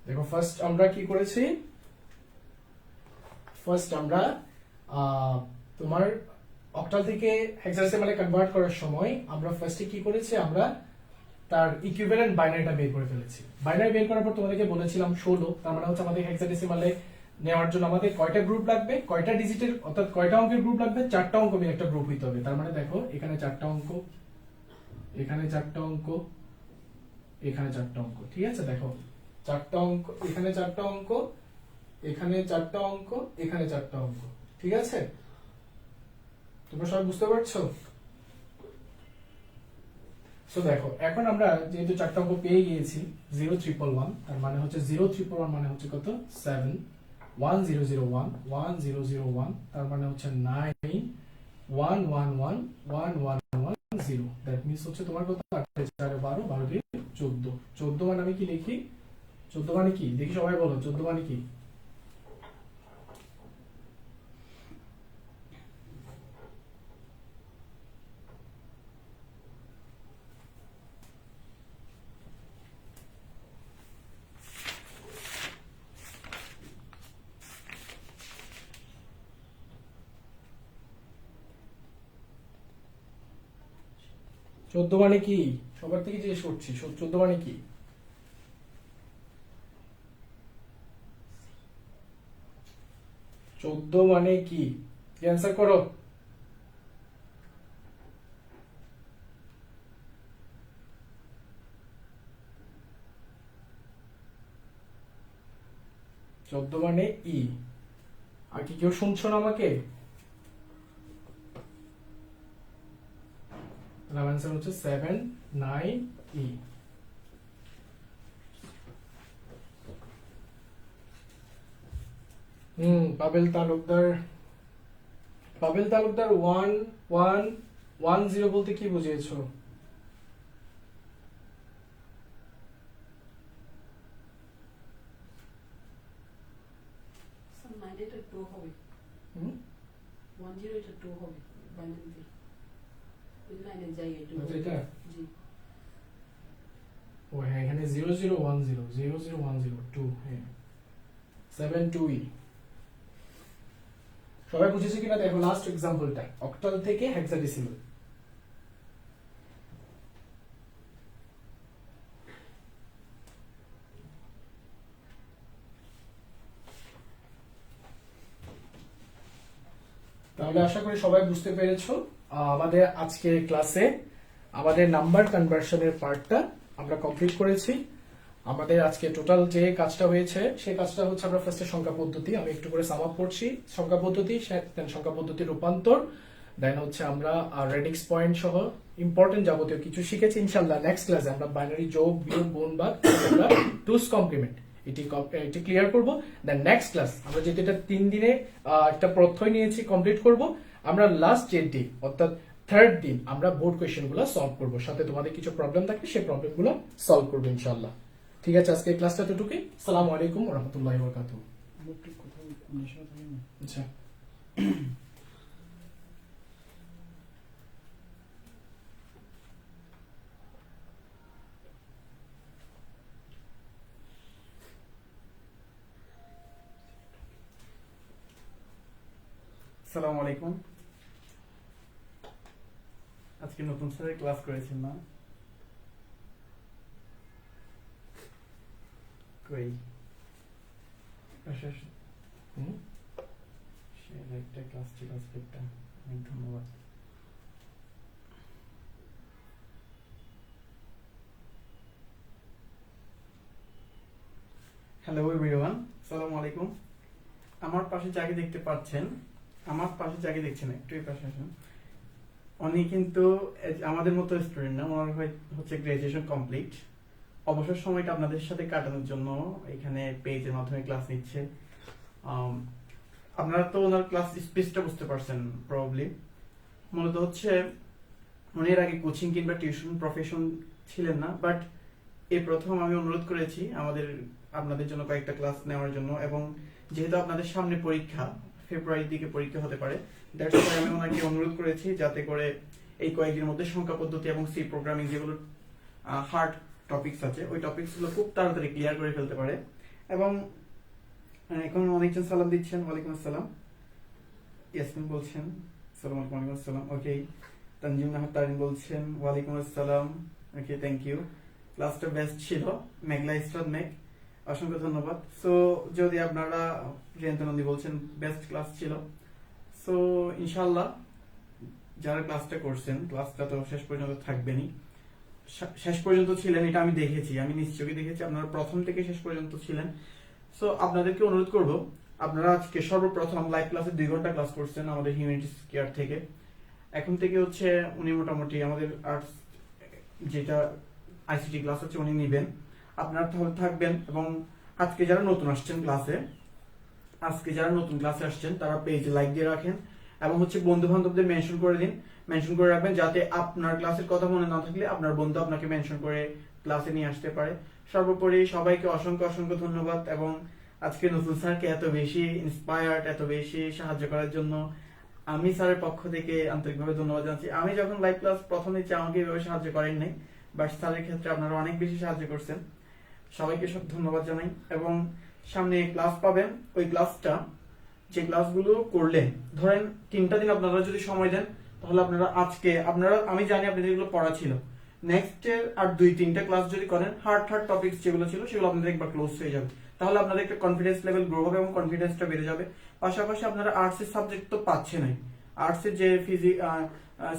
দেখো ফার্স্ট আমরা কি করেছি, ফার্স্ট আমরা তোমার অক্টাল থেকে হেক্সাডেসিমালে কনভার্ট করার সময় আমরা ফার্স্টে কি করেছি, আমরা তার ইকুইভ্যালেন্ট বাইনারিটা বের করে ফেলেছি। বাইনারি বের করার পর তোমাদেরকে বলেছিলাম 16, তার মানে হচ্ছে আমাদের হেক্সাডেসিমালে নেওয়ার জন্য আমাদের কয়টা গ্রুপ লাগবে, কয়টা ডিজিটের অর্থাৎ কয়টা অঙ্কের গ্রুপ লাগবে, 4টা অঙ্ক মিলে একটা গ্রুপ হইতে হবে। তার মানে দেখো এখানে 4টা অঙ্ক, এখানে 4টা অঙ্ক, এখানে 4টা অঙ্ক। ঠিক আছে, দেখো 4টা অঙ্ক, এখানে 4টা অঙ্ক, এখানে 4টা অঙ্ক, এখানে 4টা অঙ্ক। ঠিক আছে, তোমরা সবাই বুঝতে পারছো? সো দেখো এখন আমরা যেহেতু 4টা অঙ্ক পেয়ে গিয়েছি 0311, তার মানে হচ্ছে 0311 মানে হচ্ছে কত 7, 1001 তার মানে হচ্ছে 9111110 দ্যাট মিন্স হচ্ছে তোমার কত 8 4 12 12 2 14 14 মানে আমি কি লিখি 14 মানে কি দেখি সবাই বলো 14 মানে কি 14 মানে কি সবার থেকে জিজ্ঞেস করছি 14 মানে কি 14 মানে কি অ্যানসার করো চোদ্দ মানে ই আর কি কেউ শুনছো না আমাকে আনসার হচ্ছে 7 9 ই পাবেল তালুকদার 1110 বলতে কি বুঝিয়েছো স্যার 9 এটা 2 হবে 10 এটা 2 হবে বাইনারিতে ওই 9 এর জায়গায় 2 আচ্ছা, এটা? জি ও হ্যাঁ এখানে 0010 হ্যাঁ 72E সবাই বুঝেছে কিনা দেখো লাস্ট এক্সাম্পলটা অক্টাল থেকে হেক্সাডেসিমাল তাহলে আশা করি সবাই বুঝতে পেরেছো আমাদের আজকের ক্লাসে আমাদের নাম্বার কনভার্সনের পার্টটা আমরা কমপ্লিট করেছি আমাদের আজকে টোটাল যে কাজটা হয়েছে সেই কাজটা হচ্ছে আমরা ফার্স্টে সংখ্যা পদ্ধতি আমি একটু করে সাম আপ করছি সংখ্যা পদ্ধতি দেন সংখ্যা পদ্ধতির রূপান্তর দেন হচ্ছে আমরা রেডিক্স পয়েন্ট সহ ইম্পর্টেন্ট যাবতীয় কিছু শিখেছি ইনশাআল্লাহ নেক্সট ক্লাসে আমরা বাইনারি যোগ বিয়োগ গুণ ভাগ আমরা টুস কমপ্লিমেন্ট এটি ক্লিয়ার করব দেন নেক্সট ক্লাস আমরা যেহেতু এটা 3 দিনে একটা প্রত্যয় নিয়েছি কমপ্লিট করব আমরা লাস্ট যে ডে অর্থাৎ থার্ড দিন আমরা বোর্ড কোয়েশ্চেনগুলো সলভ করব সাথে তোমাদের কিছু প্রবলেম থাকলে সেই প্রবলেমগুলো সলভ করব ইনশাআল্লাহ ঠিক আছে আজকে ক্লাসটা এতটুকুই আসসালামু আলাইকুম ওয়া রাহমাতুল্লাহি ওয়া বারাকাতুহু আচ্ছা আসসালামু আলাইকুম আজকে নতুন স্যারের ক্লাস করেছেন না কই একটা ক্লাস ছিল আজকেরটা অনেক ধন্যবাদ হ্যালো এভরিওয়ান আসসালামু আলাইকুম আমার পাশে যাকে দেখতে পাচ্ছেন আমার পাশে যাকে দেখছেন একটু এই পাশে আসুন উনি কিন্তু আমাদের মতো স্টুডেন্ট না ওনার হচ্ছে গ্রাজুয়েশন কমপ্লিট অবসর সময়টা আপনাদের সাথে কাটানোর জন্য এখানে পেজের মাধ্যমে ক্লাস নিচ্ছে আপনারা তো ওনার ক্লাস স্পেসটা বুঝতে পারছেন প্রবাবলি মূলত হচ্ছে উনি এর আগে কোচিং কিংবা টিউশন প্রফেশন ছিলেন না বাট এই প্রথম আমি অনুরোধ করেছি আপনাদের জন্য কয়েকটা ক্লাস নেওয়ার জন্য এবং যেহেতু আপনাদের সামনে পরীক্ষা ফেব্রুয়ারির দিকে পরীক্ষা হতে পারে দ্যাটস ওয়াই আমি ওনাকে অনুরোধ করেছি যাতে করে এই কয়েকদিনের মধ্যে সংখ্যা পদ্ধতি এবং সি প্রোগ্রামিং যেগুলো হার্ড টপিকস আছে ওই টপিকস গুলো খুব তাড়াতাড়ি ক্লিয়ার করে ফেলতে পারে এবং এখন অনেকজন সালাম দিচ্ছেন ওয়ালাইকুম আসসালাম ইয়াসমিন বলছেন আসসালামু আলাইকুম ওয়ালাইকুম আসসালাম ওকে তানজিম নাহার তারিন বলছেন ওয়ালাইকুম আসসালাম ওকে থ্যাংক ইউ ক্লাসটা বেস্ট ছিল মেঘলা ইস্টাদ মেঘ অসংখ্য ধন্যবাদ সো যদি আপনারা জয়ন্ত নন্দী বলছেন বেস্ট ক্লাস ছিল সো ইনশাআল্লাহ যারা ক্লাসটা করছেন ক্লাসটা তো শেষ পর্যন্ত থাকবেনই শেষ পর্যন্ত ছিলেন এটা আমি দেখেছি আমি নিশ্চয়ই দেখেছি আপনারা প্রথম থেকে শেষ পর্যন্ত ছিলেন সো আপনাদেরকে অনুরোধ করব আপনারা আজকে সর্বপ্রথম লাইভ ক্লাসে 2 ঘন্টা ক্লাস করছেন আমাদের হিউম্যানিটিস কেয়ার থেকে এখন থেকে হচ্ছে উনি মোটামুটি আমাদের আর্টস যেটা আইসিটি ক্লাস হচ্ছে উনি নেবেন আপনারা তাহলে থাকবেন এবং আজকে যারা নতুন আসছেন ক্লাসে আজকে যারা নতুন ক্লাসে আসছেন তারা পেজে লাইক দিয়ে রাখেন এবং হচ্ছে বন্ধু বান্ধবদের মেনশন করে দিন, মেনশন করে রাখবেন যাতে আপনার ক্লাসের কথা মনে না থাকলে আপনার বন্ধু আপনাকে মেনশন করে ক্লাসে নিয়ে আসতে পারে। সর্বোপরি সবাইকে অসংখ্য অসংখ্য ধন্যবাদ এবং আজকে নতুন স্যারকে এত বেশি ইন্সপায়ার্ড, এত বেশি সাহায্য করার জন্য আমি স্যারের পক্ষ থেকে আন্তরিকভাবে ধন্যবাদ জানাচ্ছি। আমি যখন লাইভ ক্লাস প্রথম নিচ্ছি আমাকে এভাবে সাহায্য করেন নাই, বাট স্যারের ক্ষেত্রে আপনারা অনেক বেশি সাহায্য করছেন। সবাইকে সব ধন্যবাদ জানাই এবং সামনে ক্লাস পাবেন। ওই ক্লাসটা যে ক্লাসগুলো করলে ধরেন 3টা দিন আপনারা যদি সময় দেন তাহলে আপনারা আমি জানি আপনাদের যেগুলো পড়া ছিল নেক্সট এর আর 2-3টা ক্লাস যদি করেন হার্ড টপিকস যেগুলো ছিল সেগুলো আপনাদের একবার ক্লোজ হয়ে যাবে। তাহলে আপনাদের একটা কনফিডেন্স লেভেল গ্রো হবে এবং কনফিডেন্সটা বেড়ে যাবে। পাশাপাশি আপনারা আর্টস এর সাবজেক্ট তো পাচ্ছেনই, আর্টস এর যে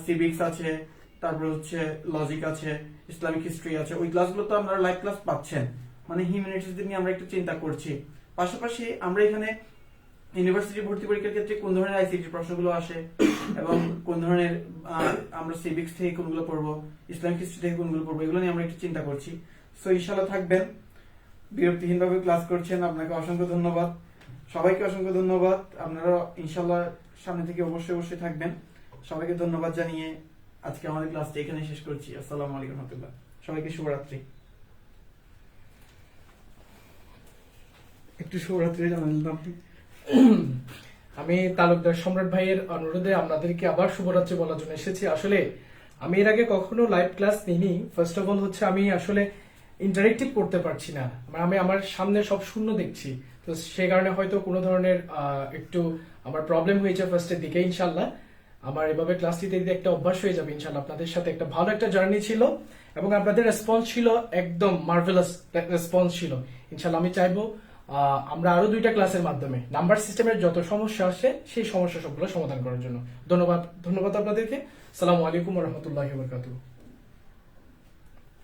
সিভিক্স আছে, তারপর হচ্ছে লজিক আছে, ইসলামিক হিস্ট্রি আছে, ওই ক্লাসগুলো তো আপনারা লাইভ ক্লাস পাচ্ছেন। মানে হিউম্যানিটিস নিয়ে আমরা একটু চিন্তা করছি। পাশাপাশি আমরা এখানে ইউনিভার্সিটি ভর্তি পরীক্ষার ক্ষেত্রে কোন ধরনের আইসিটি প্রশ্নগুলো আসে এবং কোন ধরনের আমরা সিভিক্স থেকে কোনগুলো পড়বো, ইসলামিক হিস্ট্রি থেকে কোনগুলো পড়বো, এগুলো নিয়ে আমরা একটু চিন্তা করছি। সো ইনশাআল্লাহ থাকবেন, বিরক্তিহীনভাবে ক্লাস করছেন, আপনাকে অসংখ্য ধন্যবাদ, সবাইকে অসংখ্য ধন্যবাদ। আপনারা ইনশাআল্লাহ সামনে থেকে অবশ্যই থাকবেন। সবাইকে ধন্যবাদ জানিয়ে আজকে আমাদের ক্লাসটা এখানে শেষ করছি। আসসালামু আলাইকুম রহমতুল্লাহ, সবাইকে শুভরাত্রি। একটু শুভরাত্রি জানালাম। আমি তালুকদার সম্রাট ভাইয়ের অনুরোধে আপনাদেরকে আবার শুভরাত্রি বলার জন্য এসেছি। আসলে আমি এর আগে কখনো লাইভ ক্লাস নিইনি। ফার্স্ট অফ অল হচ্ছে আমি আসলে ইন্টারেক্টিভ করতে পারছি না, আমি আমার সামনে সব শূন্য দেখছি, তো সেই কারণে হয়তো কোনো ধরনের একটু আমার প্রবলেম হয়েছে ফার্স্টের দিকে। ইনশাল্লাহ আমার এভাবে ক্লাস দিতে দিতে একটা অভ্যাস হয়ে যাবে ইনশাল্লাহ। আপনাদের সাথে একটা ভালো একটা জার্নি ছিল এবং আপনাদের রেসপন্স ছিল একদম মার্ভেলাস রেসপন্স ছিল। ইনশাল্লাহ আমি চাইবো আমরা আরো 2টা ক্লাসের মাধ্যমে নাম্বার সিস্টেমের যত সমস্যা আসে সেই সমস্যা সবগুলো সমাধান করার জন্য। ধন্যবাদ আপনাদেরকে। আসসালামু আলাইকুম ওয়া রাহমাতুল্লাহি ওয়া বারাকাতুহু।